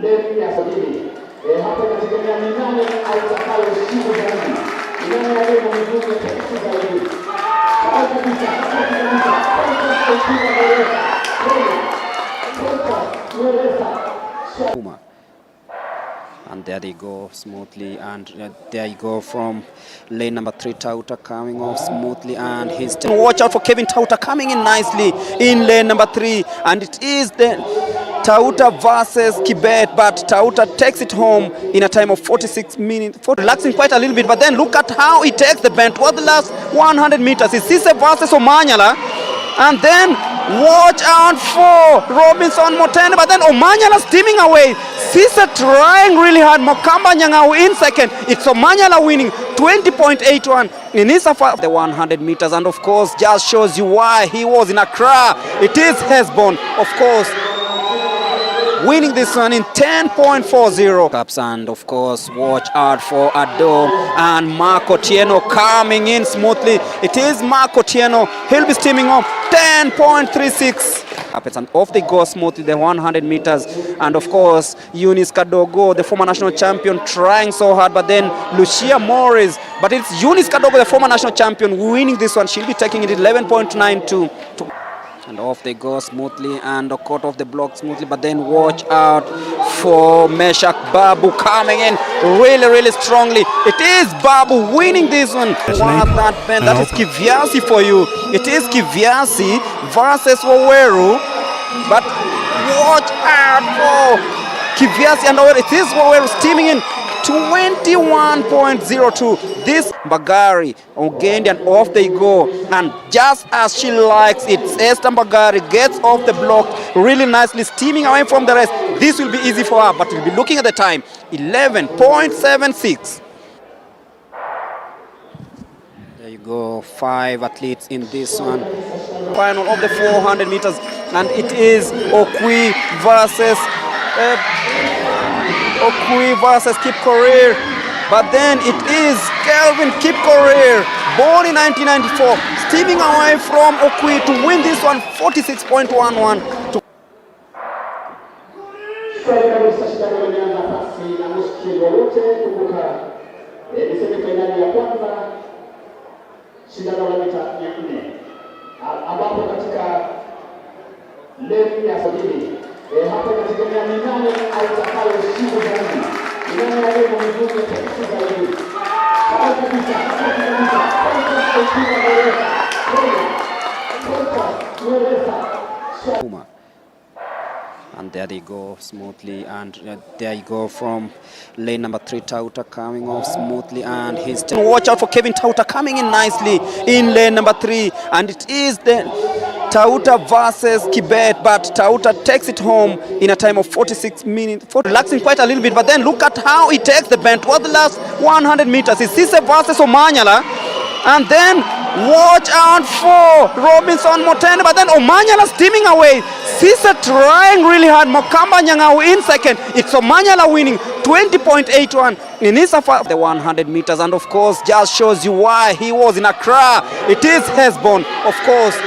levu ya sabini hapo inategemea ni nani atakayeshinda zaidi, ni nani aliye na nguvu ya kushinda zaidi. And there they go smoothly, and there you go from lane number 3, Tauta coming off smoothly, and he's watch out for Kevin Tauta coming in nicely in lane number 3, and it is the Tauta versus Kibet, but Tauta takes it home in a time of 46 minutes, relaxing quite a little bit, but then look at how he takes the bend towards the last 100 meters. It's Sise versus Omanyala, and then watch out for Robinson Motene, but then Omanyala steaming away. Sise trying really hard. Mokamba Nyang'au in second. It's Omanyala winning 20.81 in his of the 100 meters, and of course just shows you why he was in Accra. It is Hesbon, of course, winning this one in 10.40 cups. And of course watch out for Ado and Marco Tieno coming in smoothly. It is Marco Tieno, he'll be steaming off 10.36. And off they go smoothly, the 100 meters. And of course, Eunice Kadogo, the former national champion, trying so hard, but then Lucia Morris. But it's Eunice Kadogo, the former national champion, winning this one. She'll be taking it 11.92. And off they go smoothly and caught off the block smoothly, but then watch out for Meshak Babu coming in really strongly. It is Babu winning this one. Wow, that is Kivyasi for you. It is Kivyasi versus Waweru, but watch out for Kivyasi and Waweru. It is Waweru steaming in 21.02. This Bagari Ogendi, and off they go, and just as she likes it, Esther Bagari gets off the block really nicely, steaming away from the rest. This will be easy for her, but we'll be looking at the time, 11.76. There you go, 5 athletes in this one. Final of the 400 meters, and it is Okwi versus Kip Korir, but then it is Kelvin Kip Korir, born in 1994, steaming away from Okwi to win this one 46.11. Shindano la mita 400 ambapo katika leni ya sabini hapa inategemea ni nani atakayeshinda zaidi. Ni nani aliye na nguvu ya kushinda zaidi. Hapa kabisa. And there they go smoothly, and there you go from lane number 3, Tauta coming off smoothly, and he's watch out for Kevin Tauta coming in nicely in lane number 3, and it is the Tauta versus Kibet, but Tauta takes it home in a time of 46 minutes, relaxing quite a little bit, but then look at how he takes the bend towards the last 100 meters. It's Sise versus Omanyala, and then watch out for Robinson Motene, but then Omanyala steaming away. Sisa trying really hard. Mokamba Nyang'au in second. It's Omanyala winning 20.81 in his the 100 meters, and of course just shows you why he was in Accra. It is Hesbon, of course,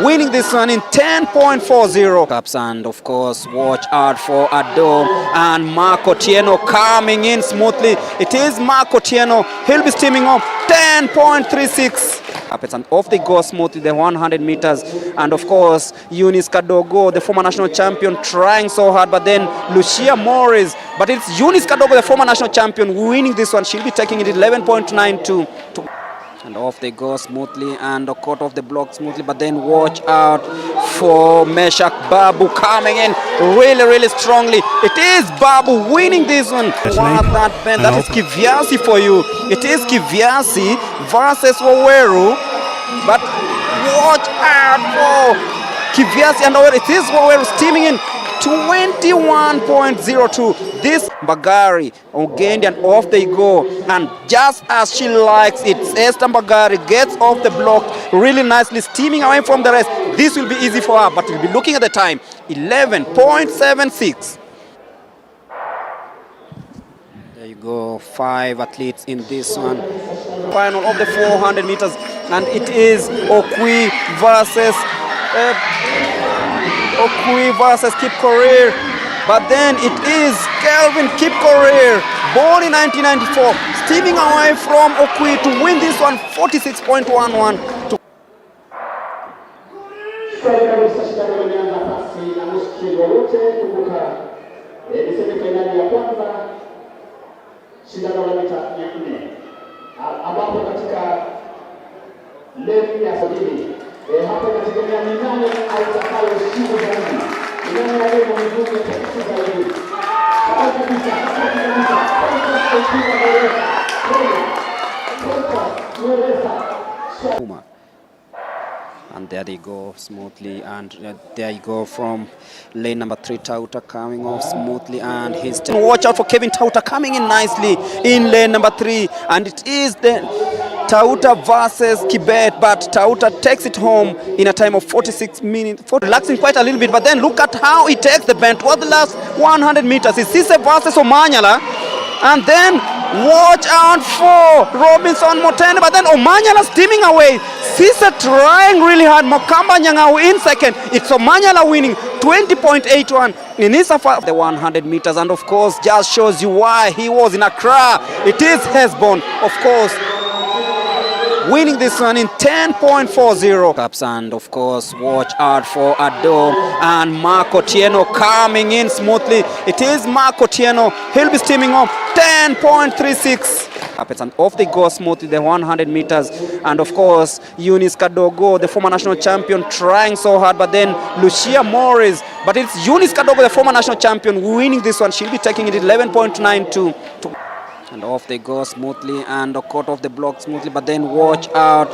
winning this one in 10.40 cups. And of course watch out for Ado and Marco Tieno coming in smoothly. It is Marco Tieno. He'll be steaming up 10.36. And off they go smoothly, the 100 meters. And of course Eunice Kadogo, the former national champion, trying so hard, but then Lucia Morris. But it's Eunice Kadogo, the former national champion, winning this one. She'll be taking it 11.92. And off they go smoothly and caught off the block smoothly, but then watch out for Meshak Babu coming in really strongly. It is Babu winning this one. Wow, that is Kivyasi for you. It is Kivyasi versus Waweru, but watch out for Kivyasi and Waweru. It is Waweru steaming in 21.02. This Bagari Ogendi, and off they go, and just as she likes it, Esther Bagari gets off the block really nicely, steaming away from the rest. This will be easy for her, but we'll be looking at the time, 11.76. There you go, 5 athletes in this one. Final of the 400 meters, and it is Okwi versus Kip Korir, but then it is Kelvin Kip Korir, born in 1994, steaming away from Okwi to win this one 46.11. Shindano la mita 400 ambapo katika leni ya sabini hapa inategemea ni nani atakayeshinda zaidi. Ni nani aliye na nguvu ya kushinda zaidi. Hapa kabisa. And there they go smoothly, and there you go from lane number 3, Tauta coming off smoothly, and he's watch out for Kevin Tauta coming in nicely in lane number 3, and it is the Tauta versus Kibet, but Tauta takes it home in a time of 46 minutes, relaxing quite a little bit, but then look at how he takes the bend towards the last 100 meters. It's Sise versus Omanyala, and then Watch out for Robinson Motene, but then Omanyala steaming away. Sisa trying really hard. Mokamba Nyang'au in second. It's Omanyala winning 20.81 in his the 100 meters, and of course just shows you why he was in Accra. It is Hesbon, of course, winning this one in 10.40 cups. And of course watch out for Ado and Marco Tieno coming in smoothly. It is Marco Tieno, he'll be steaming up 10.36 and off they go smoothly the 100 meters. And of course Eunice Kadogo, the former national champion, trying so hard, but then Lucia Morris, but it's Eunice Kadogo, the former national champion, winning this one. She'll be taking it 11.92 and off they go smoothly and caught off the block smoothly, but then watch out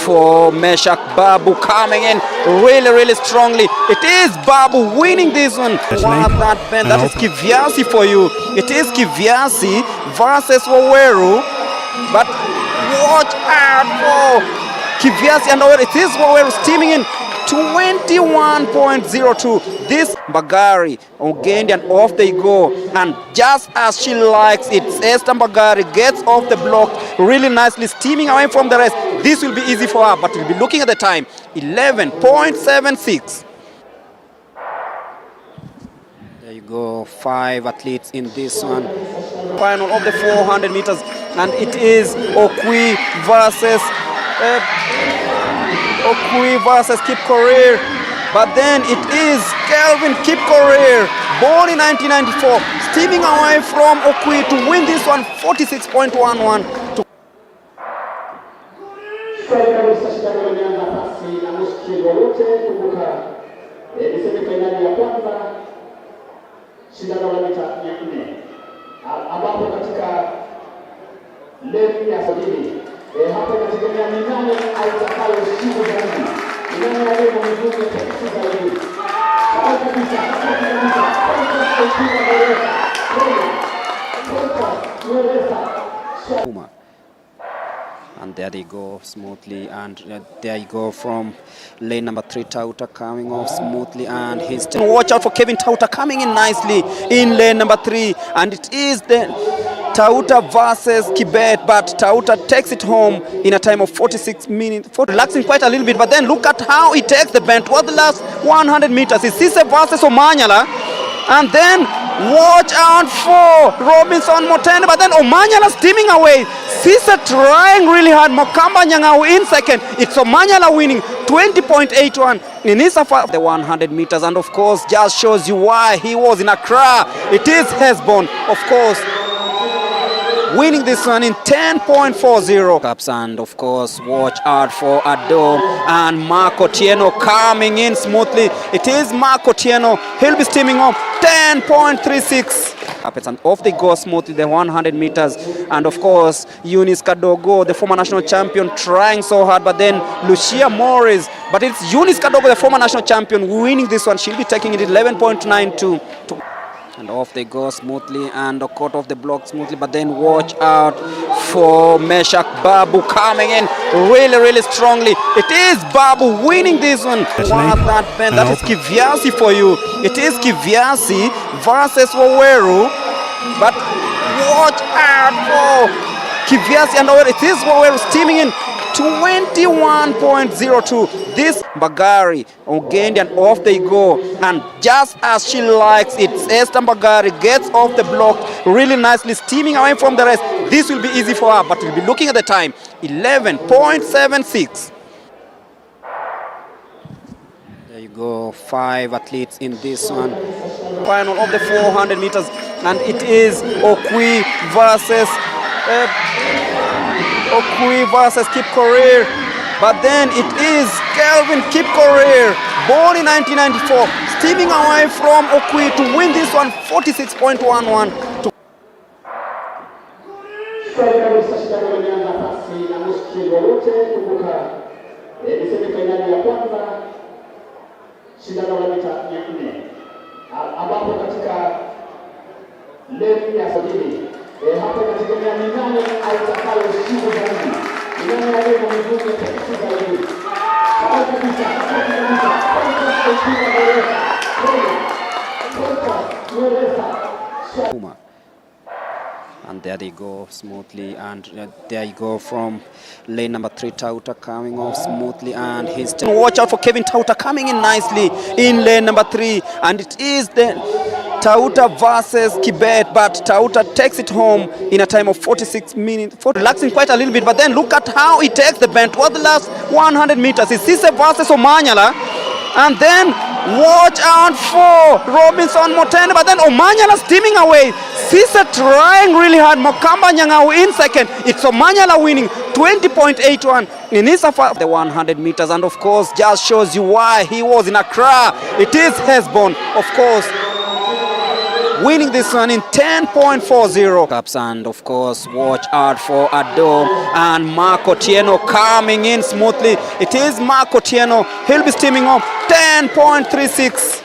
for Meshak Babu coming in really strongly. It is Babu winning this one. Wow, that is Kivyasi for you. It is Kivyasi versus Waweru, but watch out for Kivyasi and Waweru. It is Waweru steaming in 21.02. This Bagari gained and off they go, and just as she likes it, Esther Bagari gets off the block really nicely, steaming away from the rest. This will be easy for her, but we'll be looking at the time, 11.76. There you go, 5 athletes in this one. Final of the 400 meters, and it is Okwi versus Kip Korir, but then it is Kelvin Kip Korir, born in 1994, steaming away from Okwi to win this one 46.11 to hapa inategemea ni nani atakayeshinda zaidi. Ni nani aliye na nguvu ya kushinda zaidi. And there they go smoothly, and there you go from lane number 3, Tauta coming off smoothly, and he's watch out for Kevin Tauta coming in nicely in lane number 3, and it is the Tauta versus Kibet, but Tauta takes it home in a time of 46 minutes, relaxing quite a little bit, but then look at how he takes the bend. What the last 100 meters is Sise versus Omanyala, and then watch out for Robinson Motene, but then Omanyala steaming away. Sise trying really hard. Mokamba Nyang'au in second. It's Omanyala winning 20.81 in his the 100 meters, and of course just shows you why he was in Accra. It is Hesbon, of course, winning this one in 10.40 cups. And of course watch out for Ado and Marco Tieno coming in smoothly. It is Marco Tieno, he'll be steaming up 10.36 and off they go smoothly the 100 meters. And of course Eunice Kadogo, the former national champion, trying so hard, but then Lucia Morris, but it's Eunice Kadogo, the former national champion, winning this one. She'll be taking it 11.92 and off they go smoothly and caught off the block smoothly, but then watch out for Meshak Babu coming in really strongly. It is Babu winning this one. Wow, that is Kivyasi for you. It is Kivyasi versus Waweru, but watch out for Kivyasi and Waweru. It is Waweru steaming in 21.02. This Bagari gained and off they go, and just as she likes it, Esther Bagari gets off the block really nicely, steaming away from the rest. This will be easy for her, but we'll be looking at the time, 11.76. There you go, 5 athletes in this one. Final of the 400 meters, and it is Okwi versus Kip Korir, but then it is Kelvin Kip Korir, born in 1994, steaming away from Okwi to win this one 46.11 to ambapo katika lane ya sabini hapa inategemea ni nani atakayeshinda zaidi. Ni nani aliye na nguvu ya kushinda zaidi. And there they go smoothly, and there you go from lane number 3, Tauta coming off smoothly, and he's watch out for Kevin Tauta coming in nicely in lane number 3, and it is the Tauta versus Kibet, but Tauta takes it home in a time of 46 minutes, relaxing quite a little bit, but then look at how he takes the bend towards the last 100 meters. It's Sise versus Omanyala, and then watch out for Robinson Motende, but then Omanyala steaming away. Sise trying really hard. Mokamba Nyang'au in second. It's Omanyala winning 20.81 in his the 100 meters, and of course just shows you why he was in Accra. It is Hesbon, of course, winning this one in 10.40 cups, and of course watch out for Adom and Marco Tieno coming in smoothly. It is Marco Tieno, he'll be steaming up 10.36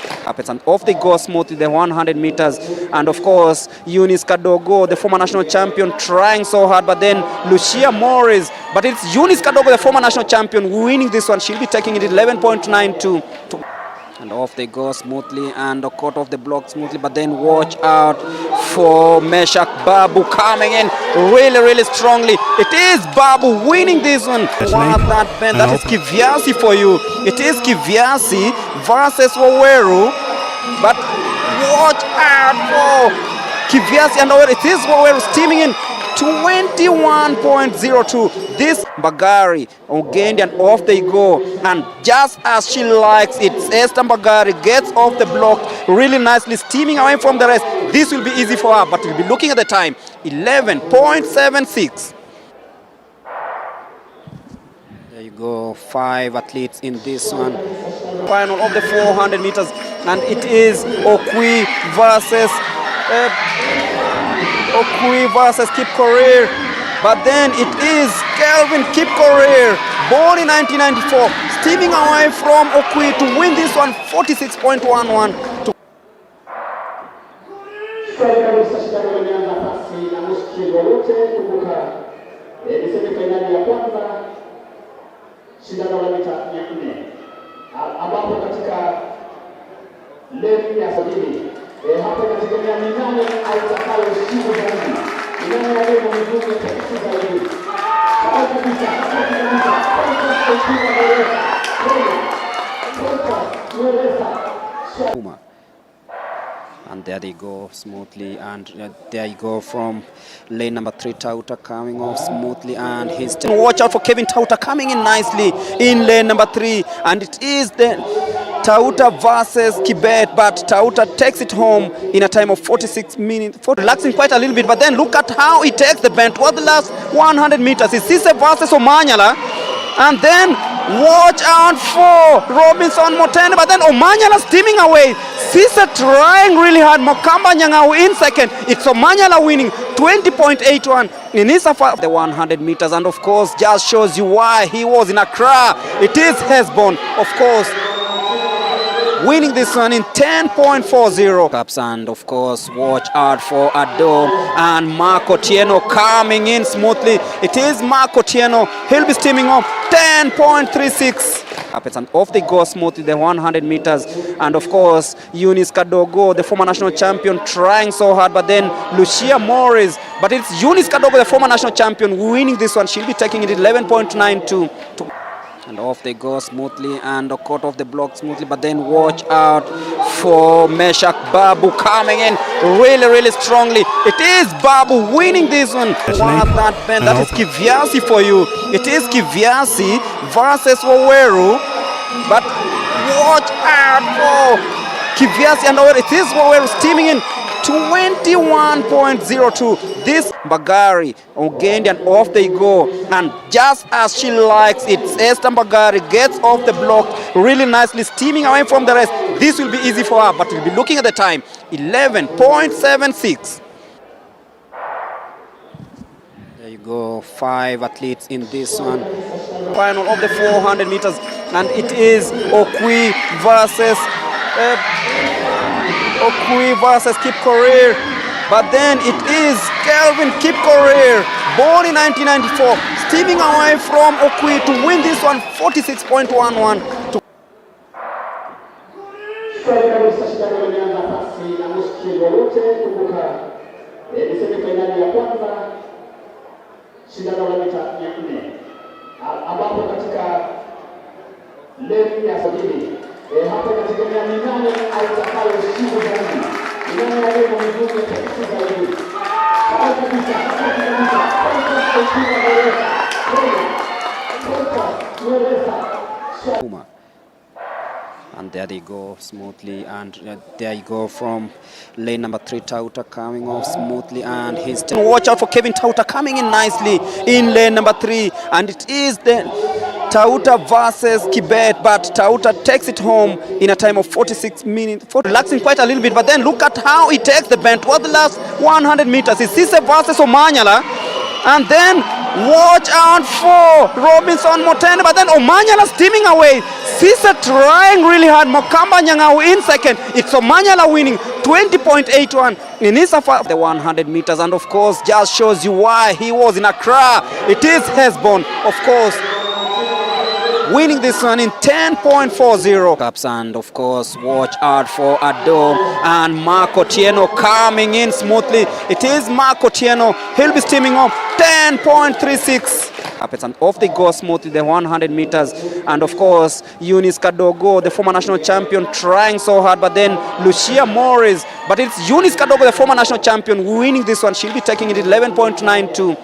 and off they go smoothly the 100 meters, and of course Eunice Kadogo, the former national champion, trying so hard, but then Lucia Morris, but it's Eunice Kadogo, the former national champion, winning this one. She'll be taking it 11.92 and off they go smoothly, and caught off the block smoothly, but then watch out for Meshak Babu coming in really strongly. It is Babu winning this one. Wow, that bend, that is Kivyasi for you. It is Kivyasi versus Waweru, but watch out for Kivyasi and Waweru. It is Waweru steaming in 21.02. This Bagari, Ogendi, and off they go. And just as she likes it, Esther Bagari gets off the block really nicely, steaming away from the rest. This will be easy for her, but we'll be looking at the time, 11.76. There you go, 5 athletes in this one. Final of the 400 meters, and it is Okwi versus Kip Korir, but then it is Kelvin Kip Korir, born in 1994, steaming away from Okwi to win this one 46.11. ambapo katika leni ya sabini hapa inategemea ni nani atakaye ushindi zaidi, ni nani aliye na nguvu ya kipekee zaidi. Kama kabisa and there they go smoothly, and there you go from lane number 3, Tauta coming off smoothly, and he's watch out for Kevin Tauta coming in nicely in lane number 3, and it is the Tauta versus Kibet, but Tauta takes it home in a time of 46 minutes, relaxing quite a little bit, but then look at how he takes the bend towards the last 100 meters. It's Sise versus Omanyala, and then watch out for Robinson Motende, but then Omanyala steaming away. Sise trying really hard. Mokamba Nyang'au in second. It's Omanyala winning 20.81 in his the 100 meters, and of course just shows you why he was in Accra. It is Hesbon, of course, winning this one in 10.40 cups, and of course watch out for Adom and Marco Tieno coming in smoothly. It is Marco Tieno, he'll be steaming up 10.36 and off they go smoothly the 100 meters, and of course Eunice Kadogo, the former national champion, trying so hard, but then Lucia Morris, but it's Eunice Kadogo, the former national champion, winning this one. She'll be taking it 11.92 and off they go smoothly, and caught off the block smoothly, but then watch out for Meshak Babu coming in really strongly. It is Babu winning this one. Wow, that bend, that is Kivyasi for you. It is Kivyasi versus Waweru, but watch out for Kivyasi and Waweru. It is Waweru steaming in 21.02. This Bagari, Ogendi, and off they go. And just as she likes it, Esther Bagari gets off the block really nicely, steaming away from the rest. This will be easy for her, but we'll be looking at the time, 11.76. There you go, 5 athletes in this one. Final of the 400 meters, and it is Okwi versus Kip Korir, but then it is Kelvin Kip Korir, born in 1994, steaming away from Okwi to win this one 46.11. Ni semifinali ya kwanza shindano la mita 400 ambapo katika leni ya sabini hapa inategemea ni nani atakayeshinda zaidi, ni nani aliye na miguu nyepesi zaidi. And there they go smoothly, and there you go from lane number 3, Tauta coming off smoothly, and he's watch out for Kevin Tauta coming in nicely in lane number 3, and it is the Tauta versus Kibet, but Tauta takes it home in a time of 46 minutes, relaxing quite a little bit, but then look at how he takes the bend towards the last 100 meters. It's Sise versus Omanyala, and then watch out for Robinson Motene, but then Omanyala steaming away. Sise trying really hard. Mokamba Nyang'au in second. It's Omanyala winning 20.81 in his of the 100 meters, and of course just shows you why he was in Accra. It is Hesbon, of course, winning this one in 10.40 cups, and of course watch out for Ado and Marco Tieno coming in smoothly. It is Marco Tieno, he'll be steaming up 10.36 and off they go smoothly the 100 meters, and of course Eunice Kadogo, the former national champion, trying so hard, but then Lucia Morris, but it's Eunice Kadogo, the former national champion, winning this one. She'll be taking it 11.92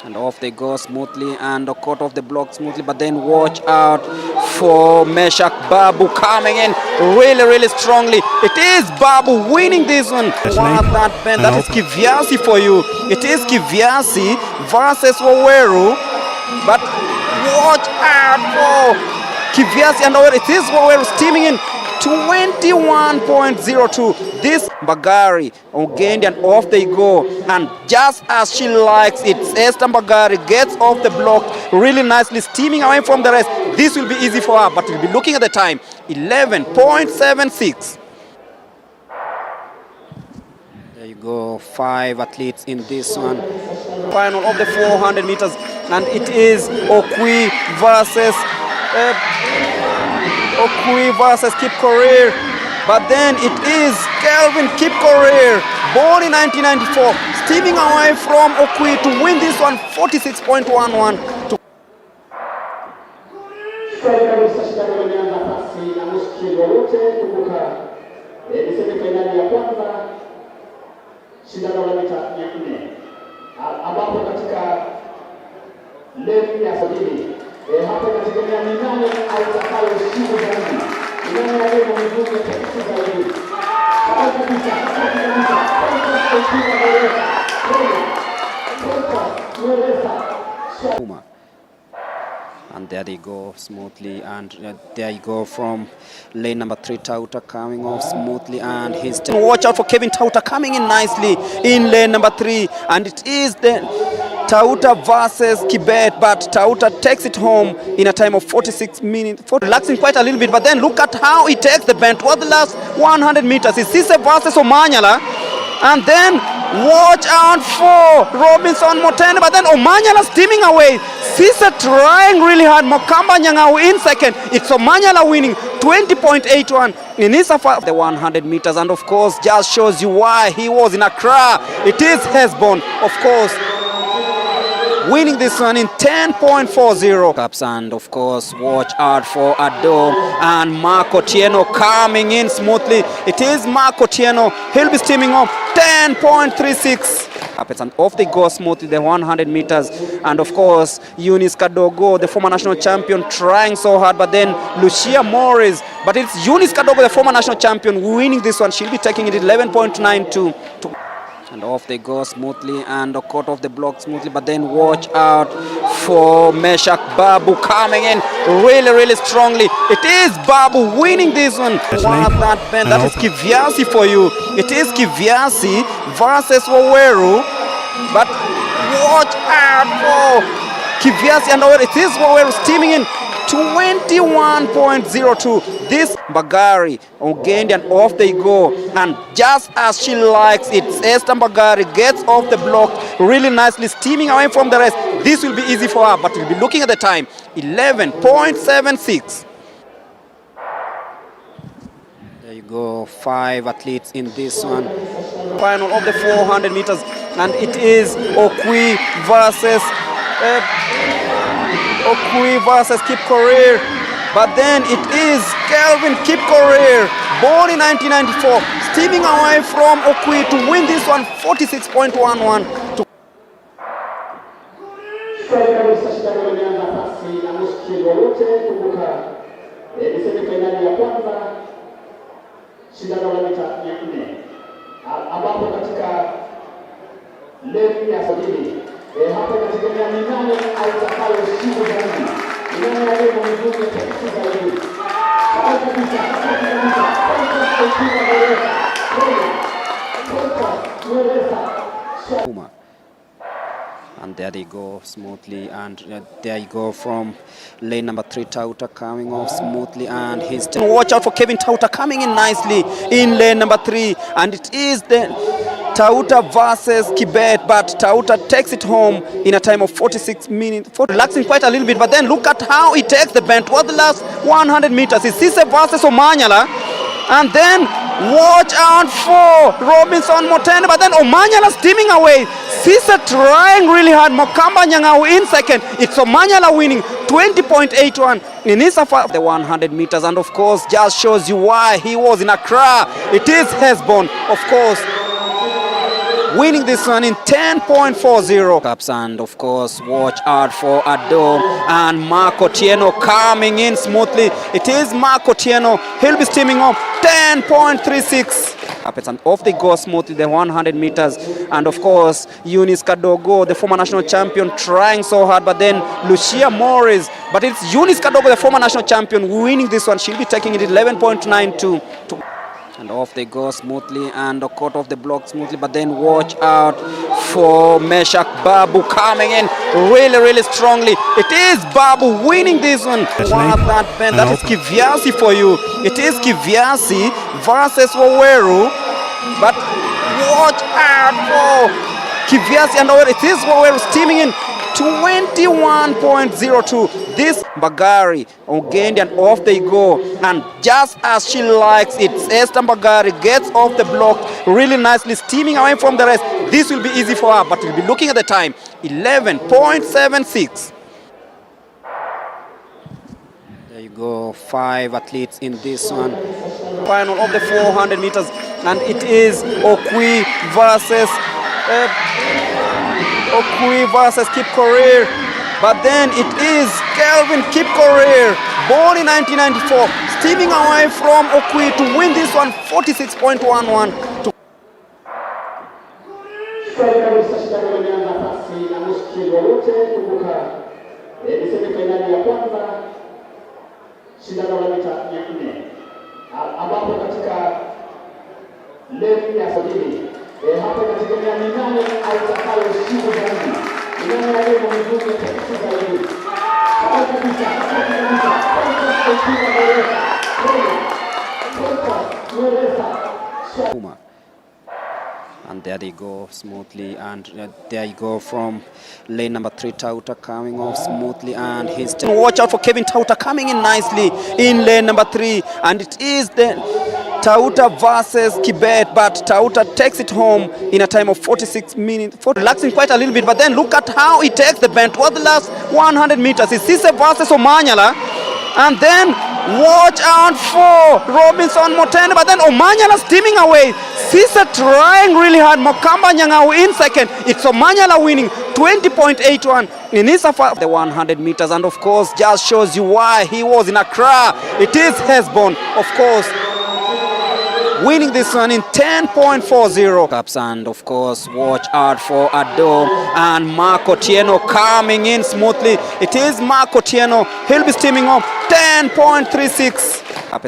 and off they go smoothly, and a cut off the block smoothly, but then watch out for Meshak Babu coming in really strongly. It is Babu winning this one. That is Kivyasi for you. It is Kivyasi versus Waweru, but watch out for Kivyasi and Waweru. It is Waweru steaming in 21.02. This Bagari Ogendi, and off they go, and just as she likes it, Esther Bagari gets off the block really nicely, steaming away from the rest. This will be easy for her, but we'll be looking at the time, 11.76. There you go, 5 athletes in this one. Final of the 400 meters, and it is Okwi versus Kip Korir, but then it is Kelvin Kip Korir, born in 1994, steaming away from Okwi to win this one 46.11. Shindano la mita 400 ambapo katika leni ya sabini hapa inategemea ni nani atakayeshinda zaidi, ni nani aliye na miguu nyepesi zaidi. And there they go smoothly, and there you go from lane number 3, Tauta coming off smoothly, and he's watch out for Kevin Tauta coming in nicely in lane number 3, and it is the Tauta versus Kibet, but Tauta takes it home in a time of 46 minutes, relaxing quite a little bit, but then look at how he takes the bend towards the last 100 meters. It's Sise versus Omanyala, and then watch out for Robinson Motene, but then Omanyala steaming away. Sise trying really hard. Mokamba Nyang'au in second. It's Omanyala winning 20.81 in his of the 100 meters, and of course just shows you why he was in Accra. It is Hesbon, of course, winning this one in 10.40 cups, and of course watch out for Ado and Marco Tieno coming in smoothly. It is Marco Tieno, he'll be steaming up 10.36 and off they go smoothly the 100 meters, and of course Eunice Kadogo, the former national champion, trying so hard, but then Lucia Morris, but it's Eunice Kadogo, the former national champion, winning this one. She'll be taking it 11.92 and off they go smoothly, and a cut off the block smoothly, but then watch out for Meshak Babu coming in really strongly. It is Babu winning this one. That is Kivyasi for you. It is Kivyasi versus Waweru, but watch out for Kivyasi and Waweru. It is Waweru steaming in 21.02. This Bagari Ogendi, and off they go, and just as she likes it, Esther Bagari gets off the block really nicely, steaming away from the rest. This will be easy for her, but we'll be looking at the time, 11.76. go, 5 athletes in this one. Final of the 400 meters, and it is Okwi versus Kip Korir. But then it is Kelvin Kip Korir, born in 1994, steaming away from Okwi to win this one 46.11. Shindano la mita 400 ambapo katika levu ya sabini hapa inategemea ni nani atakayeshinda zaidi. Ni nani aliye na nguvu ya kipekee zaidi. Hapa kabisa and there they go smoothly, and there you go from lane number 3, Tauta coming off smoothly, and he's watch out for Kevin Tauta coming in nicely in lane number 3, and it is the Tauta versus Kibet, but Tauta takes it home in a time of 46 minutes, relaxing quite a little bit, but then look at how he takes the bend towards the last 100 meters. It's Sise versus Omanyala, and then watch out for Robinson Motene, but then Omanyala steaming away. Sise trying really hard. Mokamba Nyang'au in second. It's Omanyala winning 20.81 in his the 100 meters, and of course just shows you why he was in Accra. It is Hesbon, of course, winning this one in 10.40 cups, and of course watch out for Adom and Marco Tieno coming in smoothly. It is Marco Tieno, he'll be steaming up 10.36 and off they go smoothly the 100 meters, and of course Eunice Kadogo, the former national champion, trying so hard, but then Lucia Morris, but it's Eunice Kadogo, the former national champion, winning this one. She'll be taking it 11.92 and off they go smoothly, and caught off the block smoothly, but then watch out for Meshak Babu coming in really strongly. It is Babu winning this one. Wow, that is Kivyasi for you. It is Kivyasi versus Waweru, but watch out for Kivyasi and Waweru. It is Waweru steaming in 21.02. This Bagari Ogendi, and off they go, and just as she likes it, Esther Bagari gets off the block really nicely, steaming away from the rest. This will be easy for her, but we'll be looking at the time, 11.76. There you go, 5 athletes in this one. Final of the 400 meters, and it is Okwi versus Kip Korir. But then it is Kelvin Kip Korir, born in 1994, steaming away from Okwi to win this one 46.11. Shindano la mita 400 ambapo katika levu ya sabini hapa inategemea ni nani atakayeshinda zaidi. Ni nani aliye na nguvu ya kipekee zaidi. Hapa kabisa and there they go smoothly, and there you go from lane number 3, Tauta coming off smoothly, and he's watch out for Kevin Tauta coming in nicely in lane number 3, and it is the Tauta versus Kibet, but Tauta takes it home in a time of 46 minutes, relaxing quite a little bit, but then look at how he takes the bend towards the last 100 meters. It's Sise versus Omanyala, and then watch out for Robinson Motene, but then Omanyala steaming away. Sise trying really hard. Mokamba Nyang'au in second. It's Omanyala winning 20.81 in his the 100 meters, and of course just shows you why he was in Accra. It is Hesbon, of course, winning this one in 10.40 cups, and of course watch out for Adom and Marco Tieno coming in smoothly. It is Marco Tieno, he'll be steaming up 10.36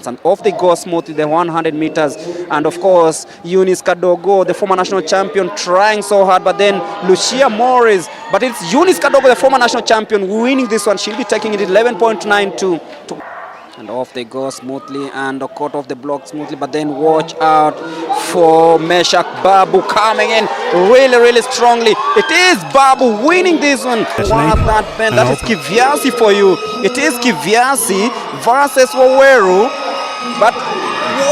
and off they go smoothly the 100 meters, and of course Eunice Kadogo, the former national champion, trying so hard, but then Lucia Morris, but it's Eunice Kadogo, the former national champion, winning this one. She'll be taking it 11.92 and off they go smoothly, and caught off the block smoothly, but then watch out for Meshak Babu coming in really strongly. It is Babu winning this one. Wow, that is Kivyasi for you. It is Kivyasi versus Waweru, but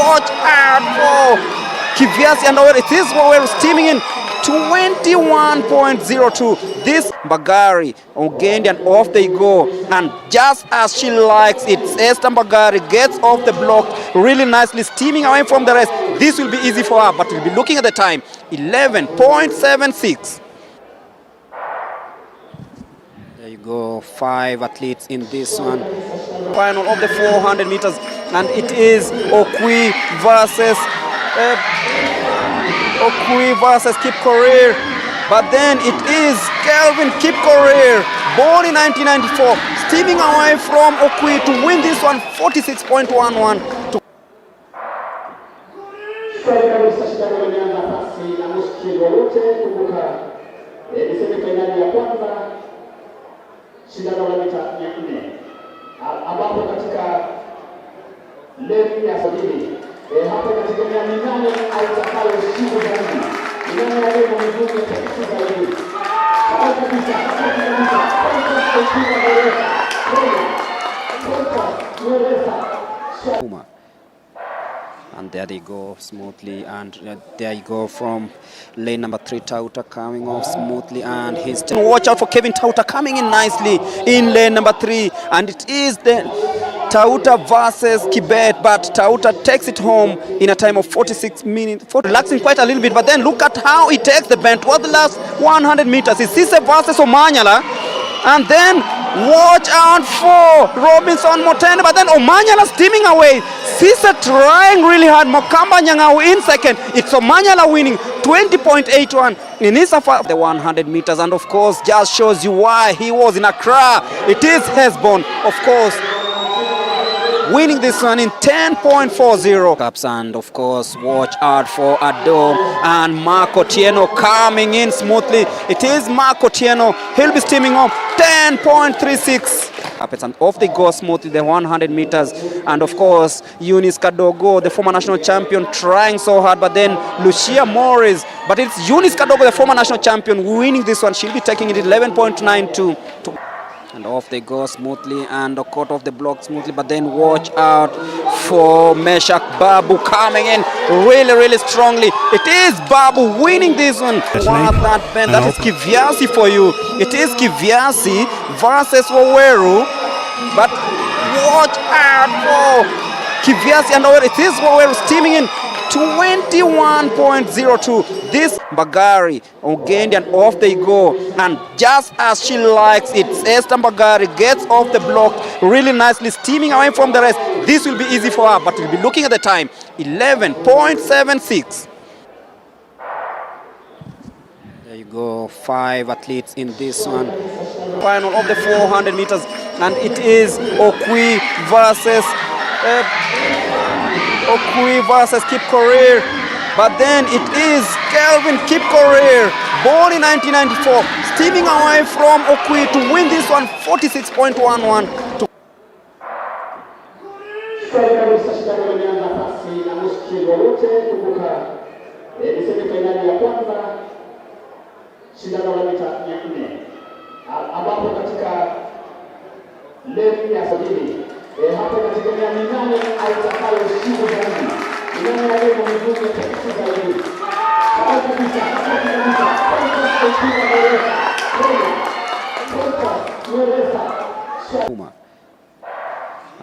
watch out for Kiviasi and Oweri. It is Oweri steaming in 21.02. This Bagari Ogendi, and off they go. And just as she likes it, Esther Bagari gets off the block really nicely, steaming away from the rest. This will be easy for her, but we'll be looking at the time, 11.76. There you go, 5 athletes in this one. Final of the 400 meters, and it is Okwi versus Kip Korir. But then it is Kelvin Kip Korir, born in 1994, steaming away from Okwi to win this one, 46.11. Shindano la mita 400 ambapo katika leni ya sabini hapa inategemea ni nani atakayeshinda zaidi, ni nani aliye na nguvu ya kushinda zaidi. Kabisa and there they go smoothly, and there you go from lane number 3, Tauta coming off smoothly, and he's watch out for Kevin Tauta coming in nicely in lane number 3, and it is the Tauta versus Kibet, but Tauta takes it home in a time of 46 minutes, relaxing quite a little bit, but then look at how he takes the bend toward the last 100 meters. It's Sise versus Omanyala, and then watch out for Robinson Motene, but then Omanyala steaming away. Sisa trying really hard. Mokamba Nyang'au in second. It's Omanyala winning 20.81 in his the 100 meters, and of course just shows you why he was in Accra. It is Hesbon, of course, winning this one in 10.40 cups, and of course watch out for Adom and Marco Tieno coming in smoothly. It is Marco Tieno. He'll be steaming up 10.36. And off they go smoothly, the 100 meters, and of course Eunice Kadogo, the former national champion, trying so hard, but then Lucia Morris, but it's Eunice Kadogo, the former national champion, winning this one. She'll be taking it 11.92. And off they go smoothly, and caught off the block smoothly, but then watch out for Meshak Babu coming in really strongly. It is Babu winning this one. Wow, that is Kiviasi for you. It is Kiviasi versus Waweru, but watch out for Kiviasi and Waweru. It is Waweru steaming in 21.02. This Bagari Ogendi, and off they go, and just as she likes it, Esther Bagari gets off the block really nicely, steaming away from the rest. This will be easy for her, but we'll be looking at the time, 11.76. There you go, 5 athletes in this one. Final of the 400 meters, and it is Okwi versus Kip Korir, but then it is Kelvin Kip Korir, born in 1994, steaming away from Okwi to win this one, 46.11. Shindano la mita 400 ambapo katika leni ya sabini hapa inategemea ni nani atakayeshinda zaidi, ni nani aliye na nguvu ya kushinda zaidi. Kabisa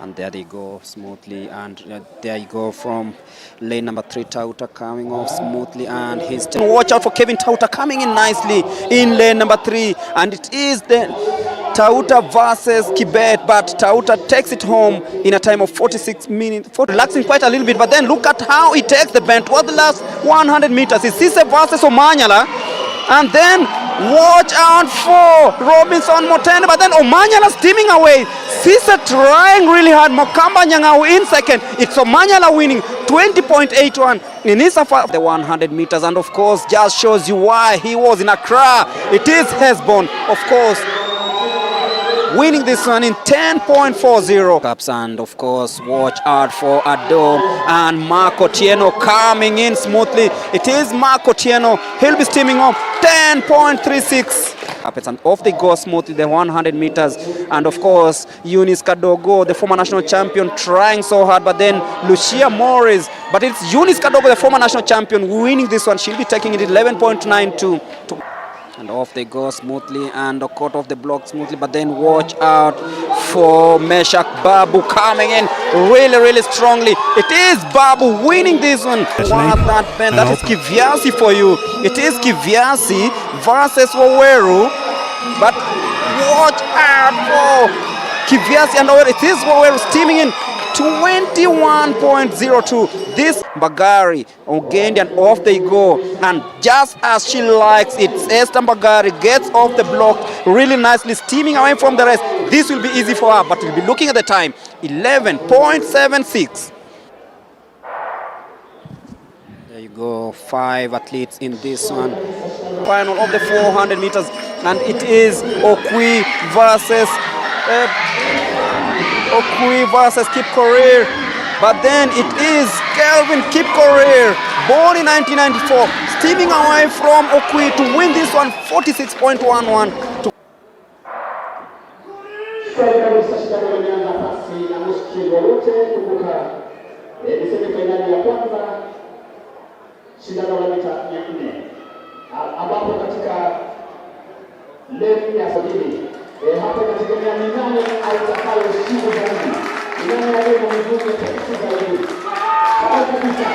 and there they go smoothly, and there you go from lane number 3, Tauta coming off smoothly, and he's watch out for Kevin Tauta coming in nicely in lane number 3, and it is the Tauta versus Kibet, but Tauta takes it home in a time of 46 minutes, relaxing quite a little bit, but then look at how he takes the bend toward the last 100 meters. It's Sise versus Omanyala, and then watch out for Robinson Motene, but then Omanyala steaming away. Sisa trying really hard. Mokamba Nyang'au in second. It's Omanyala winning 20.81 in his the 100 meters, and of course just shows you why he was in Accra. It is Hesbon, of course, winning this one in 10.40 cups, and of course watch out for Adom and Marco Tieno coming in smoothly. It is Marco Tieno. He'll be steaming up 10.36. Happens and off they go smoothly the 100 meters, and of course Eunice Kadogo, the former national champion, trying so hard, but then Lucia Morris, but it's Eunice Kadogo, the former national champion, winning this one. She'll be taking it 11.92. And off they go smoothly and caught off the block smoothly, but then watch out for Meshak Babu coming in really strongly. It is Babu winning this one. Wow, that is Kivyasi for you. It is Kivyasi versus Waweru, but watch out for Kivyasi and Waweru. It is Waweru steaming in 21.02. This Bagari again, and off they go, and just as she likes it, Esther Bagari gets off the block really nicely, steaming away from the rest. This will be easy for her, but we'll be looking at the time, 11.76. There you go, 5 athletes in this one. Final of the 400 meters, and it is Okwi versus Kip Korir, but then it is Kelvin Kip Korir, born in 1994, steaming away from Okwi to win this one 46.11. Shindano la mita 400 ambapo katika leni ya sabini hapa inategemea ni nani atakayeshinda zaidi, ni nani aliye na nguvu ya kushinda zaidi. Hapa kabisa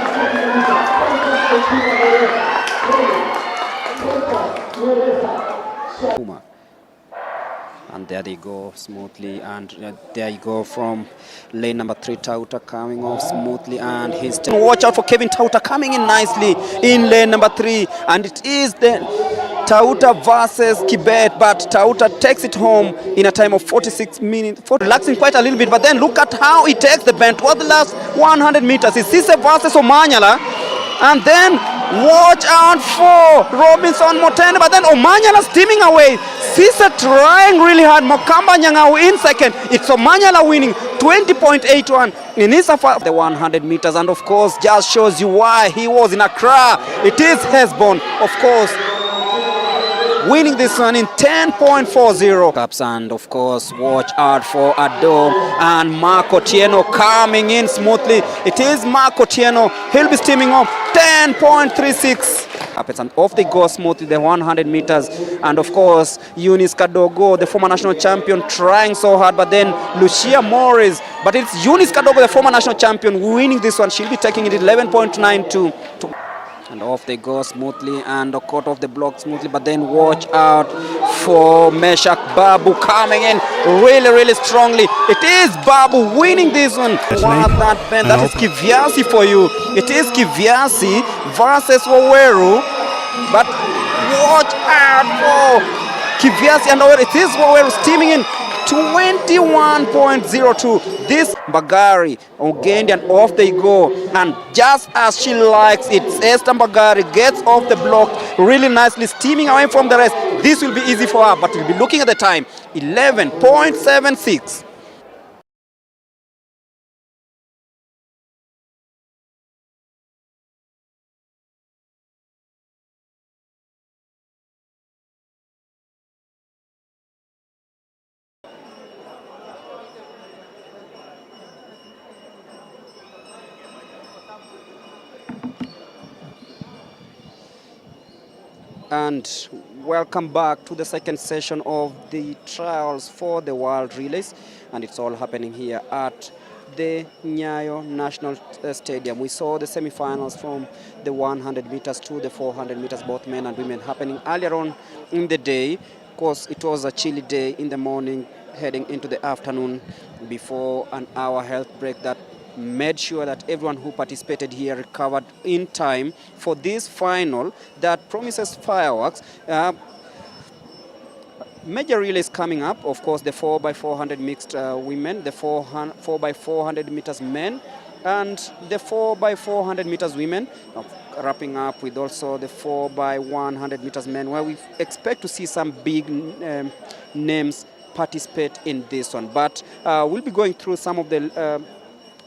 and there they go smoothly, and there you go from lane number 3, Tauta coming off smoothly, and he's watch out for Kevin Tauta coming in nicely in lane number 3, and it is the Tauta versus Kibet, but Tauta takes it home in a time of 46 minutes, relaxing quite a little bit, but then look at how he takes the bend towards the last 100 meters. It's Sise versus Omanyala, and then watch out for Robinson Motene, but then Omanyala steaming away. Sisa trying really hard. Mokamba Nyang'au in second. It's Omanyala winning 20.81 in his the 100 meters, and of course just shows you why he was in Accra. It is Hesbon, of course, winning this one in 10.40 cups, and of course watch out for Ado and Marco Tieno coming in smoothly. It is Marco Tieno, he'll be steaming up 10.36. And off they go smoothly the 100 meters, and of course Eunice Kadogo, the former national champion, trying so hard, but then Lucia Morris, but it's Eunice Kadogo, the former national champion, winning this one. She'll be taking it 11.92. And off they go smoothly and caught off the block smoothly, but then watch out for Meshak Babu coming in really strongly. It is Babu winning this one. Wow, that is Kivyasi for you. It is Kivyasi versus Waweru, but watch out for Kivyasi and Waweru. It is Waweru steaming in 21.02. This Bagari again, and off they go, and just as she likes it, Esther Bagari gets off the block really nicely, steaming away from the rest. This will be easy for her, but we'll be looking at the time, 11.76. And welcome back to the second session of the trials for the World Relays, and it's all happening here at the Nyayo National Stadium. We saw the semi-finals from the 100 meters to the 400 meters, both men and women, happening earlier on in the day. Of course, it was a chilly day in the morning, heading into the afternoon, before an hour health break that made sure that everyone who participated here recovered in time for this final that promises fireworks. Major relays coming up, of course, the 4x400 mixed women, the 4x400 meters men, and the 4x400 meters women, wrapping up with also the 4x100 meters men, where we expect to see some big names participate in this one. But we'll be going through some of the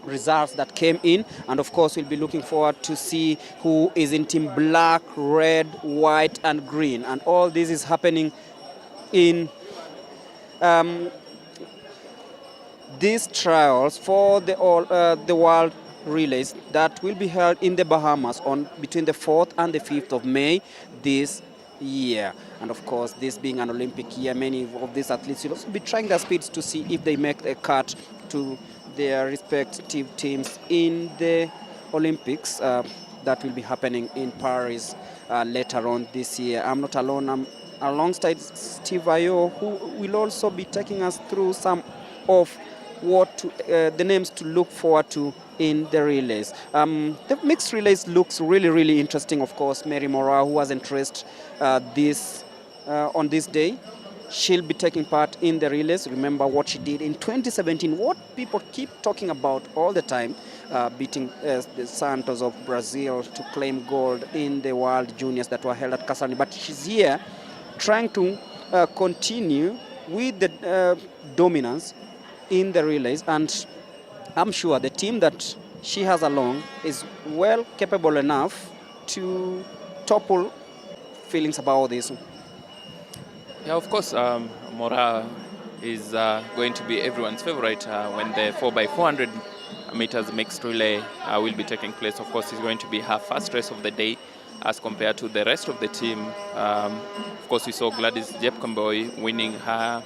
results that came in, and of course we'll be looking forward to see who is in team black, red, white and green, and all this is happening in these trials for the World Relays that will be held in the Bahamas on between the 4th and the 5th of May this year. And of course, this being an Olympic year, many of these athletes will also be trying their speeds to see if they make a cut to their respective teams in the Olympics that will be happening in Paris later on this year. I'm not alone. I'm alongside Steve Ayo, who will also be taking us through some of the names to look forward to in the relays. The mixed relays looks really interesting. Of course, Mary Moraa, who hasn't raced on this day, she'll be taking part in the relays. Remember what she did in 2017, what people keep talking about all the time, beating the Santos of Brazil to claim gold in the World Juniors that were held at Kasarani. But she's here trying to continue with the dominance in the relays, and I'm sure the team that she has along is well capable enough to topple feelings about this. Yeah, of course, Moraa is going to be everyone's favorite when the 4x400 meters mixed relay will be taking place. Of course, it's going to be her first race of the day as compared to the rest of the team. Of course, we saw Gladys Jepkemboi winning her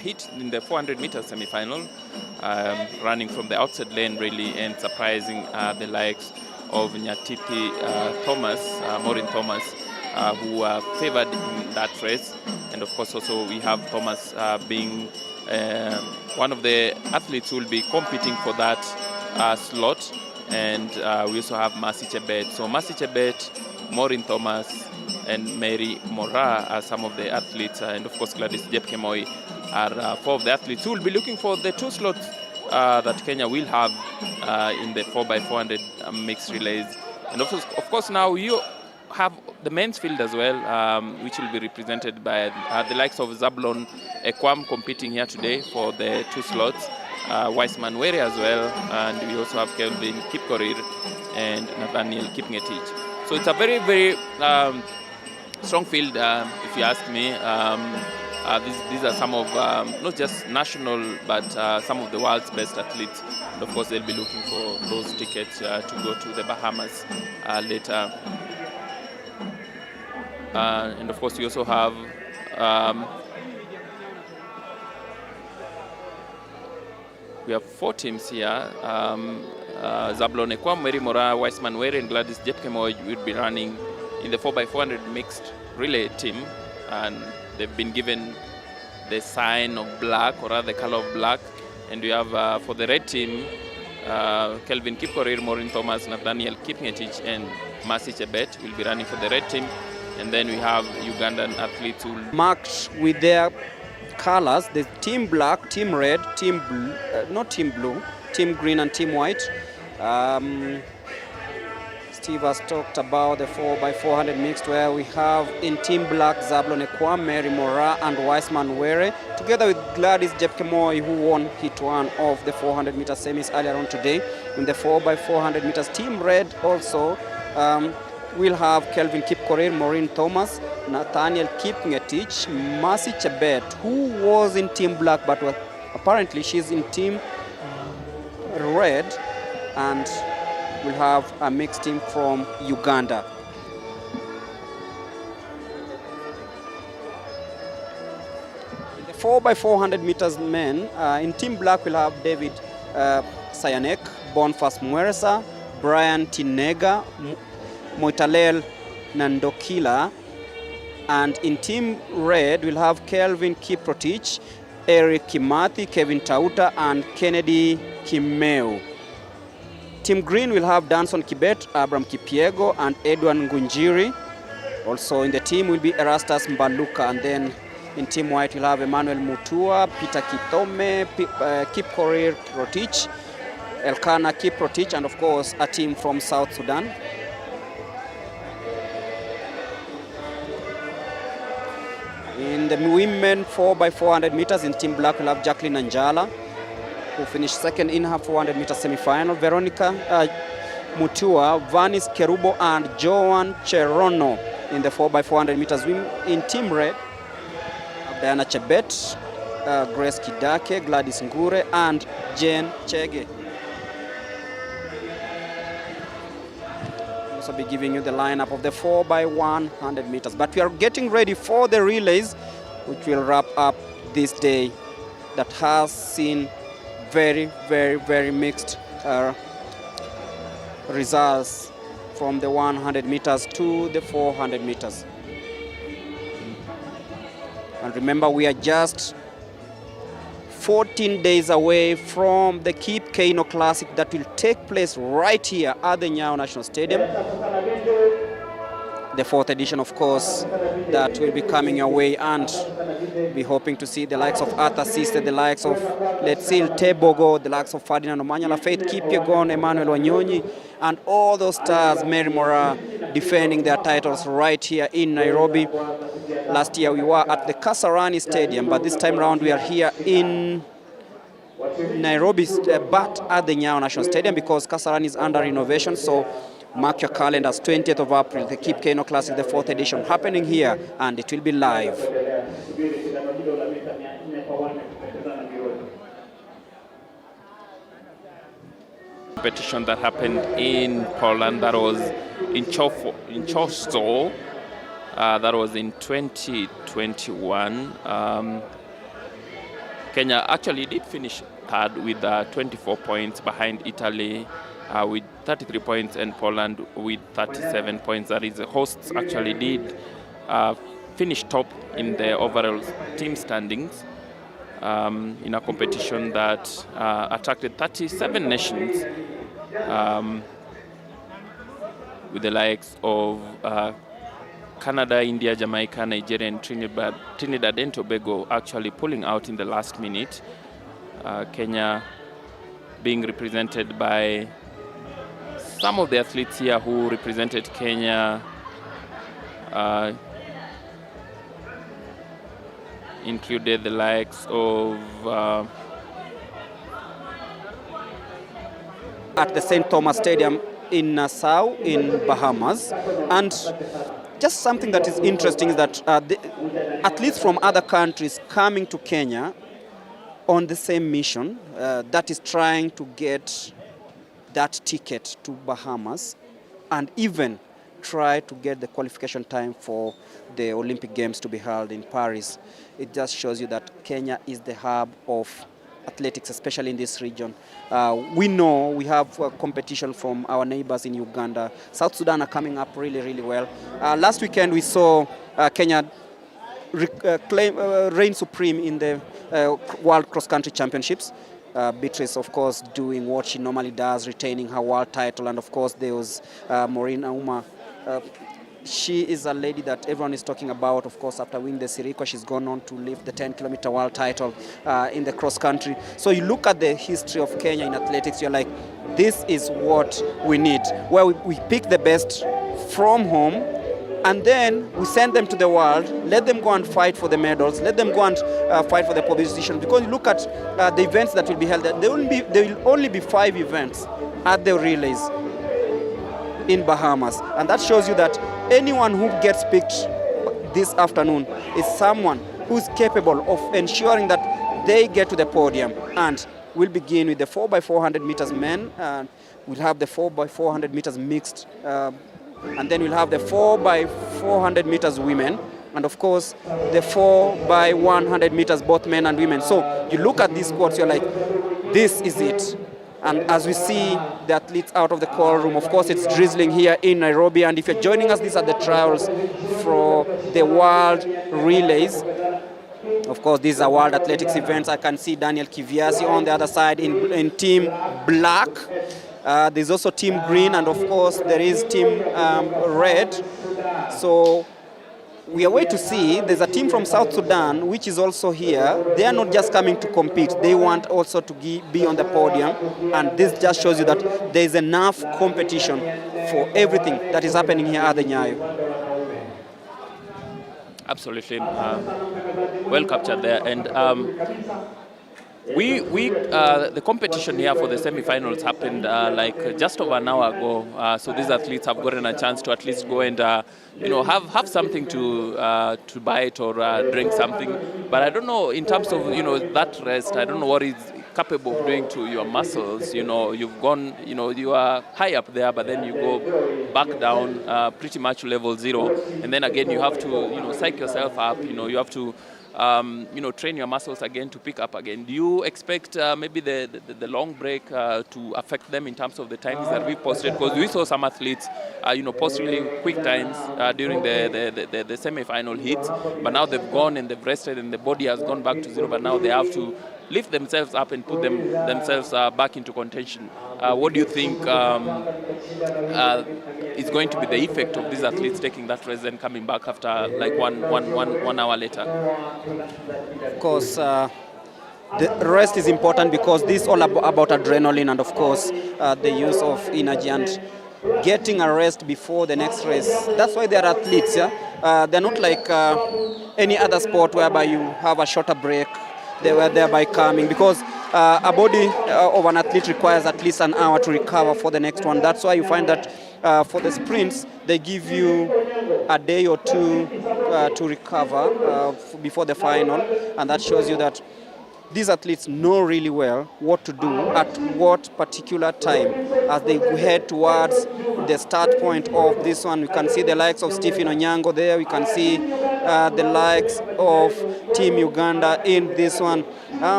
hit in the 400 meters semi-final, running from the outside lane really and surprising the likes of Nyatipi Thomas, Maureen Thomas, who were favored in that race. And of course also we have Thomas being one of the athletes who will be competing for that slot. And we also have Mercy Chebet. So Mercy Chebet, Maureen Thomas, and Mary Moraa are some of the athletes, and of course Gladys Jepkemoi are four of the athletes who will be looking for the two slots that Kenya will have in the 4x400 mixed relays. And of course now you have the men's field as well, which will be represented by the likes of Zablon Ekwam competing here today for the two slots, Weissman Were as well, and we also have Kelvin Kipkorir and Nathaniel Kipngetich. So it's a very strong field, if you ask me. These are some of, not just national, but some of the world's best athletes. And of course, they'll be looking for those tickets to go to the Bahamas later. And of course, we also have we have four teams here. Zablon Ekwam, Mary Moraa, Weissman Were, and Gladys Jepkemoi will be running in the 4x400 mixed relay team, and they've been given the sign of black, or rather the color of black. And we have for the red team, Kelvin Kipkorir, Maureen Thomas, Nathaniel Kipngetich, and Mercy Chebet will be running for the red team. And then we have Ugandan athletes who marked with their colors, the team black, team red, team blue, not team blue, team green and team white. Steve has talked about the 4x400 mixed, where we have in team black Zablon Ekwam, Mary Moraa, and Weissman Were, together with Gladys Jepkemoi, who won hit one of the 400 meter semis earlier on today. In the 4x400 meters team red also, we'll have Kelvin Kipkorir, Maureen Thomas, Nathaniel Kipngetich, Mercy Chebet, who was in team black, but apparently she's in team red, and we'll have a mixed team from Uganda. In the 4x400 meters men, in team black we'll have David Sayanek, Boniface Mweresa, Brian Tinega, Moitalel Nandokila, and in team red we'll have Kelvin Kiprotich, Eric Kimathi, Kevin Tauta, and Kennedy Kimeu. Team green will have Danson Kibet, Abraham Kipiego, and Edwin Ngunjiri. Also in the team will be Erastus Mbaluka, and then in team white we'll have Emmanuel Mutua, Peter Kithome, Kipkorir Kiprotich, Elkana Kiprotich, and of course a team from South Sudan. In the women 4x400 meters in team black, we'll have Jacqueline Anjala, who finished second in her 400 meter semi-final. Veronica Mutua, Vanis Kerubo, and Joan Cherono in the 4x400 meters. In team red, Diana Chebet, Grace Kidake, Gladys Ngure, and Jane Chege. I'll also be giving you the lineup of the 4x100 meters. But we are getting ready for the relays, which will wrap up this day that has seen very, very, very mixed results from the 100 meters to the 400 meters. And remember, we are just 14 days away from the Keep Keino Classic that will take place right here at the Nyayo National Stadium. The 4th edition, of course, that will be coming your way, and be hoping to see the likes of Arthur Siste, the likes of Letsil Tebogo, the likes of Ferdinand Omanyala, Faith Kipyegon, Emmanuel Wanyonyi, and all those stars, Mary Moraa, defending their titles right here in Nairobi. Last year we were at the Kasarani Stadium, but this time around we are here in Nairobi, but at the Nyayo National Stadium, because Kasarani is under renovation. So mark your calendars, 20th of April, the Keep Keino Classic, the 4th edition, happening here, and it will be live. Competition that happened in Poland, that was in Chosto, that was in 2021. Kenya actually did finish third with 24 points behind Italy with 33 points, and Poland with 37 points. That is, the hosts actually did finish top in the overall team standings in a competition that attracted 37 nations, with the likes of Canada, India, Jamaica, Nigeria, and Trinidad and Tobago actually pulling out in the last minute. Kenya being represented by some of the athletes here who represented Kenya, included the likes of at the St. Thomas Stadium in Nassau in Bahamas. And just something that is interesting is that the athletes from other countries coming to Kenya on the same mission, that is trying to get that ticket to Bahamas, and even try to get the qualification time for the Olympic Games to be held in Paris. It just shows you that Kenya is the hub of athletics, especially in this region. We know we have competition from our neighbors in Uganda. South Sudan are coming up really, really well. Last weekend we saw Kenya reign supreme in the World Cross Country Championships. Beatrice, of course, doing what she normally does, retaining her world title. And of course there was Maureen Auma. She is a lady that everyone is talking about. Of course, after winning the Sirikwa, she's gone on to lift the 10-kilometer world title in the cross country. So you look at the history of Kenya in athletics, you're like, this is what we need, where we pick the best from home, and then we send them to the world, let them go and fight for the medals, let them go and fight for the position. Because you look at the events that will be held, there will only be 5 events at the relays in Bahamas. And that shows you that anyone who gets picked this afternoon is someone who's capable of ensuring that they get to the podium. And we'll begin with the 4x400 meters men, we'll have the 4x400 meters mixed, and then we'll have the 4x400 meters women, and of course the 4x100 meters both men and women. So you look at these squads, you're like, this is it. And as we see the athletes out of the call room, of course it's drizzling here in Nairobi. And if you're joining us, these are the trials for the World Relays. Of course, these are World Athletics events. I can see Daniel Kiviasi on the other side in Team Black. There's also Team Green, and of course there is Team Red. So we are waiting to see. There's a team from South Sudan which is also here. They are not just coming to compete, they want also to be on the podium. And this just shows you that there is enough competition for everything that is happening here at the Nyayo. Absolutely. Well captured there. And The competition here for the semi-finals happened just over an hour ago. So these athletes have gotten a chance to at least go and have something to bite or drink something. But I don't know in terms of that rest. I don't know what is capable of doing to your muscles. You've gone. You are high up there, but then you go back down pretty much level zero, and then again you have to psych yourself up. You have to train your muscles again to pick up again. Do you expect maybe the long break to affect them in terms of the times that we posted? Because we saw some athletes, post really quick times during the semi-final heats, but now they've gone and they've rested and the body has gone back to zero, but now they have to lift themselves up and put themselves back into contention. What do you think is going to be the effect of these athletes taking that rest and coming back after like one hour later? Of course, the rest is important because this is all about adrenaline and of course the use of energy and getting a rest before the next race. That's why they're athletes. Yeah? They're not like any other sport whereby you have a shorter break. They were thereby coming because a body of an athlete requires at least an hour to recover for the next one. That's why you find that for the sprints, they give you a day or two to recover before the final, and that shows you that these athletes know really well what to do at what particular time as they head towards the start point of this one. We can see the likes of Stephen Onyango there. We can see the likes of Team Uganda in this one.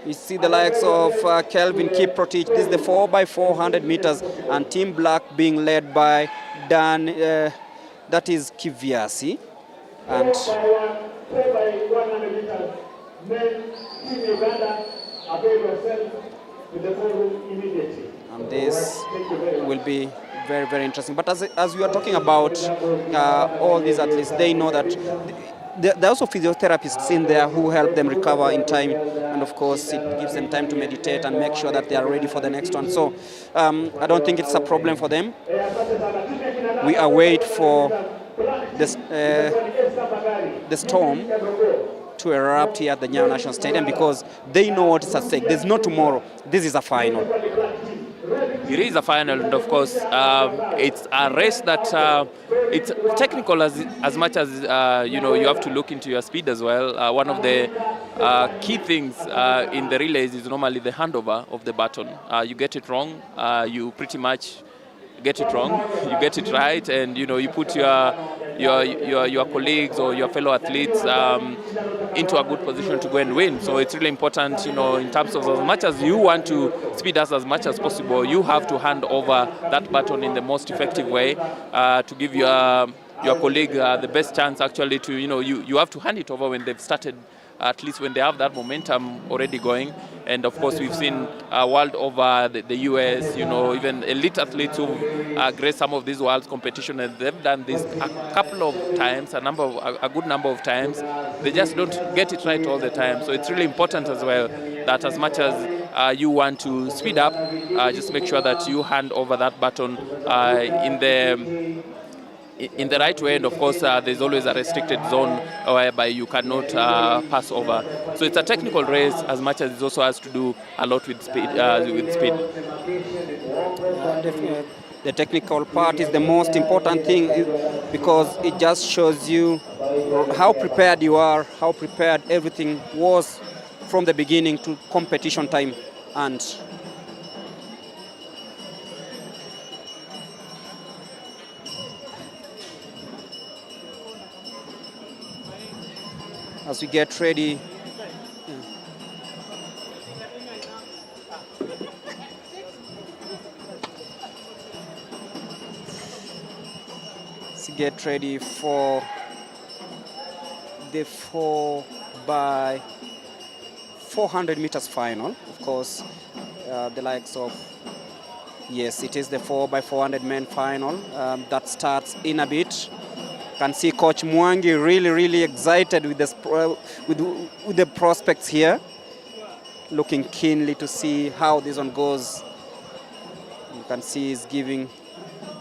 We see the likes of Kelvin Kiprotich. This is the 4x400 meters, and Team Black being led by Dan, that is Kiviasi. And this will be very, very interesting. But as we are talking about all these athletes, they know that there are also physiotherapists in there who help them recover in time, and of course it gives them time to meditate and make sure that they are ready for the next one. So I don't think it's a problem for them. We await for this, the storm to erupt here at the Nyayo National Stadium because they know what is at stake. There's no tomorrow. This is a final. It is a final, and of course, it's a race that it's technical as much as you have to look into your speed as well. One of the key things in the relays is normally the handover of the baton. You get it wrong, you pretty much get it wrong. You get it right, and you put your colleagues or your fellow athletes into a good position to go and win. So it's really important, in terms of as much as you want to speed us as much as possible, you have to hand over that baton in the most effective way to give your colleague the best chance actually to, you have to hand it over when they've started, at least when they have that momentum already going. And of course, we've seen world over the US, even elite athletes who graced some of these world competition, and they've done this a couple of times, a good number of times. They just don't get it right all the time. So it's really important as well that as much as you want to speed up, just make sure that you hand over that baton in the right way, and of course there's always a restricted zone whereby you cannot pass over. So it's a technical race as much as it also has to do a lot with speed. Definitely. The technical part is the most important thing because it just shows you how prepared you are, how prepared everything was from the beginning to competition time. And as we get ready, for the 4x400 meters final. Of course, the likes of, yes, it is the 4x400 men final that starts in a bit. Can see Coach Mwangi really excited with the prospects here, looking keenly to see how this one goes. You can see he's giving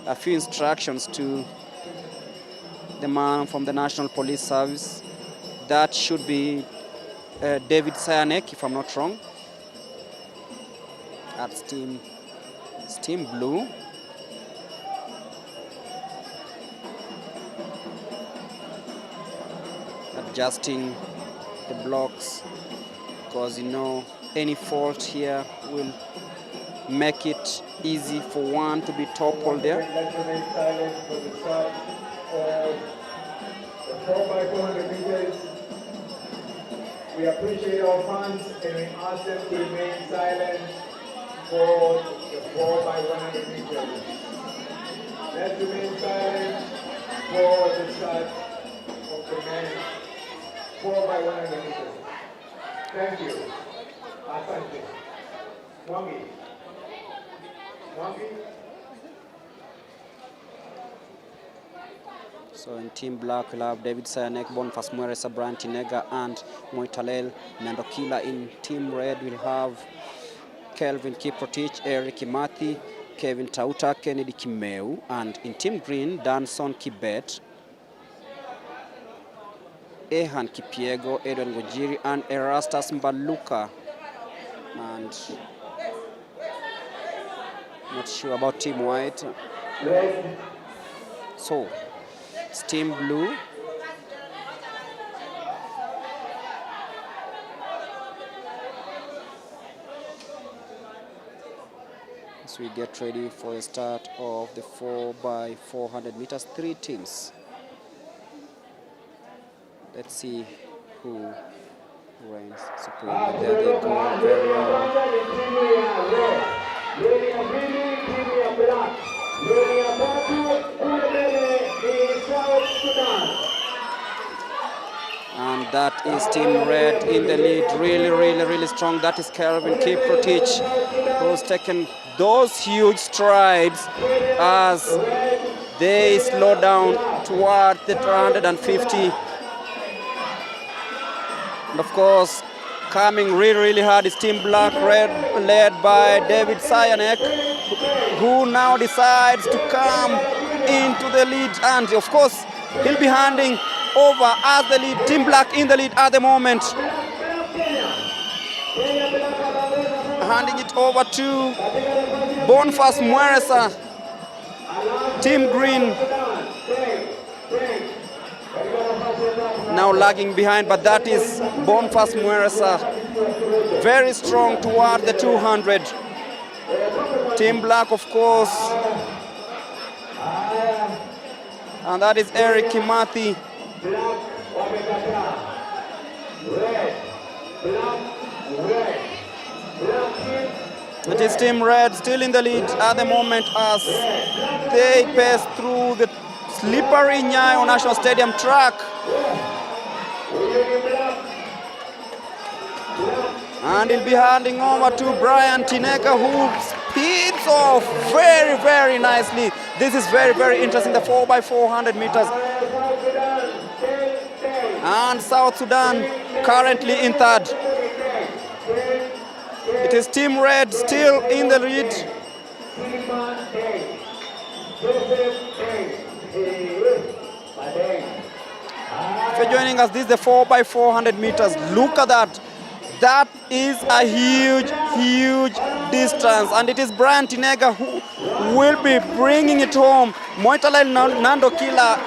a few instructions to the man from the National Police Service. That should be David Sayanek, if I'm not wrong. That's team blue. Adjusting the blocks, because any fault here will make it easy for one to be toppled there. We appreciate our fans and we ask them to remain silent for the 4x100 meters. Let's remain silent for the start of the men's 4x100 meters. Thank you. Asante. Mwangi. So in team black, we'll have David Sayanek, Boniface Mweresa, Brian Tinega, and Moitalel Nandokila. In team red, we'll have Kelvin Kiprotich, Eric Kimathi, Kevin Tauta, Kennedy Kimeu, and in team green, Danson Kibet, Ehan Kipiego, Edwin Gojiri, and Erastus Mbaluka. And not sure about team white. So it's team blue. As we get ready for the start of the 4x400 meters, 3 teams. Let's see who reigns supreme. There they go, very well. And that is team red in the lead, really strong. That is Kelvin Kiprotich, who's taken those huge strides as they slow down toward the 250. And of course, coming really hard is team black red, led by David Sayanek, who now decides to come into the lead, and of course he'll be handing over as the lead, team black in the lead at the moment. Handing it over to Boniface Mweresa, team green. Now lagging behind, but that is Boniface Mweresa, very strong toward the 200. Team black, of course, and that is Eric Kimathi. It is team red still in the lead at the moment as they pass through the slippery Nyayo National Stadium track. And he'll be handing over to Brian Tineka, who speeds off very nicely. This is very interesting, the 4x400 meters. And South Sudan currently in third. It is team red still in the lead. If you're joining us, this is the 4x400 meters. Look at that. That is a huge distance, and it is Brian Tinega who will be bringing it home. Moitalel Nandokila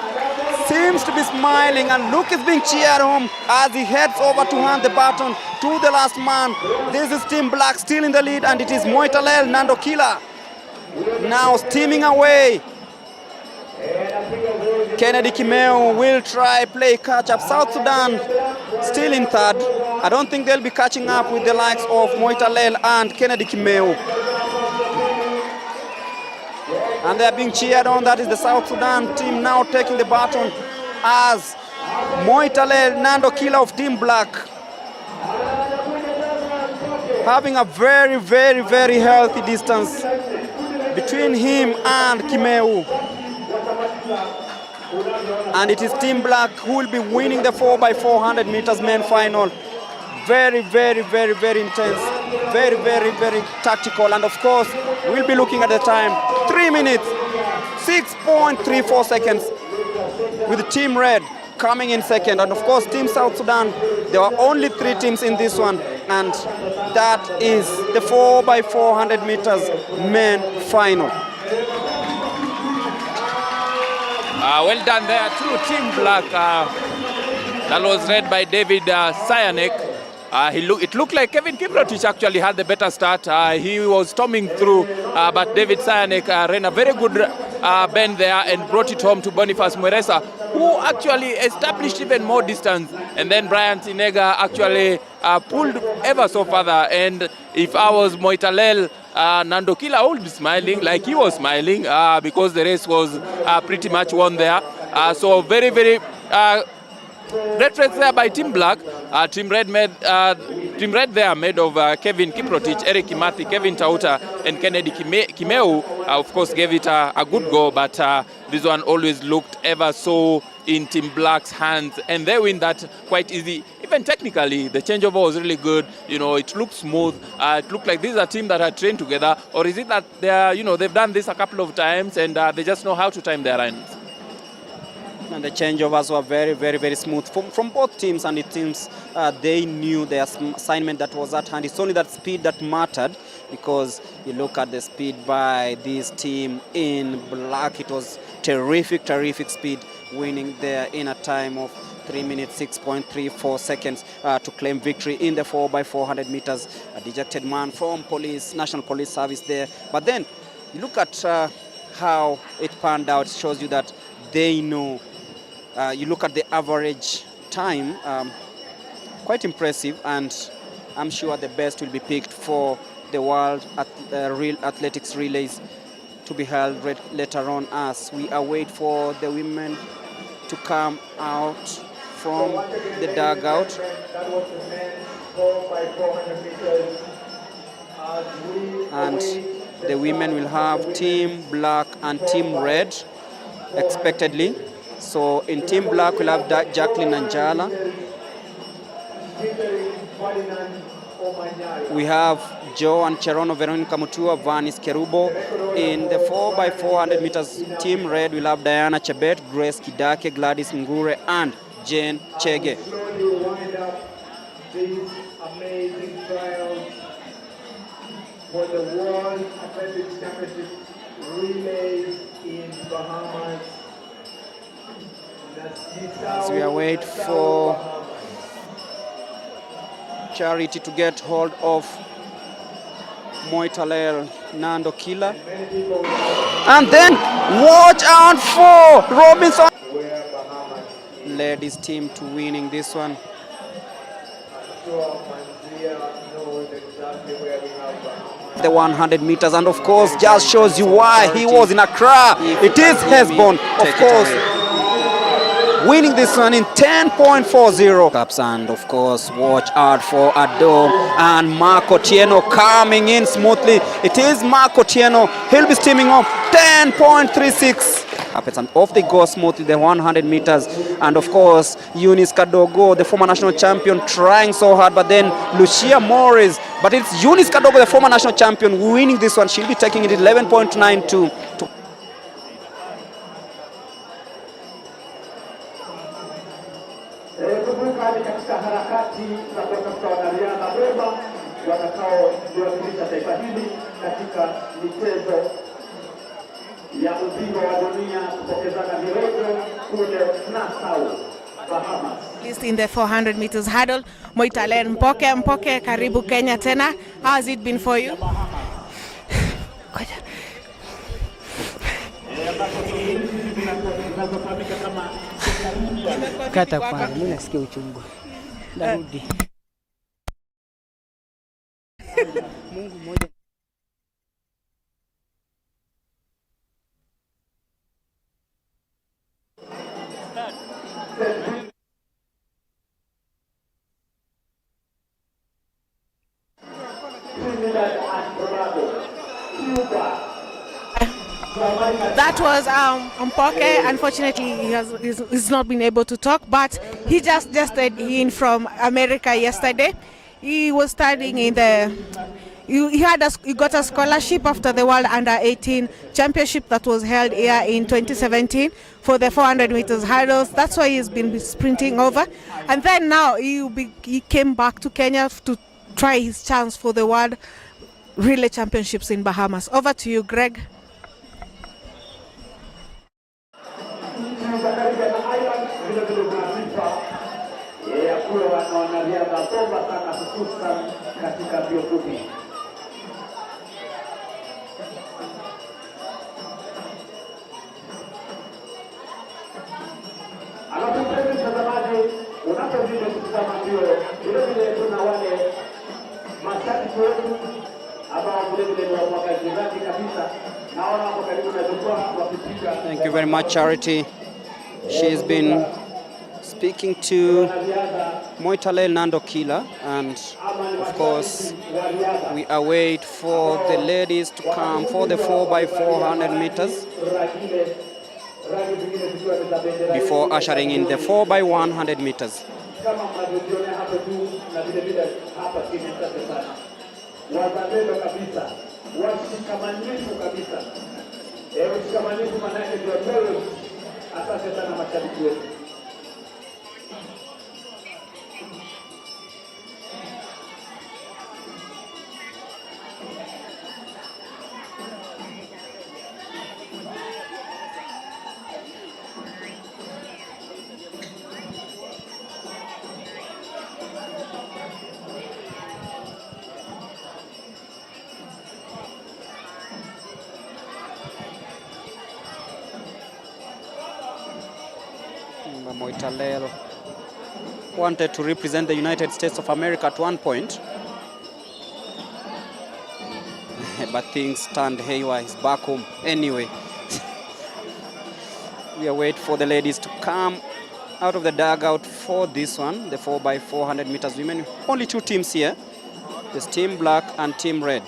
seems to be smiling, and Luke is being cheered home as he heads over to hand the baton to the last man. This is team black still in the lead, and it is Moitalel Nandokila now steaming away. Kennedy Kimeu will try play catch up. South Sudan still in third. I don't think they'll be catching up with the likes of Moitalel and Kennedy Kimeu. And they're being cheered on. That is the South Sudan team now taking the baton as Moitalel Nandokila of team black having a very healthy distance between him and Kimeu. And it is team black who will be winning the 4x400 meters men final. Very intense, very tactical, and of course we'll be looking at the time, 3 minutes 6.34 seconds with team red coming in second, and of course team South Sudan There were only 3 teams in this one, and that is the 4x400 meters men final. Well done there to Team Black. That was led by David Cyanek. It looked like Kevin Kiprotich actually had the better start. He was storming through, but David Cyanek ran a very good bend there and brought it home to Boniface Mweresa, who actually established even more distance. And then Brian Tinega actually pulled ever so further. And if I was Moitalel, Nando Kila would be smiling, like he was smiling, because the race was pretty much won there. So very, very great race there by Team Black. Team Red there made of Kevin Kiprotich, Eric Kimathi, Kevin Tauta, and Kennedy Kimeu. Of course, gave it a good go, but this one always looked ever so in Team Black's hands, and they win that quite easy. Even technically, the changeover was really good. You know, it looked smooth. It looked like this is a team that had trained together, or is it that they are, they've done this a couple of times and they just know how to time their runs? And the changeovers were very, very, very smooth from both teams, and it seems they knew their assignment that was at hand. It's only that speed that mattered, because you look at the speed by this team in Black. It was terrific, terrific speed, winning there in a time of 3 minutes, 6.34 seconds to claim victory in the 4x400 meters. A dejected man from National Police Service there. But then you look at how it panned out. It shows you that they know. You look at the average time, quite impressive, and I'm sure the best will be picked for the World Athletics Relays to be held later on, as we await for the women to come out from the dugout. And the women will have Team Black and Team Red expectedly. So in Team Black we'll have Jacqueline Anjala. We have Joe and Cherono Veronica Mutua, Vanis Kerubo. In the 4x400 meters Team Red we'll have Diana Chebet, Grace Kidake, Gladys Ngure, and Jane Chege. These amazing trials for the World Athletics Championship relays in Bahamas. As we await for Charity to get hold of Moitalel Nando Kila. And then watch out for Robinson. Led his team to winning this one. The 100 meters, and of course just shows you why he was in Accra. It is Hesbon, of course, winning this one in 10.40 cups. And of course watch out for Adom and Marco Tieno coming in smoothly. It is Marco Tieno, he'll be steaming up 10.36 cups, and off they go smoothly, the 100 meters. And of course Eunice Kadogo, the former national champion, trying so hard, but then Lucia Morris, but it's Eunice Kadogo, the former national champion, winning this one. She'll be taking it 11.92 to katika harakati za kutafuta wanariadha bora watakaoliwakilisha taifa hili katika michezo ya ubingwa wa dunia kupokezana virojo kule Nassau, Bahamas. Least in the 400 meters hurdle, Moitalel Mpoke, karibu Kenya tena. How has it been for you? Kata kwanza, mimi nasikia uchungu. Narudi. Mungu mmoja. That was Mpoke. Unfortunately, he's not been able to talk, but he just stayed in from America yesterday. He was studying in he got a scholarship after the World Under-18 Championship that was held here in 2017 for the 400 meters hurdles. That's why he's been sprinting over. And then now he came back to Kenya to try his chance for the World Relay Championships in Bahamas. Over to you, Greg. Wanariadha bomba sana hususan katika mbio fupi. Alafu mtazamaji, unapozidi kutazama mbio, vile tuna wale mashabiki wetu ambao vile ni wachezaji kabisa, naona hapo karibu na jukwaa wakipiga. Thank you very much, Charity. She's been speaking to Moitalel Nando Kila, and of course we await for the ladies to come for the 4x400 meters before ushering in the 4x100 meters. Wazalendo kabisa, washikamanifu kabisa. Ushikamanifu manake ndio leo. Asante sana mashabiki wetu. Moitalel wanted to represent the United States of America at one point, but things turned haywire. He's back home anyway. We are waiting for the ladies to come out of the dugout for this one, the 4x400 meters women. Only two teams here. There's Team Black and Team Red.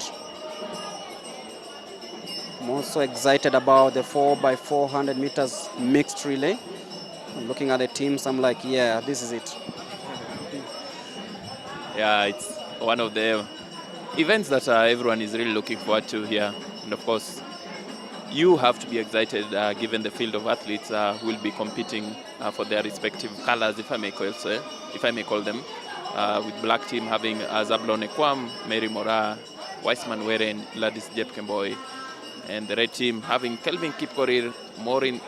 I'm also excited about the 4x400 meters mixed relay. I'm looking at the teams, I'm like, yeah, this is it. Yeah, it's one of the events that everyone is really looking forward to here. And of course, you have to be excited given the field of athletes who will be competing for their respective colors, if I may call them. With black team having Zablon Ekwam, Mary Mora, Weissman Weren, Gladys Jepkemboy, and the red team having Kelvin Kipkorir, Maureen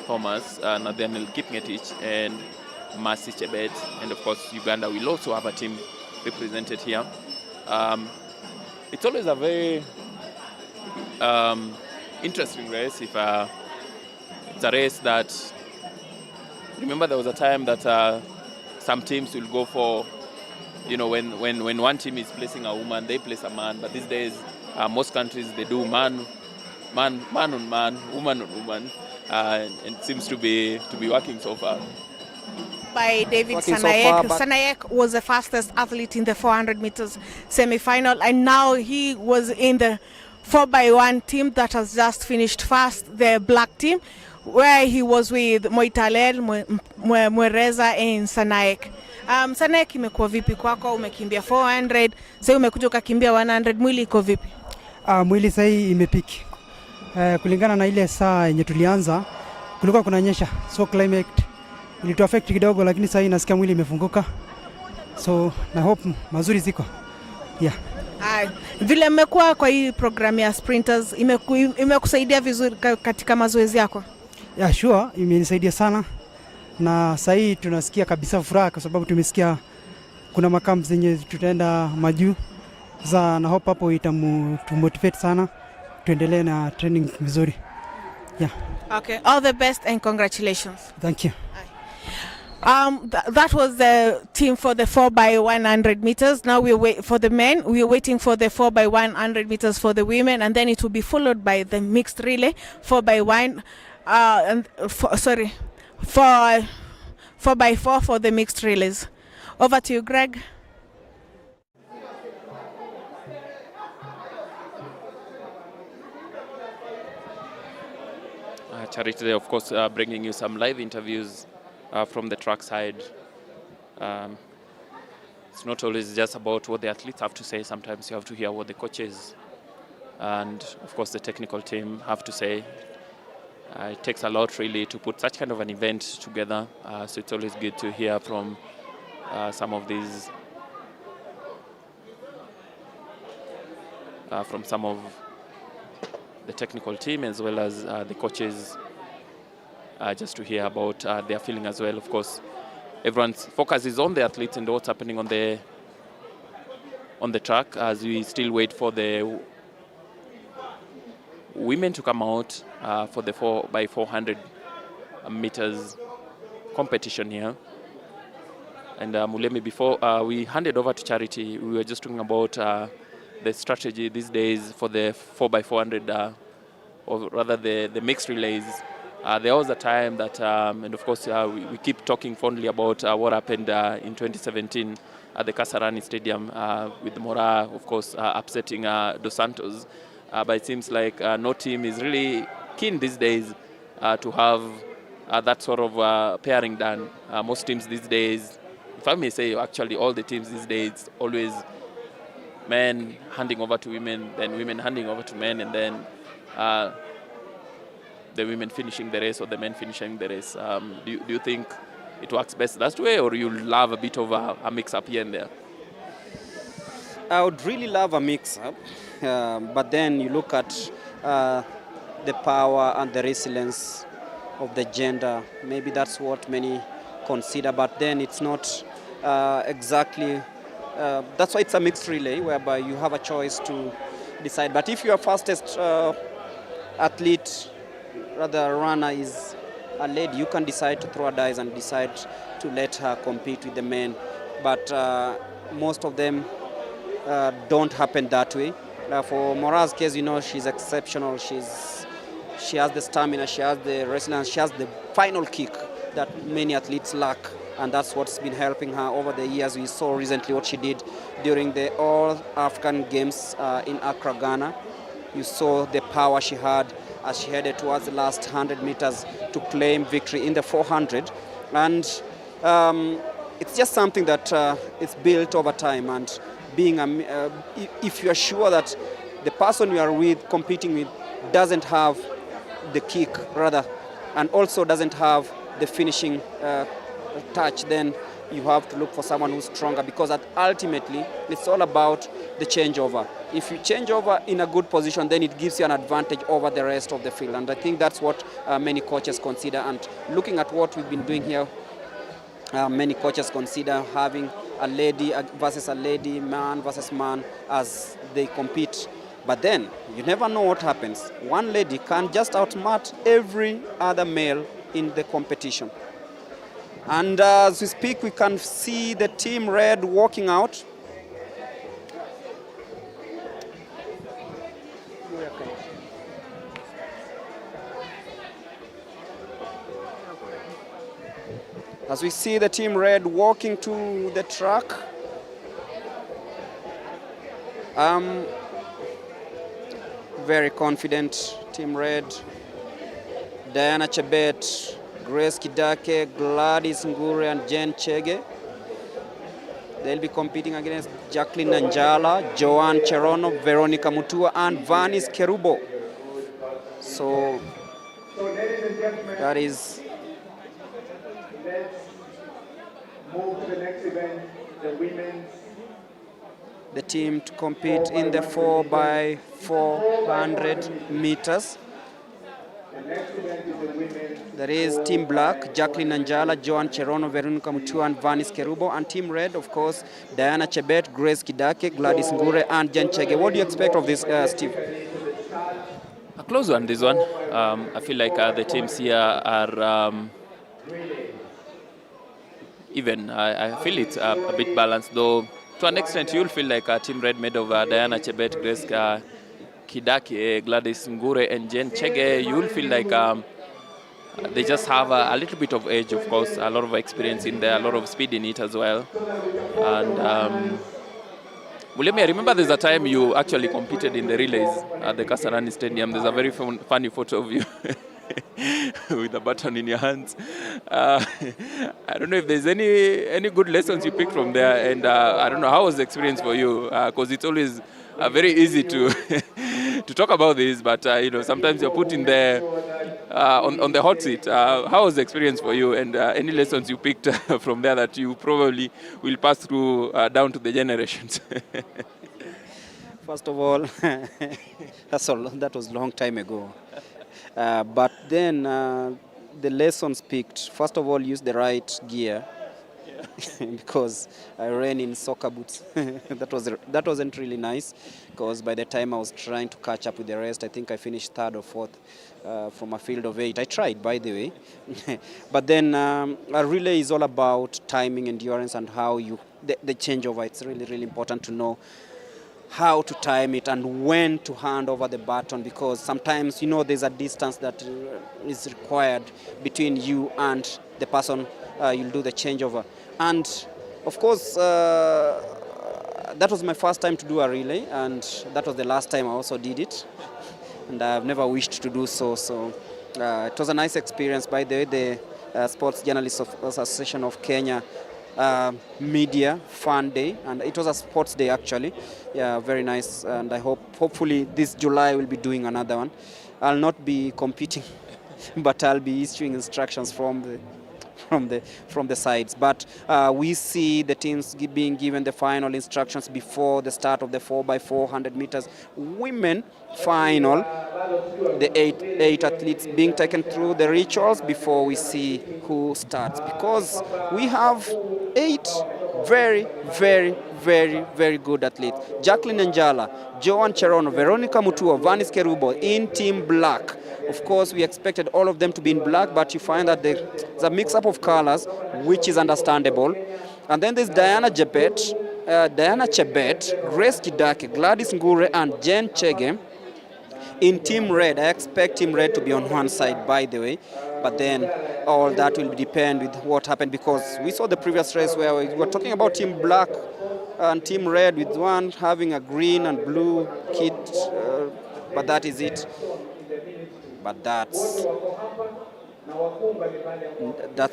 Thomas, Nathaniel Kipngetich, and Mercy Chebet. And of course, Uganda will also have a team represented here. It's always a very interesting race. If it's a race that, remember there was a time that some teams will go for, when one team is placing a woman, they place a man. But these days, most countries, they do man on man, woman on woman. And it seems to be working so far. By David Sanayek. Sanayek was the fastest athlete in the 400 meters semi-final, and now he was in the 4x1 team that has just finished first, the black team, where he was with Moitalel, Mwereza and Sanayek. Sanayek, imekuwa vipi kwako? Umekimbia 400, sasa umekuja ukakimbia 100, mwili iko vipi? Mwili sasa imepiki. Kulingana na ile saa yenye tulianza kulikuwa kunanyesha, so climate ilitu affect kidogo, lakini sasa nasikia mwili imefunguka, so na hope mazuri ziko. Yeah. Vile mmekuwa kwa hii program ya sprinters, imekusaidia vizuri katika mazoezi yako? Yeah, sure, imenisaidia sana, na sasa tunasikia kabisa furaha kwa sababu tumesikia kuna makamp zenye tutaenda majuu. Sasa na hope hapo itamotivate sana tuendelee na training vizuri. Yeah. Okay, all the best and congratulations. Thank you. That was the team for the 4x100 meters. Now we wait for the men. We are waiting for the 4x100 meters for the women, and then it will be followed by the mixed relay 4x1. 4x4 for the mixed relays. Over to you, Greg. Charity today, of course, bringing you some live interviews from the track side. it's not always just about what the athletes have to say. Sometimes you have to hear what the coaches and, of course, the technical team have to say. It takes a lot, really, to put such kind of an event together. So it's always good to hear from some of these, from some of the technical team as well as the coaches, just to hear about their feeling as well. Of course, everyone's focus is on the athletes and what's happening on the track as we still wait for the women to come out for the 4x400 meters competition here. And Mulemi, before we handed over to Charity, we were just talking about the strategy these days for the 4x400, or rather the mixed relays. There was a time that, and of course we keep talking fondly about what happened in 2017 at the Kasarani Stadium with Mora, of course, upsetting Dos Santos. But it seems like no team is really keen these days to have that sort of pairing done. Most teams these days, if I may say, actually all the teams these days, always men handing over to women, then women handing over to men, and then the women finishing the race or the men finishing the race. Do you think it works best that way, or you love a bit of a mix-up here and there? I would really love a mix-up, but then you look at the power and the resilience of the gender. Maybe that's what many consider, but then it's not exactly. That's why it's a mixed relay, whereby you have a choice to decide. But if your fastest athlete, rather runner, is a lady, you can decide to throw a dice and decide to let her compete with the men. But most of them don't happen that way. For Mora's case, you know, she's exceptional. She has the stamina, she has the resilience, she has the final kick that many athletes lack. And that's what's been helping her over the years. We saw recently what she did during the All-African Games in Accra, Ghana. You saw the power she had as she headed towards the last 100 meters to claim victory in the 400. And it's just something that is built over time. And being if you are sure that the person you are competing with doesn't have the kick, rather, and also doesn't have the finishing touch, then you have to look for someone who's stronger, because ultimately it's all about the changeover. If you change over in a good position, then it gives you an advantage over the rest of the field. And I think that's what many coaches consider. And looking at what we've been doing here, many coaches consider having a lady versus a lady, man versus man, as they compete. But then you never know what happens. One lady can just outsmart every other male in the competition. And as we speak, we can see the Team Red walking out. As we see the Team Red walking to the track. Very confident, Team Red. Diana Chebet, Grace Kidake, Gladys Ngure, and Jen Chege. They'll be competing against Jacqueline Nanjala, Joanne Cherono, Veronica Mutua, and Vanis Kerubo. So that is. Let's move to the next event, the women's. The team to compete in the 4x400 meters. There is Team Black, Jacqueline Nanjala, Joan Cherono, Veronica Mutua, and Vanis Kerubo. And Team Red, of course, Diana Chebet, Grace Kidake, Gladys Ngure, and Jen Chege. What do you expect of this, Steve? A close one, this one. I feel like the teams here are even. I feel it's a bit balanced, though. To an extent, you'll feel like a Team Red made of Diana Chebet, Grace Kidake, Gladys Ngure, and Jen Chege. You'll feel like they just have a little bit of edge, of course, a lot of experience in there, a lot of speed in it as well. And Mulemi, I remember there's a time you actually competed in the relays at the Kasarani Stadium. There's a very funny photo of you. with the baton in your hands. I don't know if there's any good lessons you picked from there, and I don't know, how was the experience for you? Because it's always very easy to to talk about this, but you know, sometimes you're put in there on the hot seat. How was the experience for you, and any lessons you picked from there that you probably will pass through down to the generations? First of all, that was a long time ago. But then the lessons picked, first of all, use the right gear. Because I ran in soccer boots. That wasn't really nice, because by the time I was trying to catch up with the rest, I think I finished 3rd or 4th from a field of 8. I tried, by the way. But then a relay is all about timing, endurance, and how the changeover. It's really, really important to know how to time it and when to hand over the baton, because sometimes, you know, there's a distance that is required between you and the person you'll do the changeover. And of course, that was my first time to do a relay, and that was the last time I also did it, and I've never wished to do so. So it was a nice experience. By the way, the Sports Journalists Association of Kenya media fun day, and it was a sports day actually. Yeah, very nice, and I hopefully this July we'll be doing another one. I'll not be competing but I'll be issuing instructions from the sides. But we see the teams being given the final instructions before the start of the 4x400 meters women final. The eight athletes being taken through the rituals before we see who starts, because we have 8 very, very, very, very good athletes. Jacqueline Njala, Joan Cherono, Veronica Mutua, Vanis Kerubo in team black. Of course, we expected all of them to be in black, but you find that there's a mix-up of colors, which is understandable. And then there's Diana Chebet, Grace Kidake, Gladys Ngure, and Jen Chege in team red. I expect team red to be on one side, by the way, but then all that will depend with what happened, because we saw the previous race where we were talking about team black and team red, with one having a green and blue kit, but that is it. But that's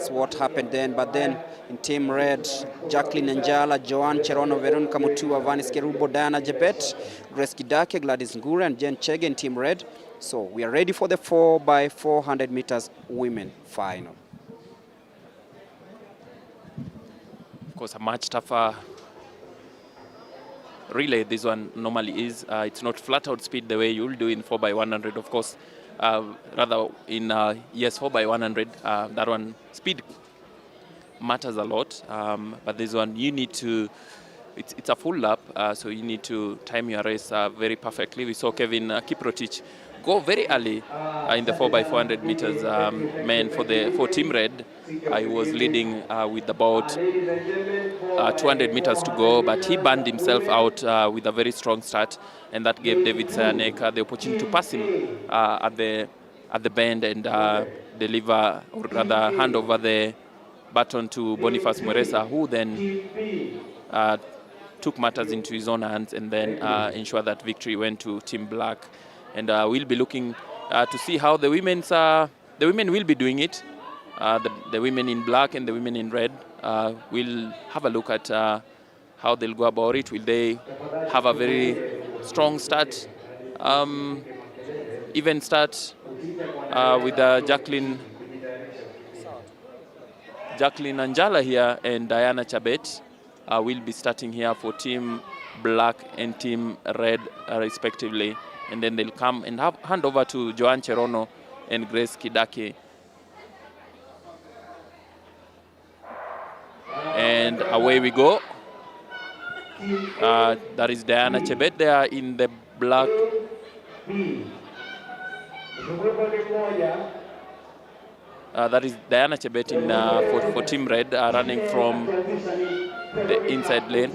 what happened then. But then in team red, Jacqueline Njala, Joan Cherono, Veronica Mutua, Vanis Kerubo, Diana Jebet, Grace Kidake, Gladys Ngure, and Jen Chege in team red. So we are ready for the 4x400 meters women final. Of course, a much tougher relay this one normally is. It's not flat out speed the way you'll do in 4x100, of course. Rather in 4x100, that one speed matters a lot, but this one you need to, it's a full lap, so you need to time your race very perfectly. We saw Kevin Kiprotich go very early in the 4x400 meters men for team red. He was leading with about 200 meters to go, but he burned himself out with a very strong start, and that gave David Sayaneka the opportunity to pass him at the bend and deliver, or rather hand over the baton to Boniface Mweresa, who then took matters into his own hands and then ensured that victory went to Team Black. And we'll be looking to see how the women will be doing it. The women in black and the women in red. We'll have a look at how they'll go about it. Will they have a very strong start, even start with Jacqueline Njala here and Diana Chebet will be starting here for Team Black and Team Red respectively. And then they'll come and hand over to Joan Cherono and Grace Kidake. And away we go. That is Diana Chebet there in the black. That is Diana Chebet in, for Team Red, running from the inside lane.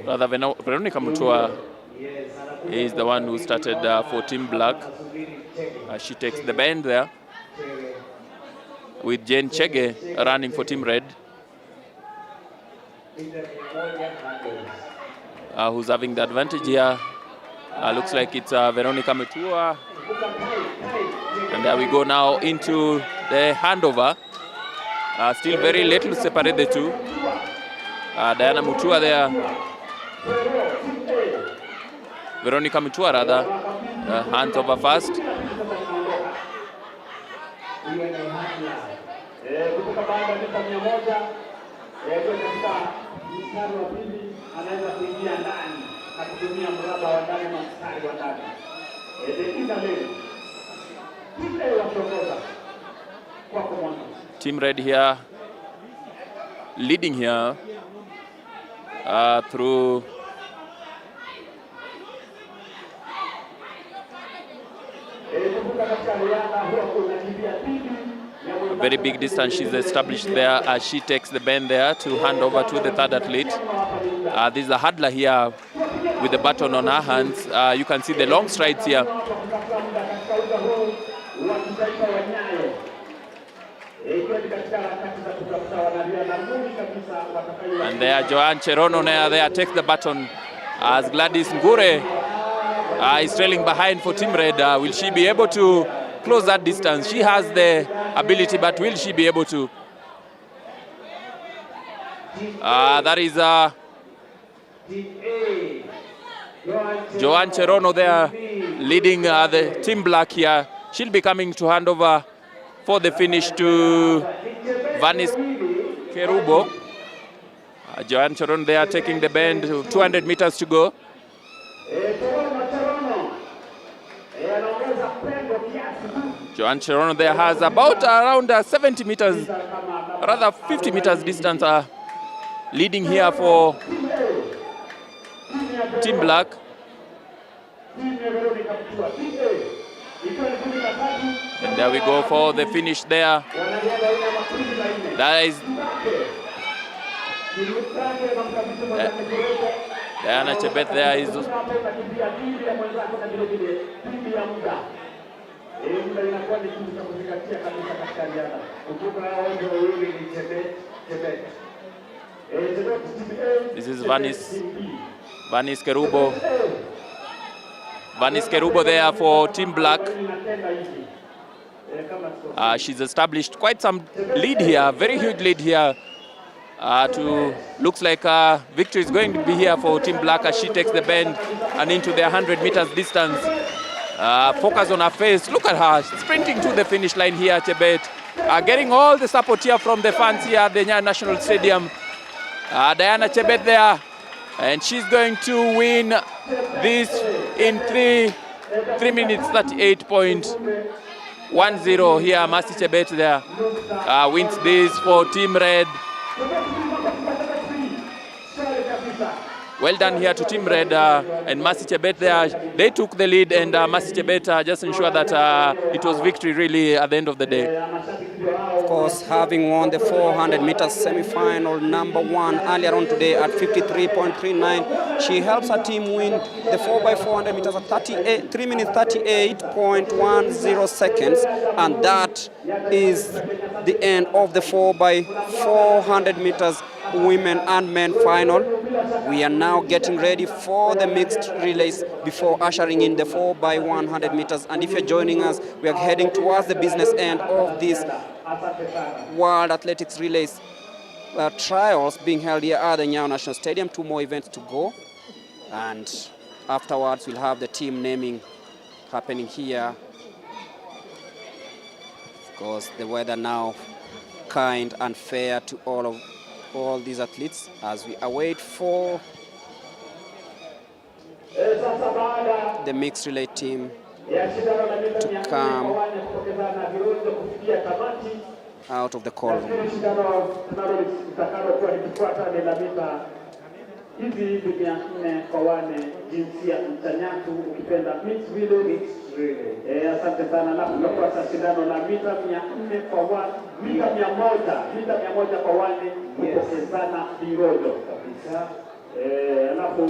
Rather, Veronica Mutua is the one who started for Team Black. She takes the bend there, with Jen Chege running for Team Red, who's having the advantage here. Looks like it's Veronica Mutua And there we go now into the handover. Still very little to separate the two. Diana Mutua there. Veronica Mutua rather. Hands over first. Kutoka baada ya mita 100 katika mstari wa pili anaweza kuingia ndani na kutumia mraba wa ndani na mstari wa ndani. Team Red here leading here through a very big distance she's established there as she takes the bend there to hand over to the third athlete. This is a hurdler here with the baton on her hands. You can see the long strides here. And there Joanne Cherono there takes the baton as Gladys Ngure is trailing behind for Team Red. Will she be able to close that distance? She has the ability, but will she be able to? That is Joanne Cherono there leading the Team Black here. She'll be coming to hand over for the finish to Vanis Kerubo. Joanne Cherono there taking the bend, 200 meters to go. Joanne Cherono there has about around 70 meters, rather 50 meters distance leading here for Team Black. And there we go for the finish there. That is Diana Chebet there is this is Vanis Kerubo. Vanis Kerubo there for Team Black. She's established quite some lead here, very huge lead here. Looks like victory is going to be here for Team Black as she takes the bend and into the 100 meters distance. Focus on her face. Look at her sprinting to the finish line here, Chebet. Getting all the support here from the fans here at the Nyayo National Stadium. Diana Chebet there, and she's going to win this in 3 minutes 38.10 here. Mercy Chebet there wins this for Team Red. Well done here to Team Red and Mercy Chebet there. They took the lead, and Mercy Chebet just ensured that it was victory really at the end of the day. Of course, having won the 400 meters semi-final number 1 earlier on today at 53.39, she helps her team win the 4x400 meters at 3 minutes 38.10 seconds, and that is the end of the 4x400 meters women and men final. We are now getting ready for the mixed relays before ushering in the 4x100 meters. And if you're joining us, we are heading towards the business end of these World Athletics Relays trials being held here at the Nyayo National Stadium. 2 more events to go, and afterwards we'll have the team naming happening here. Of course, the weather now kind and fair to all these athletes as we await for the mixed relay team to come out of the call room. Hizi 400 kwa wane jinsia mchanyatu ukipenda mixed relay. Asante sana. Na tutafuata shindano la mita 400 kwa wane, mita 100 kwa wane kupokezana virojo kabisa. Alafu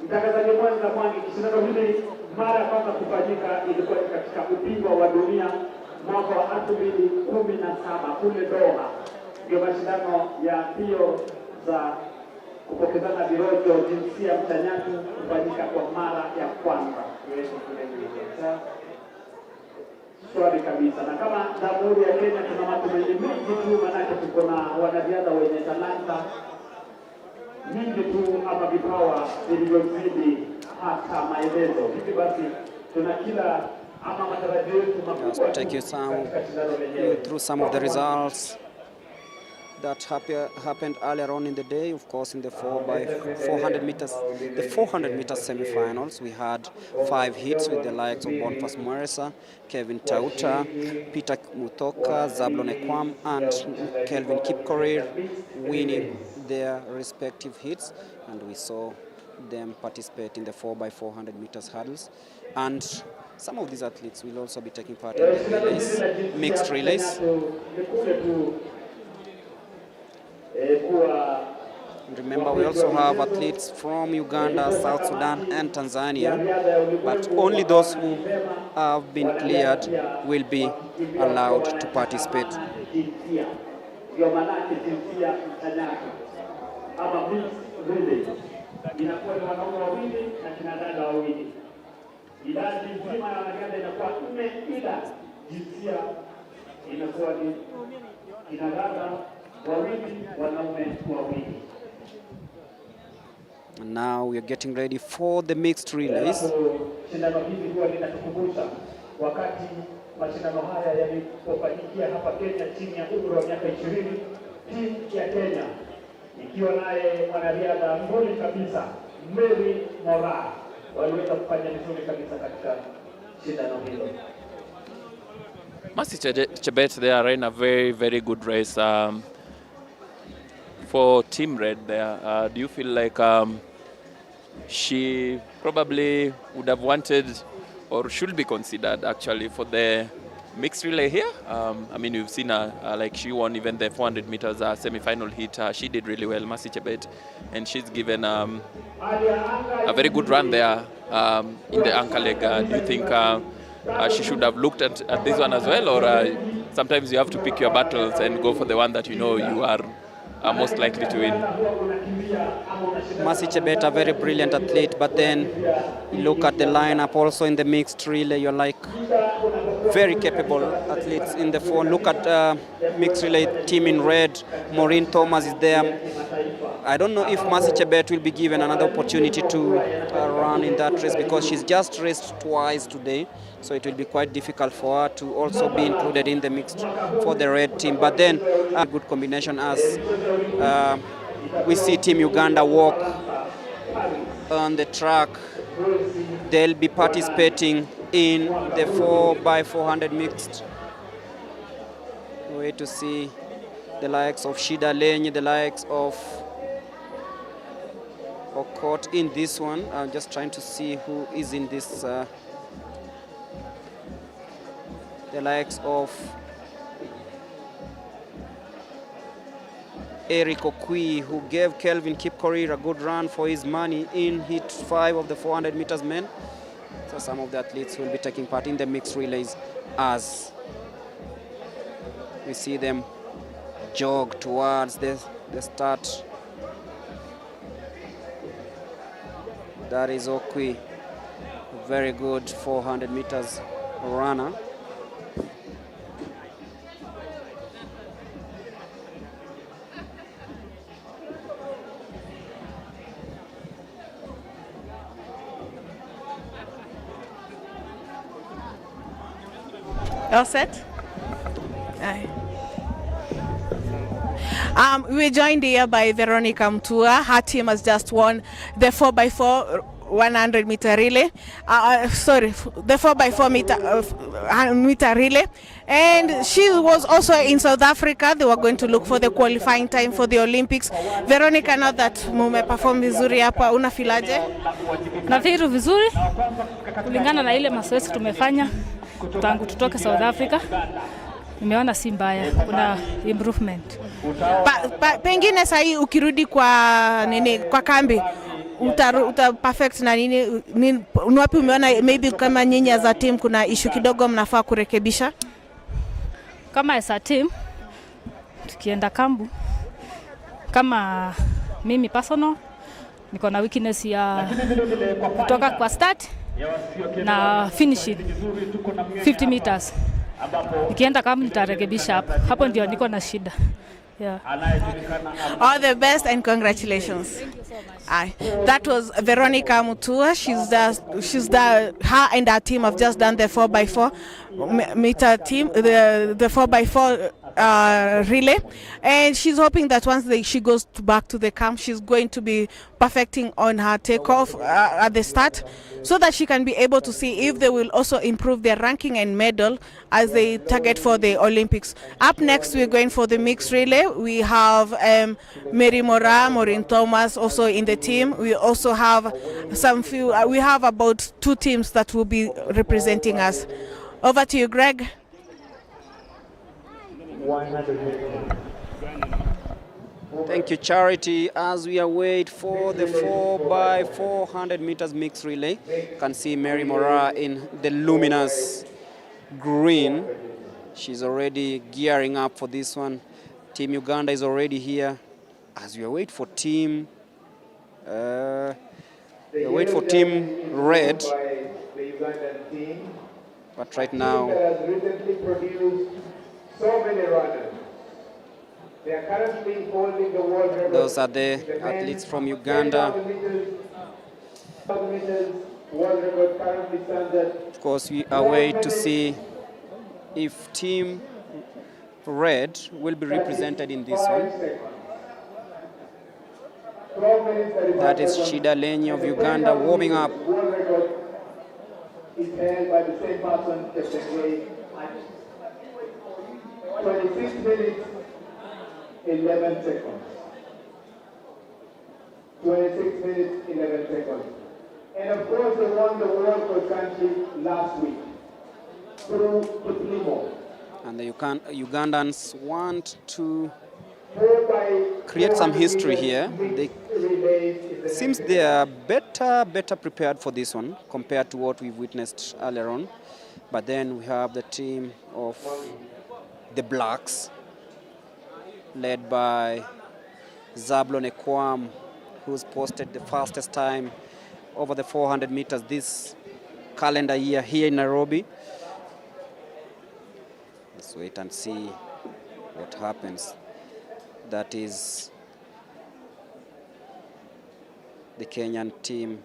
mtangazaji mwenza Mwangi, shindano hili mara ya kwanza kufanyika ilikuwa katika ubingwa wa dunia mwaka wa 2017 kule Doha. Ndio mashindano ya mbio za kupokezana virojo jinsia mchanyatu kufanyika kwa mara ya kwanza. shwari kabisa. Na kama Jamhuri ya Kenya tuna matumaini mengi tu, manake tuko na wanariadha wenye talanta nyingi tu ama vipawa vilivyozidi hata maelezo. Hivi basi tuna kila ama matarajio yetu makubwa. Take you through some of the results that happened earlier on in the day. Of course, in the 400 meters semi-finals, we had 5 hits with the likes of Boniface Mweresa, Kevin Tauta, Peter Mutoka, Zablon Ekwam, and Kelvin Kipkorir winning their respective hits, and we saw them participate in the 4x400 meters hurdles. And some of these athletes will also be taking part in the relays, mixed relays. Remember, we also have athletes from Uganda, South Sudan, and Tanzania, but only those who have been cleared will be allowed to participate. Idadi nzima ya wanariadha inakuwa 4, ila jinsia inakuwa ni kinadada wawili, wanaume wawili. And now we are getting ready for the mixed relays. Shindano hili huwa linatukumbusha wakati mashindano haya yalipofanyikia hapa Kenya chini ya umri wa miaka 20, timu ya Kenya ikiwa naye mwanariadha nguli kabisa Mary Moraa waliweza kufanya vizuri kabisa katika shindano hilo. Mercy Chebet, they ran a very, very good race. For Team Red there, do you feel like she probably would have wanted or should be considered actually for the mixed relay here? I mean, we've seen her, like she won even the 400 meters semi-final hit. She did really well, Mercy Chebet, and she's given a very good run there in the anchor leg. Do you think she should have looked at this one as well, or sometimes you have to pick your battles and go for the one that you know you are most likely to win? Mercy Chebet, a very brilliant athlete, but then you look at the lineup also in the mixed relay, you're like very capable athletes in the 4. Look at mixed relay team in red. Maureen Thomas is there. I don't know if Mercy Chebet will be given another opportunity to run in that race, because she's just raced twice today, so it will be quite difficult for her to also be included in the mixed for the red team. But then a good combination as we see Team Uganda walk on the track. They'll be participating in the 4x400 mixed. Wait to see the likes of Shida Lenye, the likes of Okot in this one. I'm just trying to see who is in this. The likes of Eric Okwi, who gave Kelvin Kipkorir a good run for his money in hit 5 of the 400 meters men. So some of the athletes will be taking part in the mixed relays as we see them jog towards the start. That is Okwi, a very good 400 meters runner. All set? Aye. We're joined here by Veronica Mtua. Her team has just won the 4x4 100 meter relay. The 4x4 meter relay. And she was also in South Africa. They were going to look for the qualifying time for the Olympics. Veronica, now that mume perform vizuri hapa, unafilaje? Nafikiri vizuri kulingana na ile mazoezi tumefanya tangu tutoke South Africa. Nimeona si mbaya, kuna improvement. Pengine sasa ukirudi kwa kambi uta perfect na nini wapi umeona maybe kama nyinyi as a team kuna issue kidogo mnafaa kurekebisha? Kama as a team tukienda kambu, kama mimi personal niko na weakness ya kutoka kwa start na finishing 50 meters. Nikienda kama nitarekebisha hapo ndio niko na shida. Yeah. All the best and congratulations. Aye. That was Veronica Mutua. Her and her team have just done the 4x4 meter team, the 4x4 relay, and she's hoping that once she goes back to the camp, she's going to be perfecting on her takeoff at the start, so that she can be able to see if they will also improve their ranking and medal as they target for the Olympics. Up next, we're going for the mixed relay. We have Mary Mora, Maureen Thomas also in the team. We also have we have about 2 teams that will be representing us. Over to you, Greg. Thank you, Charity. As we await for the 4x400 meters mixed relay, you can see Mary Mora in the luminous green. She's already gearing up for this one. Team Uganda is already here. As we await for team red, but right now so many runners. They are currently holding the world record. Those are the athletes from Uganda. World record currently stands at. Of course, we await to see if Team Red will be represented in this one. That is Shida Lenyi of Uganda warming up. World record is held by the same person as the game. 26 minutes, 11 seconds. 26 minutes, 11 seconds. And of course, they won the world cross country last week through Kiplimo. And the Ugandans want to create some history here. Seems they are better prepared for this one compared to what we've witnessed earlier on. But then we have the team of the Blacks, led by Zablon Ekwam, who's posted the fastest time over the 400 meters this calendar year here in Nairobi. Let's wait and see what happens. That is the Kenyan team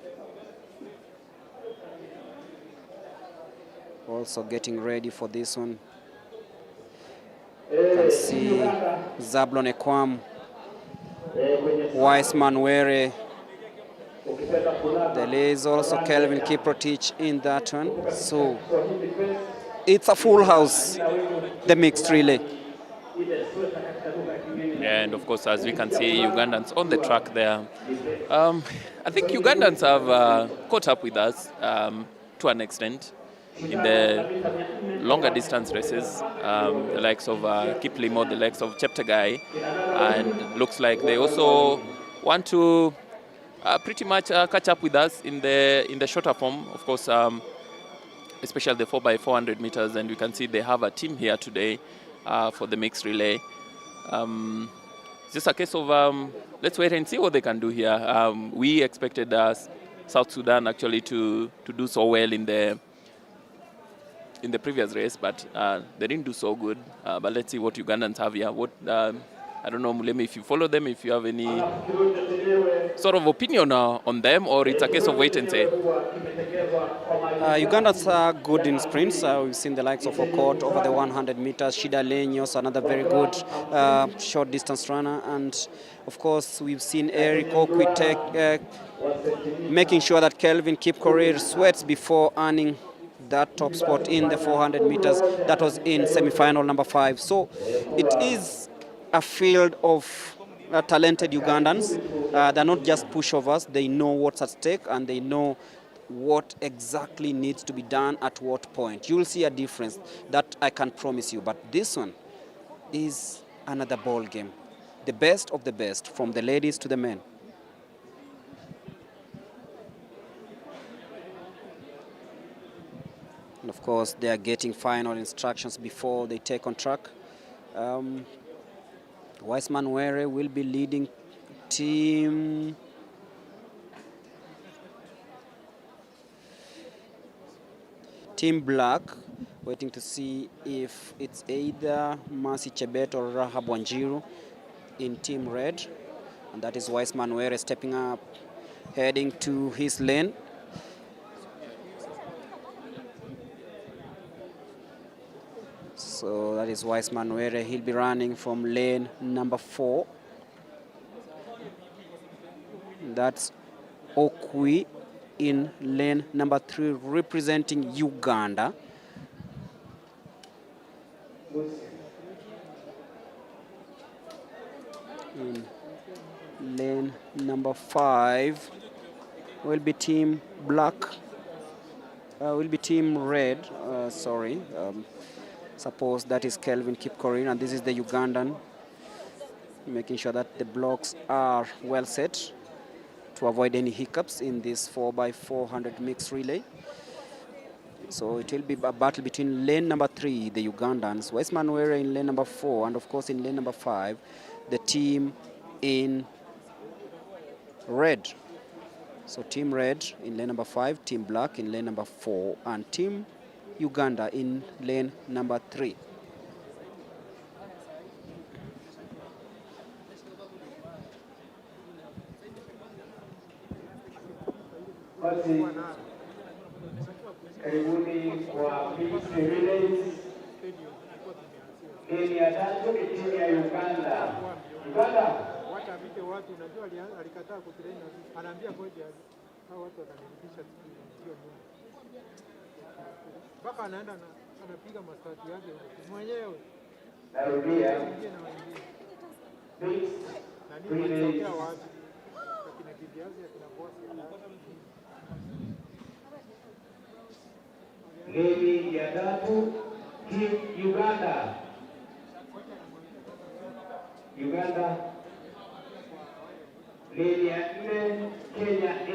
also getting ready for this one. You can see Zablon Ekwam, Wiseman Were. There is also Kelvin Kiprotich in that one. So it's a full house, the mixed relay. And of course, as we can see, Ugandans on the track there. I think Ugandans have caught up with us to an extent in the longer distance races, the likes of Kiplimo, the likes of Cheptegei, and looks like they also want to pretty much catch up with us in the shorter form, of course, especially the 4x400 meters, and you can see they have a team here today for the mixed relay. It's just a case of let's wait and see what they can do here. We expected South Sudan actually to do so well in the previous race, but they didn't do so good. But let's see what Ugandans have here. I don't know, Mulemi, if you follow them, if you have any sort of opinion on them, or it's a case of wait and see. Ugandans are good in sprints. We've seen the likes of Okot over the 100 meters. Shida Lenyi, also another very good short distance runner. And of course, we've seen Eric Okwitek making sure that Kelvin Kipkorir sweats before earning that top spot in the 400 meters. That was in semi-final number 5. So it is a field of talented Ugandans. They're not just pushovers. They know what's at stake and they know what exactly needs to be done at what point. You'll see a difference, that I can promise you. But this one is another ball game. The best of the best, from the ladies to the men. And of course, they are getting final instructions before they take on track. Wiseman Were will be leading Team Black waiting to see if it's either Mercy Chebet or Rahab Wanjiru in Team Red. And that is Wiseman Were stepping up, heading to his lane. So that is Wiseman Were. He'll be running from lane number 4. That's Okwi in lane number 3, representing Uganda. In lane number 5 will be Team Black. Will be Team Red. Suppose that is Kelvin Kipkorir, and this is the Ugandan, making sure that the blocks are well set to avoid any hiccups in this 4x400 mixed relay. So it will be a battle between lane number 3, the Ugandans, Wiseman Were in lane number 4, and of course in lane number 5, the team in red. So Team Red in lane number 5, Team Black in lane number 4, and Team Uganda in lane number 3. Basi karibuni kwa mixed relays. Kenya tatu ni timu ya Uganda. Wacha apite watu, unajua alikataa kutrain, anaambia ngoja hao watu watanirudisha sio nyuma. Mpaka anaenda anapiga mastati yake mwenyewe. Narudia. Nani wanatokea wapi? Akina Kibiazi akina Bosi. Lane ya tatu Team Uganda. Lane ya 4 Kenya A.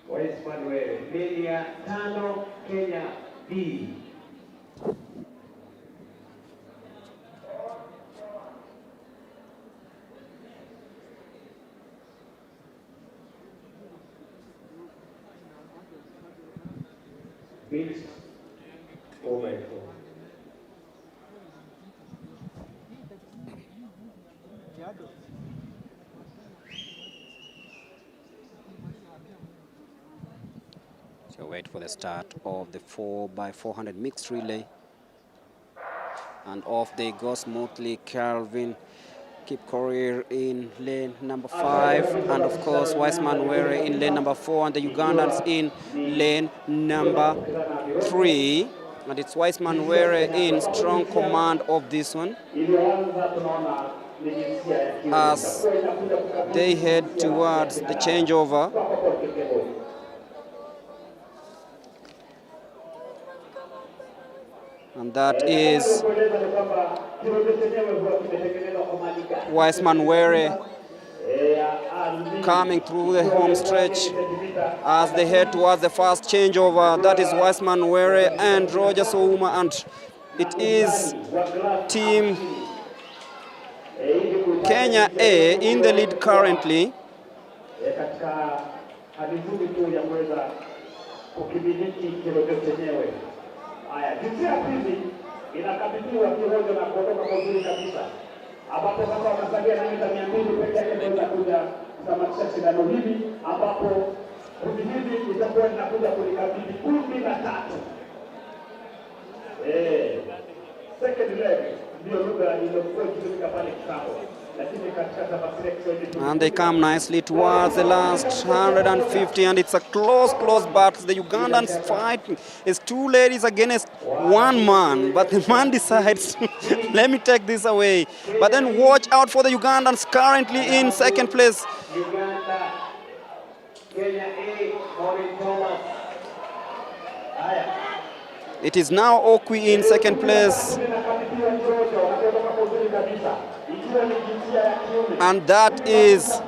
Wiseman Were. Lane ya 5 Kenya B. Mixed 4x4. So wait for the start of the 4x400 mixed relay. And off they go smoothly. Calvin Kipkorir in lane number 5, and of course Wiseman Were in lane number 4, and the Ugandans in lane number 3. And it's Wiseman Were in strong command of this one as they head towards the changeover. And that is Wiseman Were coming through the home stretch as they head towards the first changeover. That is Wiseman Were and Roger Souma, and it is Team Kenya A in the lead currently. Haya, jinsi ya pili inakabidhiwa kihojo na kuondoka kwa uzuri kabisa, ambapo sasa wanasalia na mita 200 pekee yake ndio itakuja kutamatisha shindano hili, ambapo kundi hili itakuwa linakuja kulikabidhi kundi la 3. Second leg ndio lugha iliyokuwa ikitumika pale kitambo. And they come nicely towards the last 150, and it's a close battle. The Ugandans fighting. It's 2 ladies against 1 man, but the man decides, let me take this away. But then watch out for the Ugandans currently in second place. It is now Okwi in second place. And that is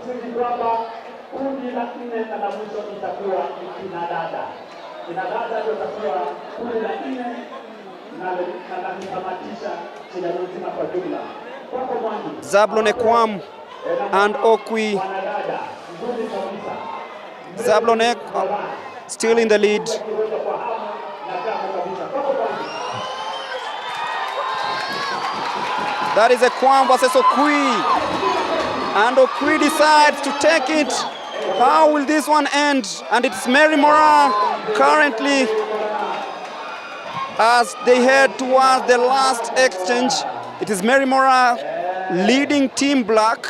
Zablon Ekwam and Okwi. Zablonek still in the lead. That is Ekwam versus Okwi. And Okwi decides to take it. How will this one end? And it's Mary Mora currently as they head towards the last exchange. It is Mary Mora leading Team Black.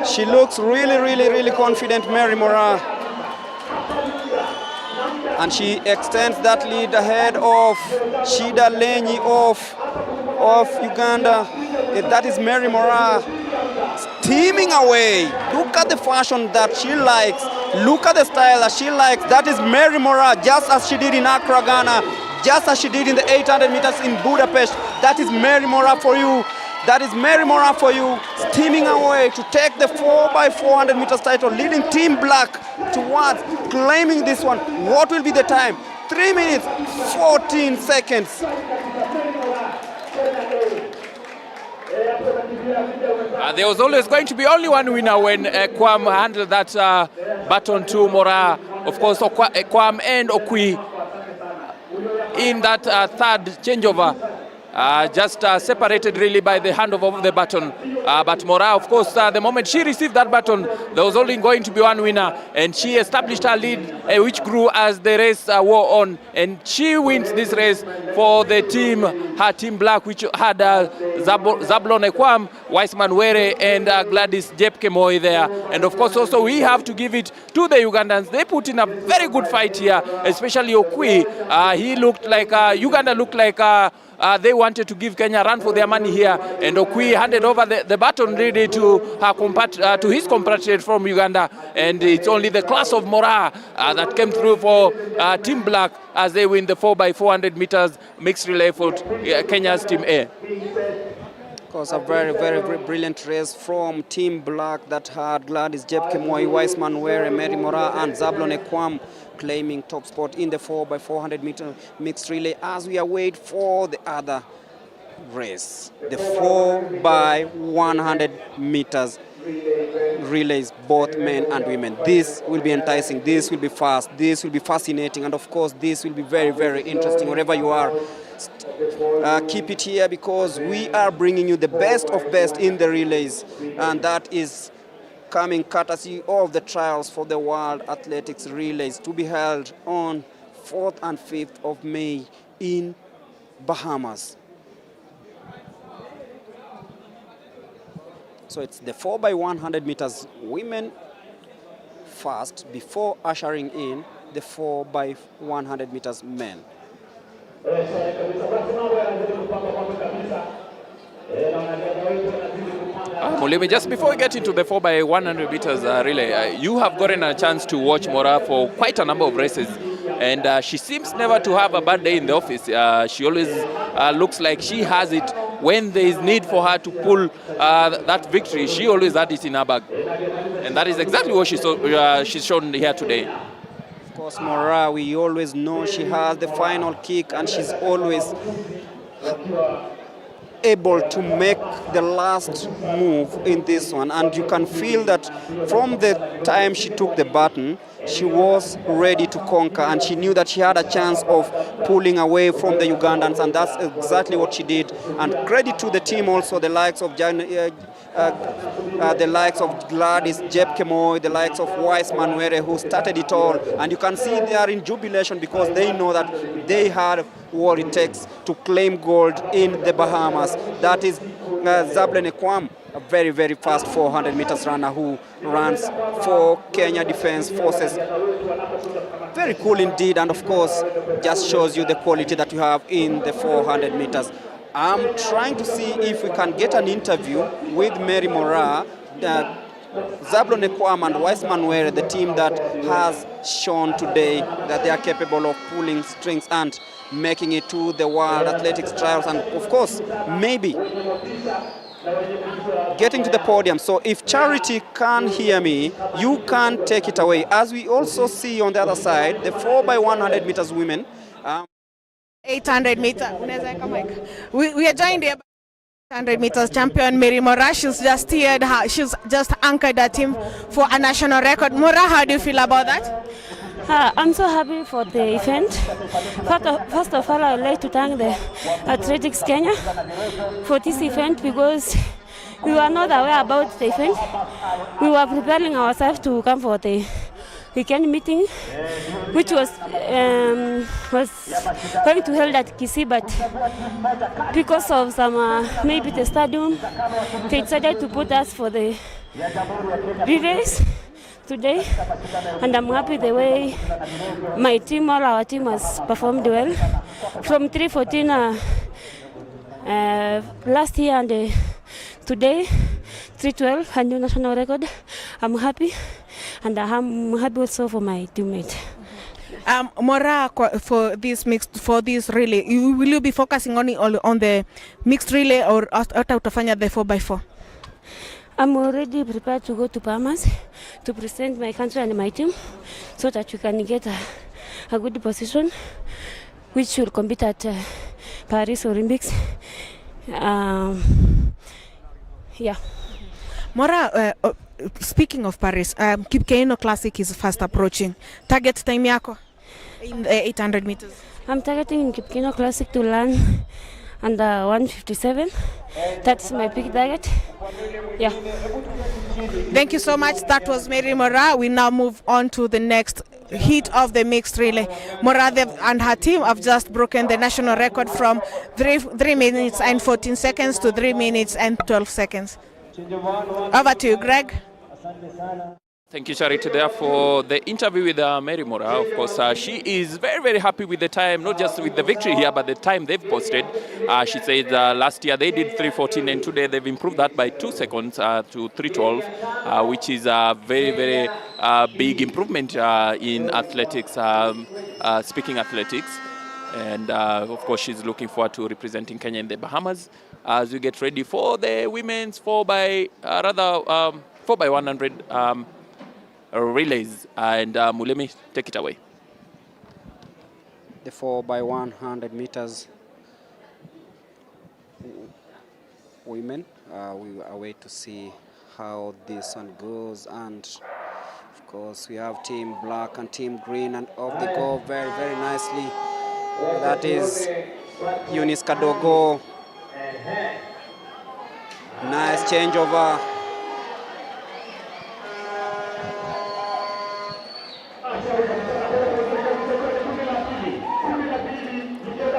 She looks really confident, Mary Mora. And she extends that lead ahead of Shida Lenyi of Uganda. That is Mary Mora steaming away. Look at the fashion that she likes. Look at the style that she likes. That is Mary Mora, just as she did in Accra, Ghana, just as she did in the 800 meters in Budapest. That is Mary Mora for you. That is Mary Mora for you, steaming away to take the 4x400 meters title, leading Team Black towards claiming this one. What will be the time? 3 minutes, 14 seconds. There was always going to be only one winner when Kwam handled that baton to Mora. Of course, Kwam and Okwi in that third changeover. Just separated really by the handover of the baton. But Mora, of course, the moment she received that baton, there was only going to be one winner, and she established her lead, which grew as the race wore on. And she wins this race for the team, her Team Black, which had Zablon Ekwam, Wiseman Were, and Gladys Jepkemoi there. And of course, also we have to give it to the Ugandans. They put in a very good fight here, especially Okwi. He looked like Uganda looked like. They wanted to give Kenya a run for their money here, and Okwi handed over the baton really to his compatriot from Uganda, and it's only the class of Mora that came through for Team Black as they win the 4x400 meters mixed relay for Kenya's Team A. Of course, a very brilliant race from Team Black that had Gladys Jepkemoi, Wiseman Were, Mary Mora, and Zablon Ekwam claiming top spot in the 4x400 meter mixed relay as we await for the other race, the 4x100 meters relays, both men and women. This will be enticing, this will be fast, this will be fascinating, and of course this will be very interesting. Wherever you are, keep it here, because we are bringing you the best of best in the relays, and that is coming courtesy of the trials for the World Athletics Relays to be held on 4th and 5th of May in Bahamas. So it's the 4x100 meters women first before ushering in the 4x100 meters men. Mulimi, just before we get into the 4x100 meters relay, you have gotten a chance to watch Mora for quite a number of races, and she seems never to have a bad day in the office. She always looks like she has it. When there is need for her to pull that victory, she always had it in her bag, and that is exactly what she's shown here today. Of course, Mora, we always know she has the final kick, and she's always able to make the last move in this one, and you can feel that from the time she took the baton, she was ready to conquer, and she knew that she had a chance of pulling away from the Ugandans, and that's exactly what she did. And credit to the team also, the likes of Gladys Jepkemoi, the likes of Wiseman Were, who started it all, and you can see they are in jubilation because they know that they had what it takes to claim gold in the Bahamas. That is Zablon Ekwam, a very fast 400 meters runner who runs for Kenya Defense Forces. Very cool indeed, and of course just shows you the quality that you have in the 400 meters. I'm trying to see if we can get an interview with Mary Mora, Zablon Ekwam and Wiseman Were, the team that has shown today that they are capable of pulling strings and making it to the World Athletics Trials, and of course maybe getting to the podium. So if Charity can hear me, you can take it away. As we also see on the other side, the 4x100 meters women. 800 meters. We are joined here by 800 meters champion Mary Mora. She's just anchored her team for a national record. Mora, how do you feel about that? I'm so happy for the event. First of all, I would like to thank the Athletics Kenya for this event because we were not aware about the event. We were preparing ourselves to come for the weekend meeting, which was going to held at Kisii, but because of some maybe the stadium, they decided to put us for the relays today, and I'm happy the way my team, all our team has performed well. From 314 last year and today, 312, a new national record. I'm happy, and I'm happy also for my teammate. Mora, for this relay, will you be focusing only on the mixed relay or utafanya the 4x4? I'm already prepared to go to Bahamas to present my country and my team so that we can get a good position, which will compete at Paris Olympics. Yeah. Mora, speaking of Paris, Kipkeino Classic is fast approaching. Target time yako in the 800 meters? I'm targeting in Kipkeino Classic to learn under 157. That's my big target. Yeah. Thank you so much. That was Mary Mora. We now move on to the next heat of the mixed relay. Mora and her team have just broken the national record from 3 minutes and 14 seconds to 3 minutes and 12 seconds. Over to you, Greg. Thank you, Charity, there for the interview with Mary Mora. Of course, she is very, very happy with the time, not just with the victory here, but the time they've posted. She said last year they did 3:14, and today they've improved that by 2 seconds to 3:12, which is a very, very big improvement in athletics, speaking athletics. And of course, she's looking forward to representing Kenya in the Bahamas as we get ready for the women's 4x100 relays. And Mulemi, take it away. The 4x100 meters women, we await to see how this one goes. And of course we have team black and team green, and off they go very, very nicely. That is Eunice Kadogo. Nice changeover.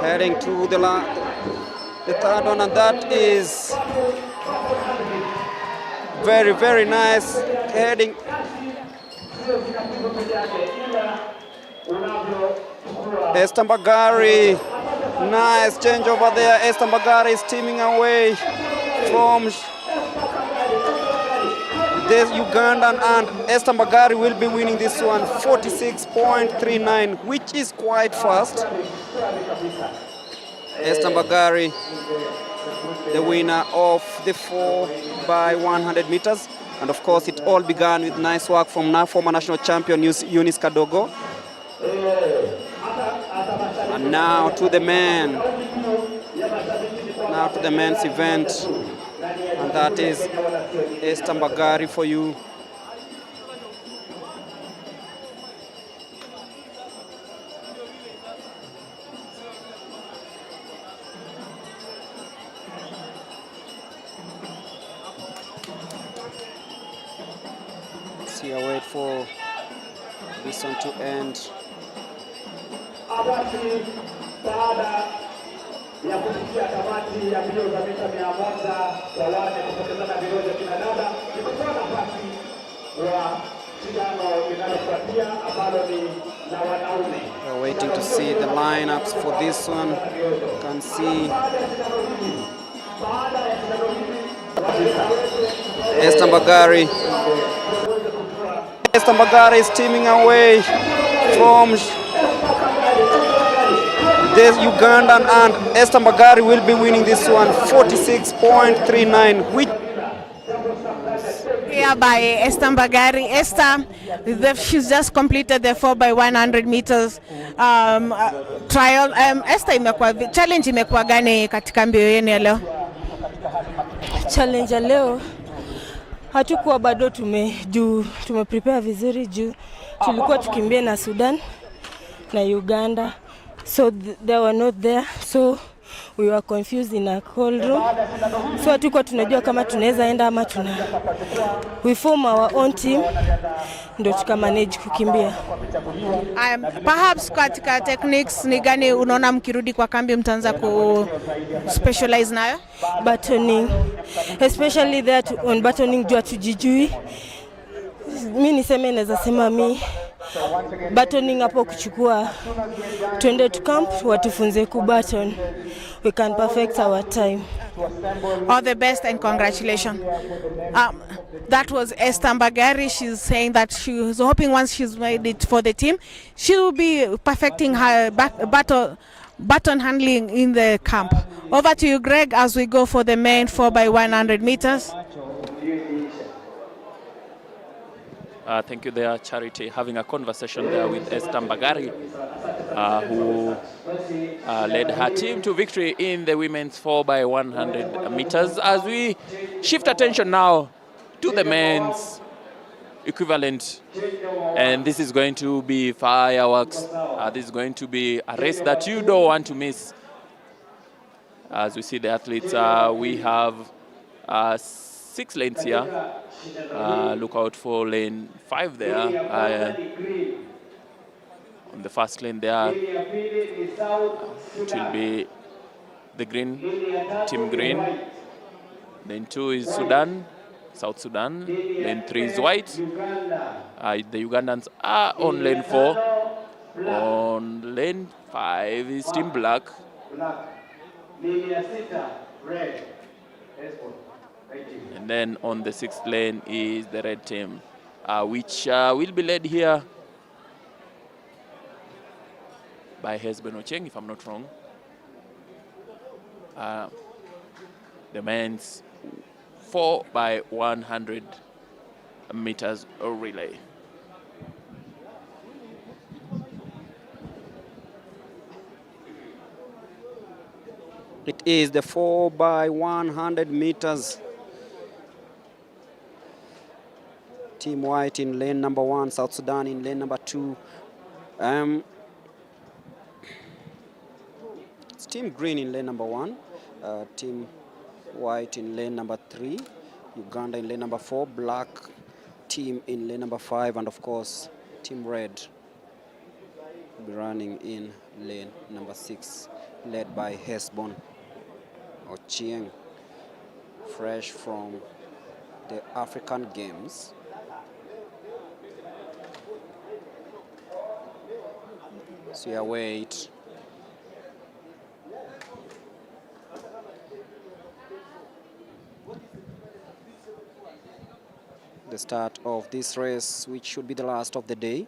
Heading to the third one, and that is very, very nice. Heading. Esther Mbagari. Nice change over there. Esther Mbagari is teaming away from the Ugandan, and Esther Mbagari will be winning this one 46.39, which is quite fast. Esther Mbagari, the winner of the 4x100 meters. And of course, it all began with nice work from former national champion Eunice Kadogo. And now to the men. Now to the men's event. And that is Esther Mbagari for you. See, I wait for this one to end. Ya kufikia kamati ya mbio za mita 100 kwa wale kupokezana viroja kina dada, nimetoa nafasi wa shindano linalofuatia ambalo ni la wanaume. We're waiting to see the lineups for this one. You can see Esther Mbagari. Esther Mbagari is teaming away from the Ugandan, and Esther Mbagari will be winning this one 46.39, which here by Esther Mbagari. Esther, she's just completed the 4x100 meters trial. Esther, challenge imekuwa gani katika mbio yenu ya leo? Challenge ya leo hatukuwa bado tumeprepare vizuri juu tulikuwa tukimbie na Sudan na Uganda, so they were not there, so we were confused in a cold room, so hatukuwa tunajua kama tunaweza enda ama we form our own team ndio tukamanage kukimbia. Perhaps katika techniques ni gani unaona mkirudi kwa kambi mtaanza ku specialize nayo? Batoning, especially there on batoning, jua tujijui. Mimi niseme naweza sema batoning hapo kuchukua twende to camp watufunze ku baton, we can perfect our time. All the best and congratulations. That was Esther Mbagari. She's saying that she was hoping once she's made it for the team, she will be perfecting her baton handling in the camp. Over to you, Greg, as we go for the main 4x100 meters. Thank you there, Charity. Having a conversation there with Esther Mbagari, who led her team to victory in the women's 4x100 meters. As we shift attention now to the men's equivalent, and this is going to be fireworks. This is going to be a race that you don't want to miss. As we see the athletes, we have 6 lanes here. Look out for lane 5 there. On the first lane there, it will be the green, team green. Lane 2 is Sudan, South Sudan. Lane 3 is white. The Ugandans are on lane 4. On lane 5 is team black. And then on the 6th lane is the red team, which will be led here by Hesben Ocheng, if I'm not wrong. The men's 4x100 meters relay. It is the 4x100 meters. Team White in lane number 1, South Sudan in lane number 2. It's Team Green in lane number 1, Team White in lane number 3, Uganda in lane number 4, Black team in lane number 5, and of course Team Red will be running in lane number 6, led by Hesbon Ochieng, fresh from the African Games. So yeah, wait. The start of this race, which should be the last of the day,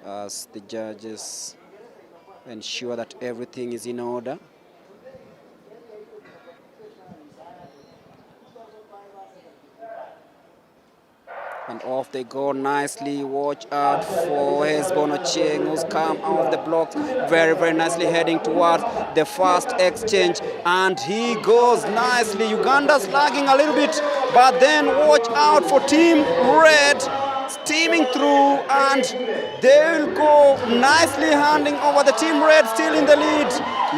as the judges ensure that everything is in order. And off they go nicely. Watch out for Hesbon Ochieng, who's come off the blocks very, very nicely, heading towards the first exchange. And he goes nicely. Uganda's lagging a little bit, but then watch out for Team Red steaming through, and they will go nicely handing over the Team Red still in the lead.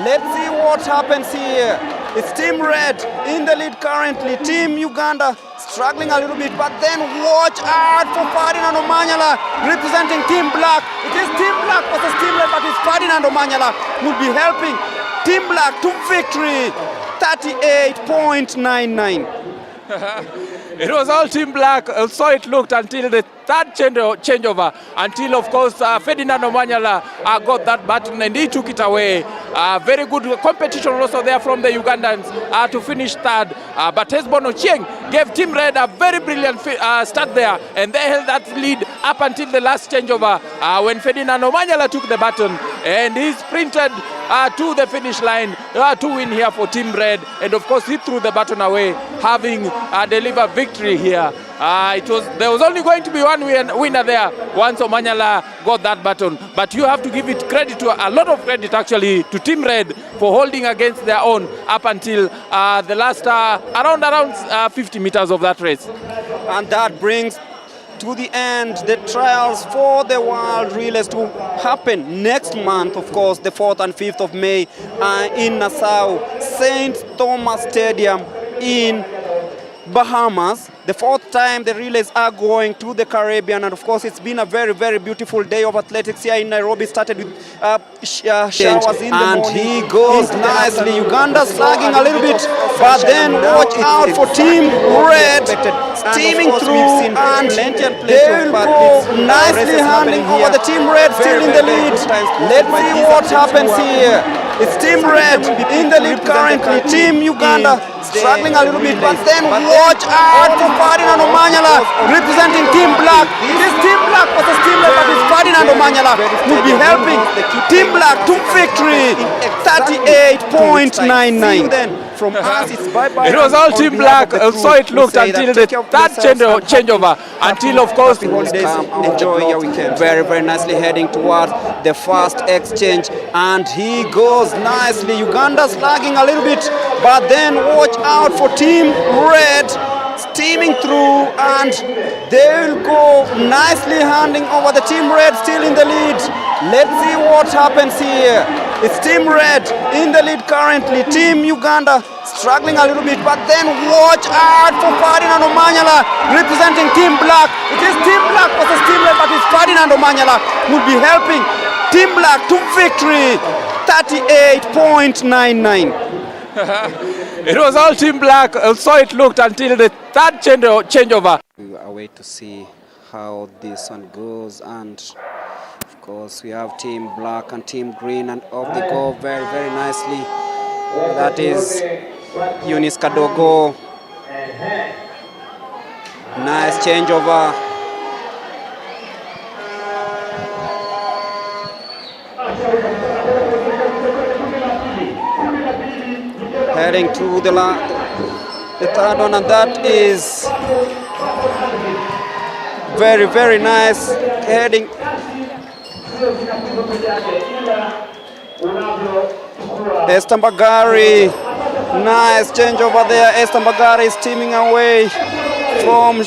Let's see what happens here. It's Team Red in the lead currently. Team Uganda struggling a little bit, but then watch out for Ferdinand Omanyala representing Team Black. It is Team Black versus Team Red, but it's Ferdinand Omanyala who will be helping Team Black to victory, 38.99. It was all Team Black, so it looked until the third changeover, until of course Ferdinand Omanyala got that button and he took it away. Very good competition also there from the Ugandans to finish third, but Hesbon Ochieng gave Team Red a very brilliant start there, and they held that lead up until the last changeover when Ferdinand Omanyala took the button and he sprinted to the finish line to win here for Team Red, and of course he threw the button away, having delivered victory here. There was only going to be one winner there once Omanyala got that button, but you have to give it credit, to a lot of credit actually, to Team Red for holding against their own up until the last around 50 meters of that race. And that brings to the end. The trials for the World Relays to happen next month, of course, the 4th and 5th of May in Nassau, St. Thomas Stadium in Bahamas. The 4th time the relays are going to the Caribbean, and of course it's been a very, very beautiful day of athletics here in Nairobi. Started with showers in the morning. And he goes nicely. Uganda's flagging a little bit, but then watch out for Team Red steaming through, and they will go nicely handing over the Team Red, still in the lead. Let's see what happens here. It's Team Red in the lead currently. Team Uganda struggling a little bit, but then watch out for Ferdinand Omanyala representing Team Black. It is Team Black versus Team Red, but it's Ferdinand Omanyala who will be helping Team Black to victory, 38.99. Then from us, it's bye-bye. It was all Team Black, so it looked until the third changeover, until of course the holidays. Enjoy your weekend. Very, very nicely heading towards the first exchange, and he goes nicely. Uganda's lagging a little bit, but then watch out for Team Red steaming through, and they will go nicely handing over the Team Red, still in the lead. Let's see what happens here. It's Team Red in the lead currently. Team Uganda struggling a little bit, but then watch out for Ferdinand Omanyala representing Team Black. It is Team Black versus Team Red, but it's Ferdinand Omanyala who will be helping Team Black to victory, 38.99. It was all Team Black, so it looked until the third changeover. We are waiting to see how this one goes, and of course we have Team Black and Team Green, and off they go very, very nicely. That is Eunice Kadogo. Nice changeover. Heading to the third one, and that is very, very nice. Heading Esther Mbagari, nice change over there. Esther Mbagari is teaming away from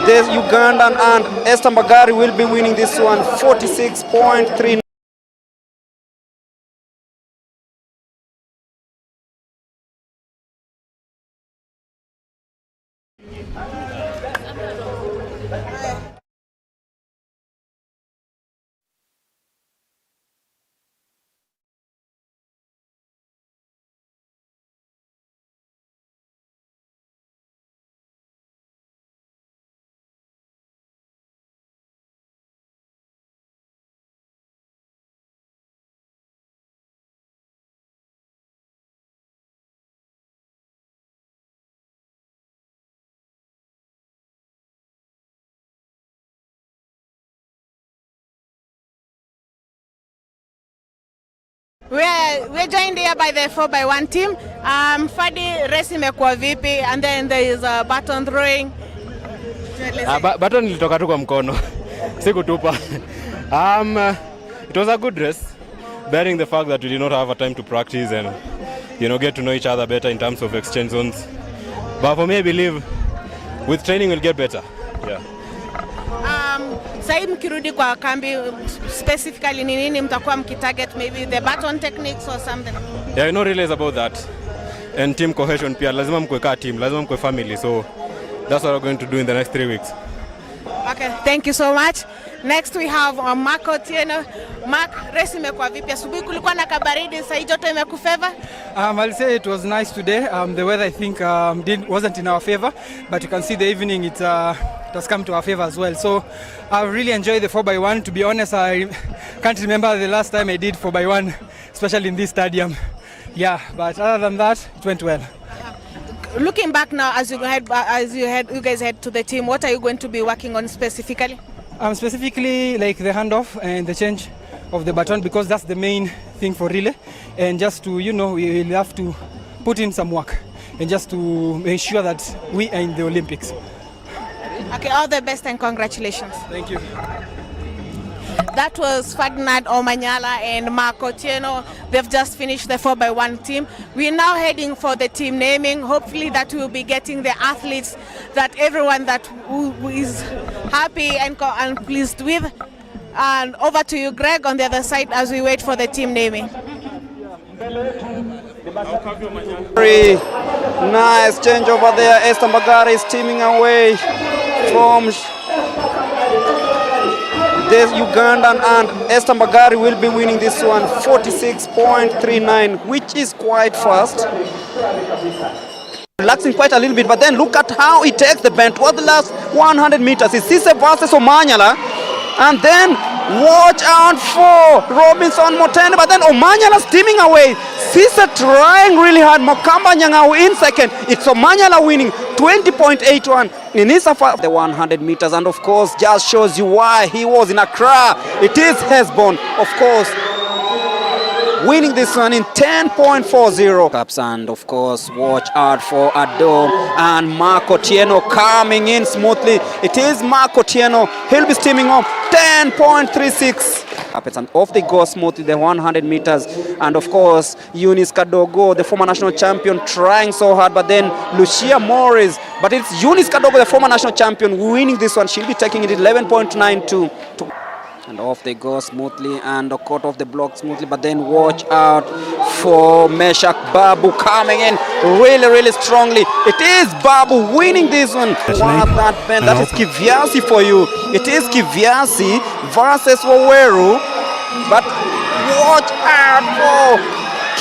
the Ugandan, and Esther Mbagari will be winning this one, 46.3. We're joined here by the 4x1 team. Fadi, race imekuwa vipi, and then there is a baton throwing. Baton ilitoka tu kwa mkono, sikutupa. It was a good race, bearing the fact that we did not have a time to practice and get to know each other better in terms of exchange zones. But for me, I believe with training we'll get better. Yeah. Sasa mkirudi kwa kambi, specifically ni nini mtakuwa mkitarget, maybe the baton techniques or something? Yeah, I know relays about that. And team cohesion pia, lazima mkwe ka team, lazima mkwe family. So that's what we're going to do in the next 3 weeks. Okay, thank you so much. Next we have Mark Otieno. Mark, race imekuwa vipi? Asubuhi kulikuwa na kabaridi, sasa joto imekufavor? I'll say it was nice today. The weather I think wasn't in our favor, but you can see the evening it has come to our favor as well. So I really enjoyed the 4x1. To be honest, I can't remember the last time I did 4x1, especially in this stadium. Yeah, but other than that, it went well. Looking back now, as you guys head to the team, what are you going to be working on specifically? Specifically like the handoff and the change of the baton, because that's the main thing for relay, and just to we will have to put in some work and just to make sure that we are in the Olympics. Okay, all the best and congratulations. Thank you. That was Ferdinand Omanyala and Marco Tieno. They've just finished the 4x1 team. We're now heading for the team naming. Hopefully that we'll be getting the athletes that everyone that who is happy and pleased with. And over to you, Greg, on the other side as we wait for the team naming. Very nice change over there. Esther Mbagari is teaming away from this Ugandan, and Esther Mbagari will be winning this one 46.39, which is quite fast. Relaxing quite a little bit, but then look at how he takes the bend towards the last 100 meters. It's Sise versus Omanyala, and then watch out for Robinson Motene, but then Omanyala steaming away. Sise trying really hard. Mokamba Nyang'au in second. It's Omanyala winning 20.81 in his the 100 meters, and of course just shows you why he was in Accra. It is Hesbon, of course, winning this one in 10.40 cups. And of course watch out for Adom and Marco Tieno coming in smoothly. It is Marco Tieno. He'll be steaming up 10.36. And off they go smoothly, the 100 meters. And of course Eunice Kadogo, the former national champion, trying so hard, but then Lucia Morris, but it's Eunice Kadogo, the former national champion, winning this one. She'll be taking it 11.92. And off they go smoothly, and caught off the block smoothly, but then watch out for Meshak Babu coming in really strongly. It is Babu winning this one. Wow, that is Kivyasi for you. It is Kivyasi versus Waweru, but watch out for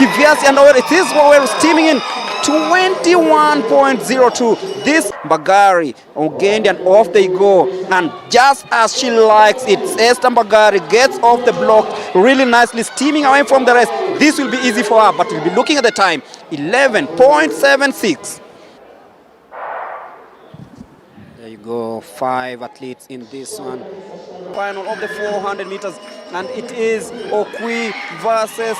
Kivyasi and Waweru. It is Waweru steaming in 21.02. This Mbagari Ogendi, and off they go, and just as she likes it, Esther Mbagari gets off the block really nicely, steaming away from the rest. This will be easy for her, but we'll be looking at the time, 11.76. There you go, 5 athletes in this one. Final of the 400 meters, and it is Okwi versus